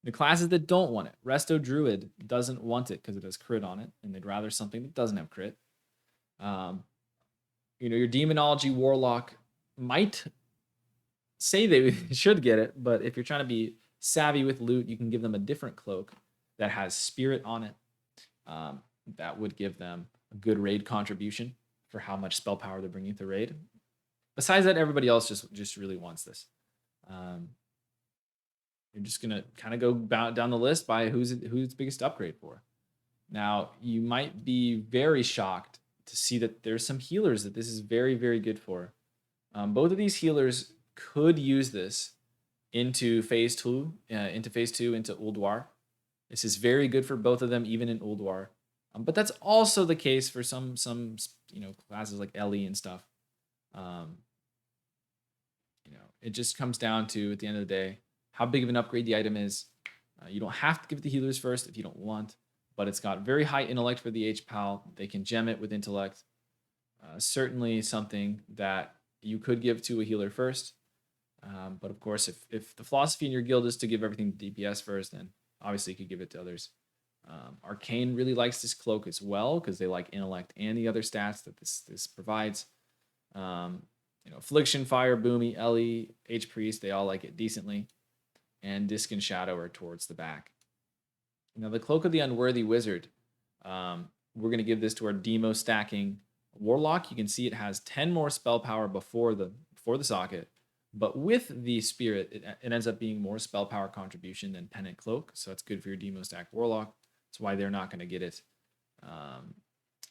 The classes that don't want it, Resto Druid doesn't want it because it has crit on it, and they'd rather something that doesn't have crit. Your Demonology Warlock might say they should get it, but if you're trying to be savvy with loot, you can give them a different cloak that has spirit on it. That would give them a good raid contribution for how much spell power they're bringing to raid. Besides that, everybody else just really wants this. You're just gonna kind of go down the list by who's biggest upgrade for. Now, you might be very shocked to see that there's some healers that this is very, very good for. Both of these healers could use this into phase 2, into Ulduar. This is very good for both of them, even in Ulduar. But that's also the case for some classes like Ellie and stuff. It just comes down to, at the end of the day, how big of an upgrade the item is. You don't have to give it to healers first if you don't want, but it's got very high intellect for the H-Pal. They can gem it with intellect. Certainly something that you could give to a healer first. But of course, if the philosophy in your guild is to give everything to DPS first, then obviously you could give it to others. Arcane really likes this cloak as well because they like intellect and the other stats that this provides. Affliction, Fire, Boomy, Ellie, H Priest, they all like it decently. And Disc and Shadow are towards the back. Now, the Cloak of the Unworthy Wizard, we're going to give this to our Demo stacking Warlock. You can see it has 10 more spell power before the socket, but with the Spirit, it ends up being more spell power contribution than Pennant Cloak, so that's good for your Demo stack Warlock. That's why they're not going to get it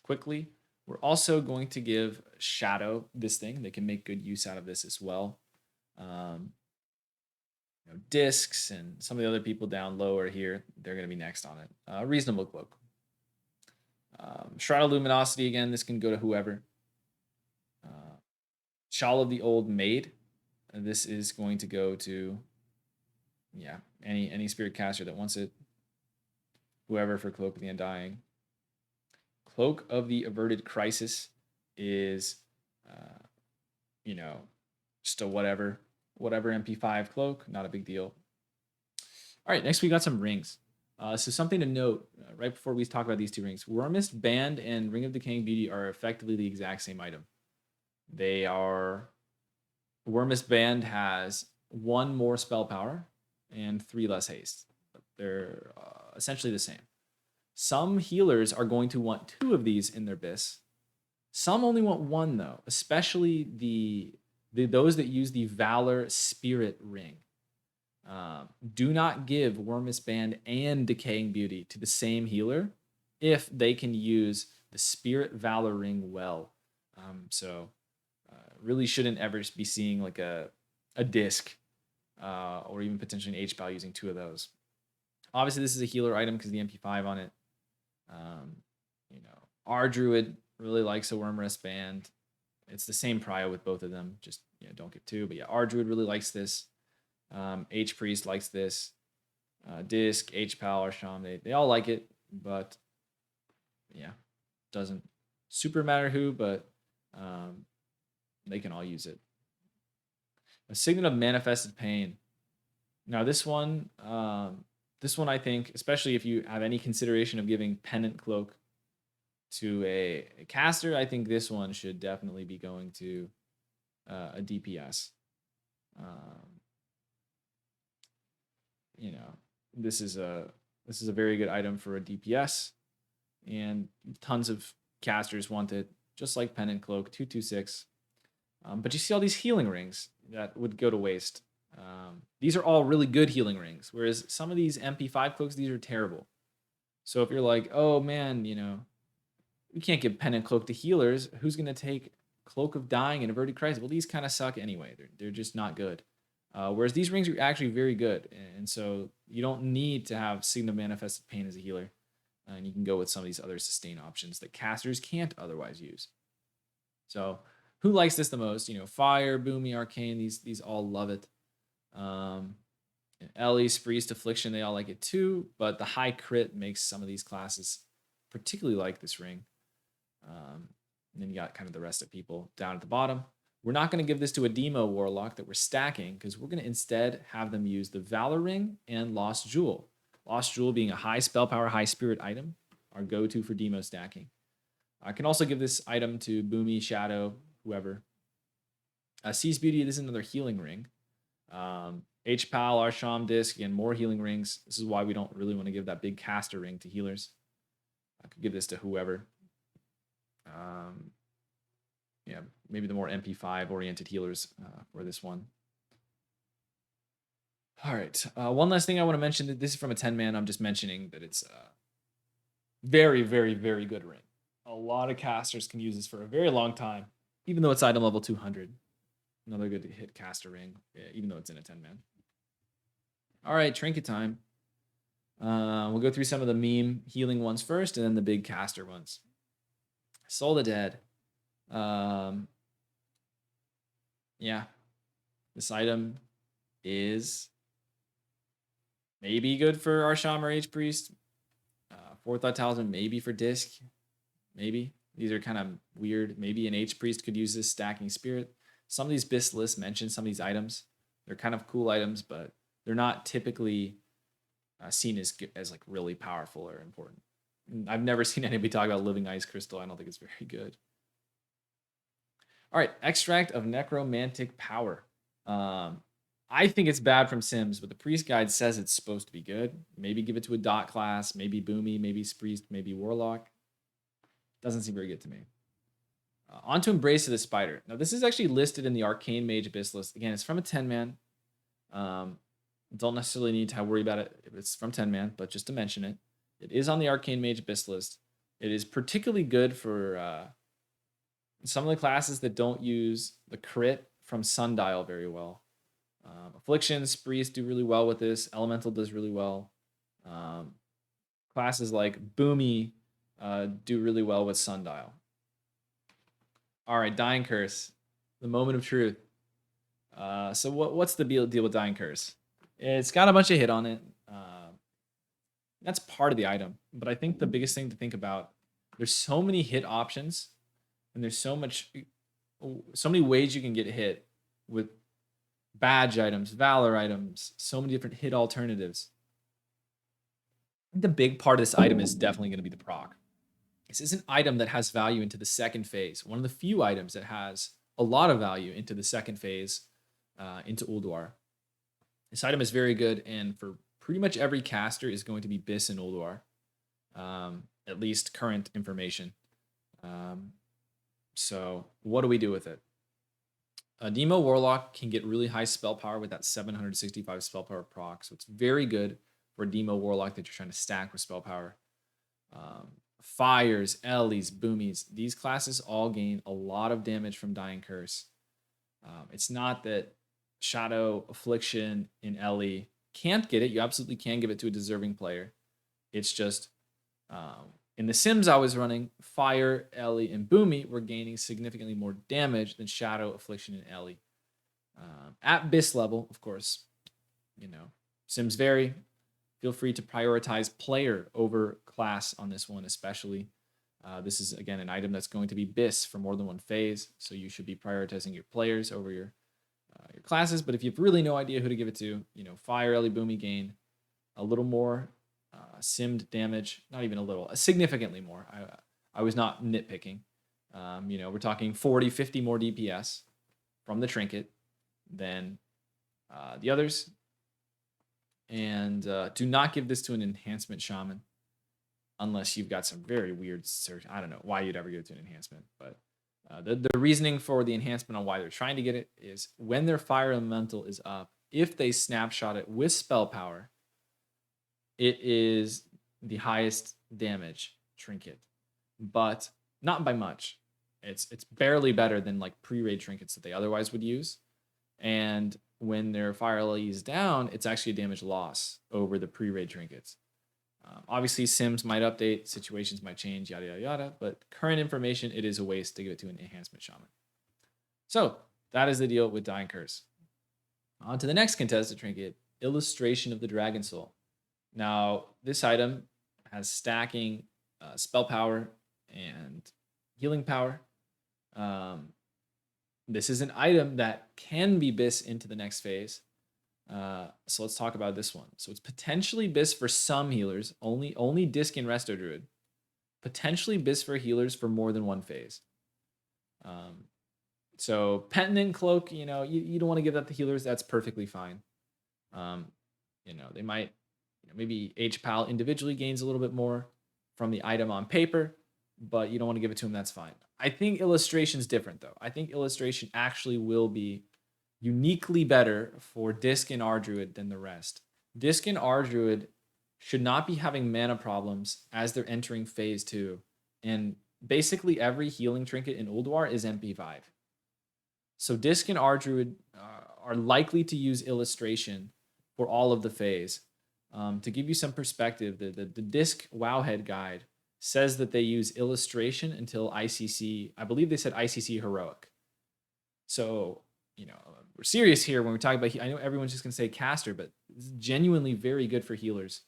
quickly. We're also going to give Shadow this thing. They can make good use out of this as well. Discs and some of the other people down lower here, they're going to be next on it. Reasonable cloak. Shroud of Luminosity, again, this can go to whoever. Shawl of the Old Maid. This is going to go to, any spirit caster that wants it. Whoever for Cloak of the Undying. Cloak of the Averted Crisis is, just a whatever MP5 cloak, not a big deal. All right, next we got some rings. So something to note right before we talk about these two rings. Wormist Band and Ring of Decaying Beauty are effectively the exact same item. Wormist Band has 1 more spell power and 3 less haste. But they're essentially the same. Some healers are going to want 2 of these in their BIS. Some only want 1 though, especially those that use the Valor Spirit Ring. Do not give Wormist Band and Decaying Beauty to the same healer if they can use the Spirit Valor Ring well. Really shouldn't ever be seeing like a disc or even potentially an H-Pal using 2 of those. Obviously, this is a healer item because the MP5 on it. R Druid really likes a Wormist Band. It's the same prio with both of them. Just don't get 2. But yeah, R Druid really likes this. H Priest likes this. Disc, H Pal, or Sham, they all like it, but yeah, doesn't super matter who, but they can all use it. A Signet of Manifested Pain. Now this one I think, especially if you have any consideration of giving Pendant Cloak to a caster, I think this one should definitely be going to a DPS. You know, this is a very good item for a DPS, and tons of casters want it, just like Pendant Cloak 226. But you see all these healing rings that would go to waste. These are all really good healing rings, whereas some of these MP5 cloaks, these are terrible. So if you're like, oh man, we can't give Pendant Cloak to healers, who's going to take Cloak of Dying and Averted Crisis? Well, these kind of suck anyway. They're just not good. Whereas these rings are actually very good. And so you don't need to have Signet of Manifested Pain as a healer. And you can go with some of these other sustain options that casters can't otherwise use. So who likes this the most? Fire, Boomy, Arcane, these all love it. Ellie, Priest, Affliction, they all like it too. But the high crit makes some of these classes particularly like this ring. And then you got kind of the rest of people down at the bottom. We're not going to give this to a Demo Warlock that we're stacking, because we're going to instead have them use the Valor Ring and Lost Jewel. Lost Jewel being a high spell power, high spirit item, our go-to for Demo stacking. I can also give this item to Boomy, Shadow, whoever. Seize Beauty, this is another healing ring. H-Pal, Arsham, Disc, and more healing rings. This is why we don't really want to give that big caster ring to healers. I could give this to whoever. Yeah, maybe the more MP5 oriented healers for this one. All right. One last thing I want to mention, that this is from a 10-man. I'm just mentioning that it's a very, very, very good ring. A lot of casters can use this for a very long time, even though it's item level 200. Another good hit caster ring, even though it's in a 10-man. All right, trinket time. We'll go through some of the meme healing ones first, and then the big caster ones. Soul the Dead. Yeah, this item is maybe good for Arsham or H Priest. Forethought Talisman maybe for Disc. Maybe. These are kind of weird. Maybe an H Priest could use this stacking Spirit. Some of these BIS lists mention some of these items. They're kind of cool items, but they're not typically seen as like really powerful or important. I've never seen anybody talk about Living Ice Crystal. I don't think it's very good. All right, Extract of Necromantic Power. I think it's bad from Sims, but the Priest Guide says it's supposed to be good. Maybe give it to a dot class, maybe Boomy, maybe Priest, maybe Warlock. Doesn't seem very good to me. On to Embrace of the Spider. Now, this is actually listed in the Arcane Mage Abyss list. Again, it's from a 10-man. Don't necessarily need to worry about it if it's from 10-man, but just to mention it. It is on the Arcane Mage Abyss list. It is particularly good for some of the classes that don't use the crit from Sundial very well. Afflictions, Priest do really well with this. Elemental does really well. Classes like Boomy do really well with Sundial. All right, Dying Curse, the moment of truth. So what's the deal with Dying Curse? It's got a bunch of hit on it. That's part of the item. But I think the biggest thing to think about, there's so many hit options, and there's so many ways you can get hit with badge items, valor items, so many different hit alternatives. I think the big part of this item is definitely going to be the proc. This is an item that has value into the second phase. One of the few items that has a lot of value into the second phase, into Ulduar. This item is very good, and for pretty much every caster is going to be BIS in Ulduar. At least current information. So what do we do with it? A Demo Warlock can get really high spell power with that 765 spell power proc. So it's very good for a Demo Warlock that you're trying to stack with spell power. Fires, Ellies, Boomies, these classes all gain a lot of damage from Dying Curse. It's not that Shadow, Affliction, and Ellie can't get it. You absolutely can give it to a deserving player. It's just in the Sims I was running, Fire, Ellie, and Boomy were gaining significantly more damage than Shadow, Affliction, and Ellie. At BIS level, of course, Sims vary. Feel free to prioritize player over class on this one, especially. This is, again, an item that's going to be BIS for more than one phase, so you should be prioritizing your players over your classes. But if you have really no idea who to give it to, Fire Ellie Boomy gain a little more simmed damage, not even a little, significantly more. I was not nitpicking. We're talking 40, 50 more DPS from the trinket than the others. And do not give this to an enhancement shaman unless you've got some very weird search. I don't know why you'd ever give it to an enhancement, but the reasoning for the enhancement on why they're trying to get it is when their fire elemental is up, if they snapshot it with spell power, it is the highest damage trinket, but not by much. It's barely better than like pre-raid trinkets that they otherwise would use. And when their fire LE is down, it's actually a damage loss over the pre-raid trinkets. Obviously, sims might update, situations might change, yada, yada, yada. But current information, it is a waste to give it to an enhancement shaman. So that is the deal with Dying Curse. On to the next contested trinket, Illustration of the Dragon Soul. Now, this item has stacking spell power and healing power. This is an item that can be BIS into the next phase. So let's talk about this one. So it's potentially BIS for some healers, only Disc and Resto Druid. Potentially BIS for healers for more than one phase. So Penitent Cloak, you don't want to give that to healers. That's perfectly fine. They might, maybe HPAL individually gains a little bit more from the item on paper, but you don't want to give it to him. That's fine. I think Illustration's different, though. I think Illustration actually will be uniquely better for Disc and Ardruid than the rest. Disc and Ardruid should not be having mana problems as they're entering phase 2. And basically every healing trinket in Ulduar is MP5. So Disc and Ardruid are likely to use Illustration for all of the phase. To give you some perspective, the Disc Wowhead guide says that they use Illustration until ICC, I believe they said ICC Heroic. So, we're serious here when we're talking about, I know everyone's just going to say caster, but it's genuinely very good for healers.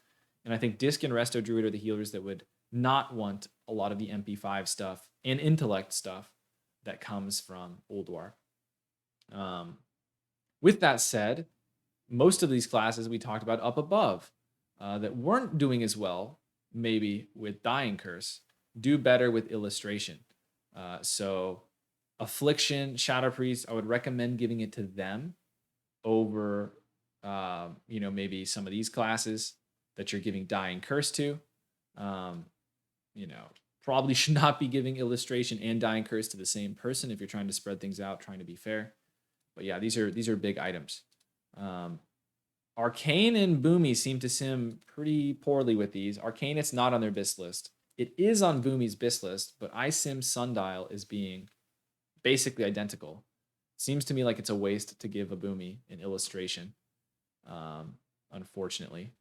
And I think Disc and Resto Druid are the healers that would not want a lot of the MP5 stuff and intellect stuff that comes from Ulduar. With that said, most of these classes we talked about up above that weren't doing as well, maybe with Dying Curse, do better with Illustration. So Affliction, Shadow Priest, I would recommend giving it to them over, maybe some of these classes that you're giving Dying Curse to. Probably should not be giving Illustration and Dying Curse to the same person if you're trying to spread things out, trying to be fair. But yeah, these are big items. Arcane and Boomy seem to sim pretty poorly with these. Arcane, it's not on their BIS list. It is on Boomy's BIS list, but iSim Sundial is being basically identical. Seems to me like it's a waste to give a Boomy an Illustration, unfortunately.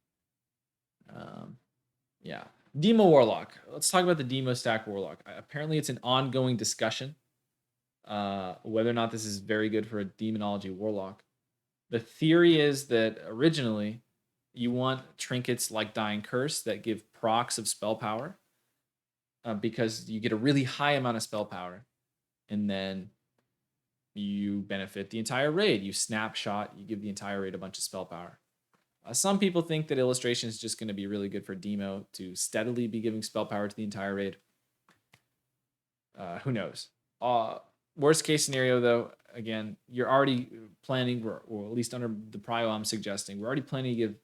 Yeah. Demo Warlock. Let's talk about the Demo stack Warlock. Apparently, it's an ongoing discussion whether or not this is very good for a Demonology Warlock. The theory is that originally you want trinkets like Dying Curse that give procs of spell power because you get a really high amount of spell power and then you benefit the entire raid. You snapshot, you give the entire raid a bunch of spell power. Some people think that Illustration is just going to be really good for Demo to steadily be giving spell power to the entire raid. Who knows? Worst case scenario, though, again, you're already planning, or at least under the Prio I'm suggesting, we're already planning to give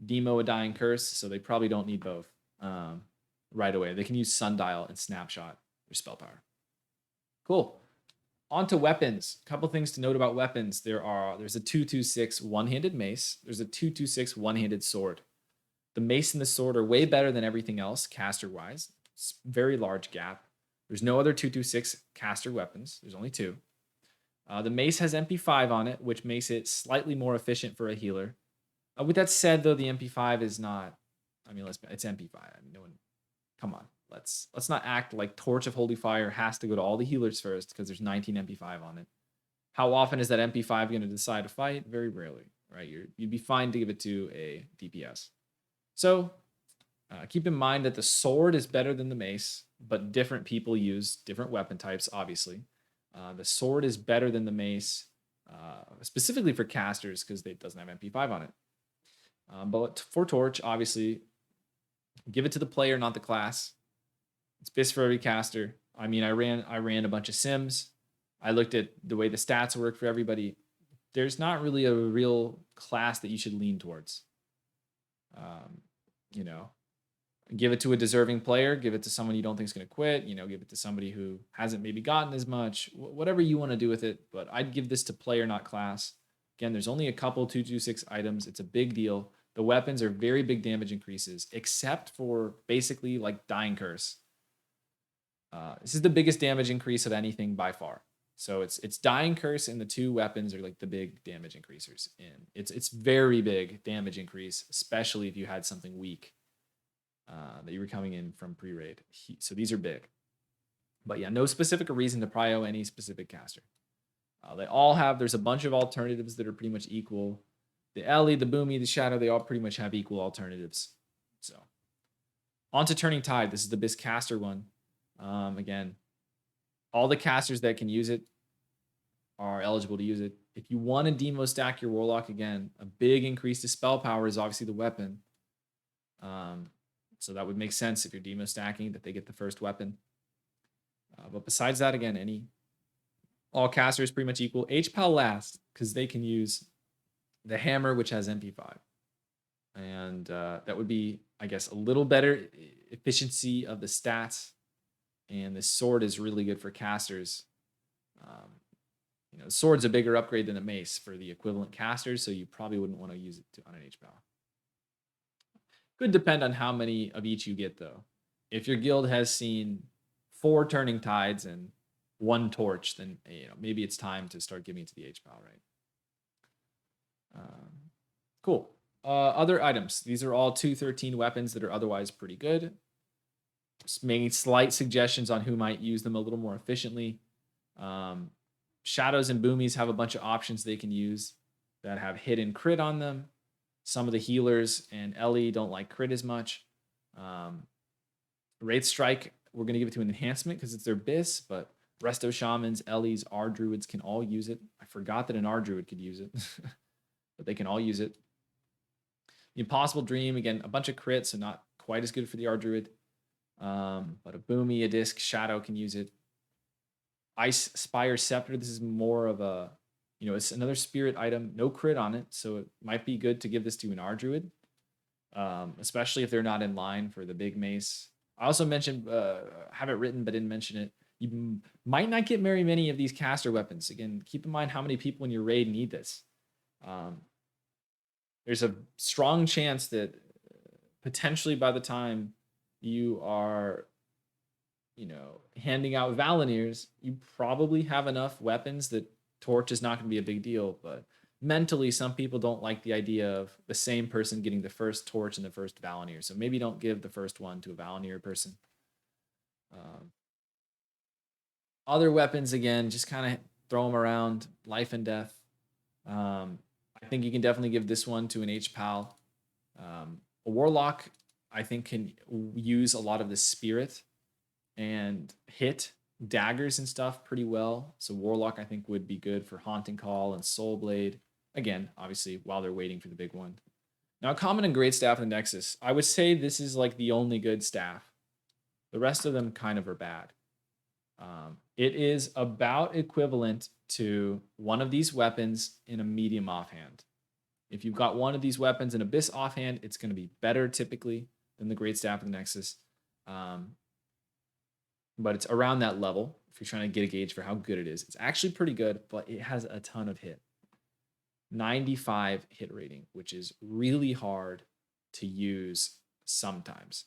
Demo a Dying Curse, so they probably don't need both right away. They can use Sundial and Snapshot for spell power. Cool. On to weapons. A couple things to note about weapons. There's a 226 one-handed mace. There's a 226 one-handed sword. The mace and the sword are way better than everything else, caster-wise. It's a very large gap. There's no other 226 caster weapons. There's only two. The mace has MP5 on it, which makes it slightly more efficient for a healer. With that said, though, the MP5 is not. It's MP5. No one. Come on. Let's not act like Torch of Holy Fire has to go to all the healers first because there's 19 MP5 on it. How often is that MP5 going to decide to fight? Very rarely. right? You'd be fine to give it to a DPS. So keep in mind that the sword is better than the mace, but different people use different weapon types, obviously. The sword is better than the mace, specifically for casters because it doesn't have MP5 on it. But for Torch, obviously, give it to the player, not the class. It's best for every caster. I mean, I ran a bunch of sims. I looked at the way the stats work for everybody. There's not really a real class that you should lean towards. You know, give it to a deserving player. Give it to someone you don't think is going to quit. You know, give it to somebody who hasn't maybe gotten as much. Whatever you want to do with it. But I'd give this to player, not class. Again, there's only a couple 226 items. It's a big deal. The weapons are very big damage increases, except for basically like Dying Curse. This is the biggest damage increase of anything by far. So it's Dying Curse and the two weapons are like the big damage increasers. And it's very big damage increase, especially if you had something weak that you were coming in from pre-raid. So these are big. But yeah, no specific reason to prio any specific caster. They all have, there's a bunch of alternatives that are pretty much equal. The Ellie, the Boomy, the Shadow, they all pretty much have equal alternatives. So on to Turning Tide. This is the best caster one. Again, all the casters that can use it are eligible to use it. If you want to demo stack your Warlock, again, a big increase to spell power is obviously the weapon. So that would make sense if you're demo stacking that they get the first weapon. But besides that, again, all casters pretty much equal. HPAL last because they can use the hammer, which has MP5. And that would be, I guess, a little better efficiency of the stats. And the sword is really good for casters. The sword's a bigger upgrade than the mace for the equivalent casters, so you probably wouldn't want to use it on an HPAL. Could depend on how many of each you get, though. If your guild has seen 4 Turning Tides and 1 Torch, then maybe it's time to start giving it to the HPAL, right? Cool. Other items. These are all 213 weapons that are otherwise pretty good. Just making slight suggestions on who might use them a little more efficiently. Shadows and Boomies have a bunch of options they can use that have hit and crit on them. Some of the healers and Ellie don't like crit as much. Wraith Strike, we're going to give it to an enhancement because it's their BIS, but Resto Shamans, Ellies, R Druids can all use it. I forgot that an R Druid could use it, but they can all use it. The Impossible Dream, again, a bunch of crits, so not quite as good for the R Druid. But a Boomy, a Disc, Shadow can use it. Ice Spire Scepter, this is more of a, it's another spirit item, no crit on it, so it might be good to give this to an R Druid, especially if they're not in line for the big mace. I also mentioned, have it written but didn't mention it, you might not get very many of these caster weapons. Again, keep in mind how many people in your raid need this. There's a strong chance that potentially by the time you are handing out Valeniers, you probably have enough weapons that Torch is not going to be a big deal. But mentally, some people don't like the idea of the same person getting the first Torch and the first Valenier. So maybe don't give the first one to a Valenier person. Other weapons, again, just kind of throw them around, life and death. I think you can definitely give this one to an HPAL. A Warlock, I think, can use a lot of the spirit and hit daggers and stuff pretty well. So Warlock, I think, would be good for Haunting Call and Soul Blade. Again, obviously, while they're waiting for the big one. Now, Common and Great Staff in the Nexus. I would say this is like the only good staff. The rest of them kind of are bad. It is about equivalent to one of these weapons in a medium offhand. If you've got one of these weapons in Abyss offhand, it's going to be better typically than the Great Staff of the Nexus. But it's around that level if you're trying to get a gauge for how good it is. It's actually pretty good, but it has a ton of hit. 95 hit rating, which is really hard to use sometimes.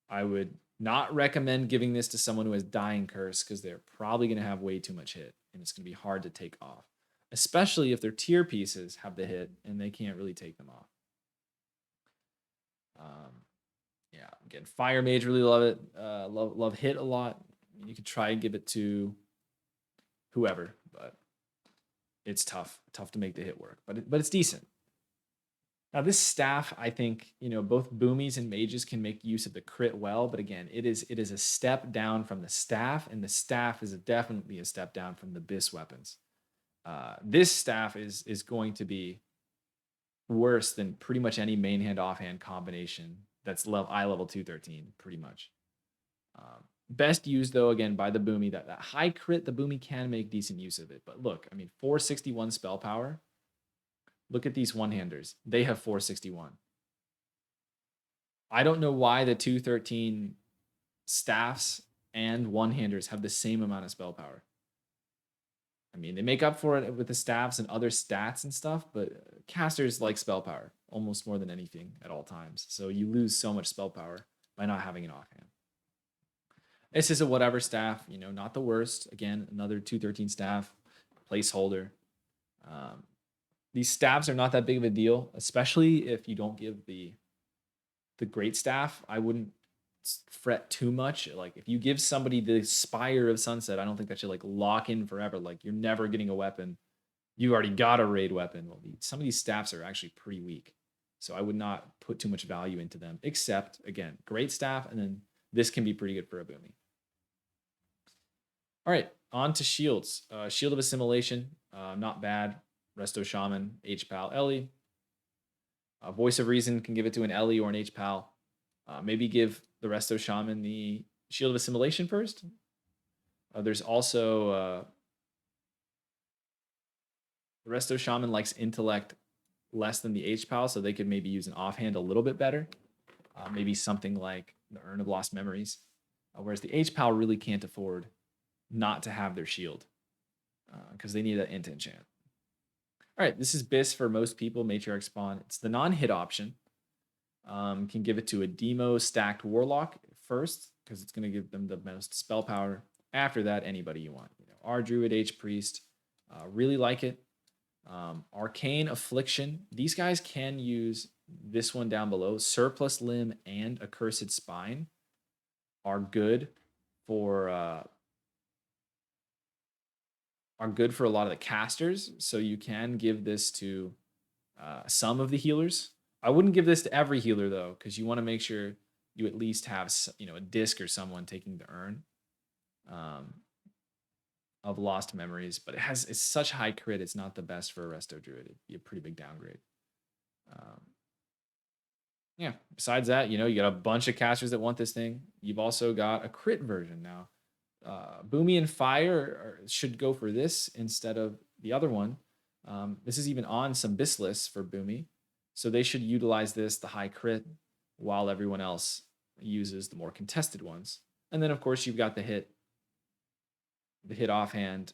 I would not recommend giving this to someone who has Dying Curse because they're probably going to have way too much hit, and it's going to be hard to take off, especially if their tier pieces have the hit and they can't really take them off. Yeah, again, Fire Mage, really love it. Love hit a lot. You could try and give it to whoever, but it's tough to make the hit work. But it's decent. Now, this staff, I think, both boomies and mages can make use of the crit well, but again, it is a step down from the staff, and the staff is definitely a step down from the bis weapons. This staff is going to be worse than pretty much any main hand offhand combination that's eye level 213, pretty much. Best used though, again, by the boomy. That high crit, the boomy can make decent use of it. But look, I mean, 461 spell power. Look at these one-handers. They have 461. I don't know why the 213 staffs and one-handers have the same amount of spell power. I mean, they make up for it with the staffs and other stats and stuff, but casters like spell power almost more than anything at all times. So you lose so much spell power by not having an offhand. This is a whatever staff, not the worst. Again, another 213 staff, placeholder. These staffs are not that big of a deal, especially if you don't give the great staff. I wouldn't fret too much. Like if you give somebody the Spire of Sunset, I don't think that should like lock in forever. Like you're never getting a weapon. You already got a raid weapon. Well, some of these staffs are actually pretty weak. So I would not put too much value into them, except again, great staff. And then this can be pretty good for a boomy. All right, on to shields. Shield of Assimilation, not bad. Resto Shaman, H-Pal, Ellie. Voice of Reason can give it to an Ellie or an H-Pal. Maybe give the Resto Shaman the Shield of Assimilation first. There's also the Resto Shaman likes intellect less than the H-Pal, so they could maybe use an offhand a little bit better. Maybe something like the Urn of Lost Memories. Whereas the H-Pal really can't afford not to have their shield because they need that int enchant. All right, this is Bis for most people, Matriarch Spawn. It's the non-hit option. Can give it to a Demo stacked Warlock first because it's going to give them the most spell power. After that, anybody you want. R Druid, H Priest. Really like it. Arcane Affliction. These guys can use this one down below. Surplus Limb and Accursed Spine are good for a lot of the casters. So you can give this to some of the healers. I wouldn't give this to every healer though, because you want to make sure you at least have a disc or someone taking the urn of Lost Memories. But it's such high crit, it's not the best for a Resto Druid. It'd be a pretty big downgrade. Yeah. Besides that, you got a bunch of casters that want this thing. You've also got a crit version now. Boomy and Fire should go for this instead of the other one. This is even on some bis lists for Boomy. So they should utilize this, the high crit, while everyone else uses the more contested ones. And then, of course, you've got the hit offhand.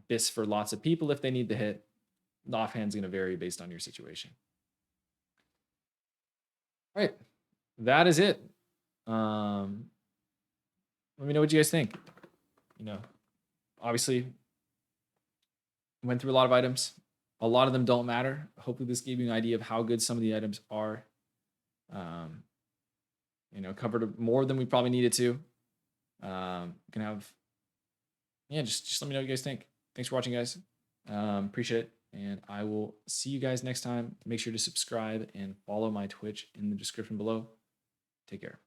Bis for lots of people if they need the hit. The offhand's going to vary based on your situation. All right. That is it. Let me know what you guys think. Obviously, went through a lot of items. A lot of them don't matter. Hopefully, this gave you an idea of how good some of the items are. Covered more than we probably needed to. Just let me know what you guys think. Thanks for watching, guys. Appreciate it. And I will see you guys next time. Make sure to subscribe and follow my Twitch in the description below. Take care.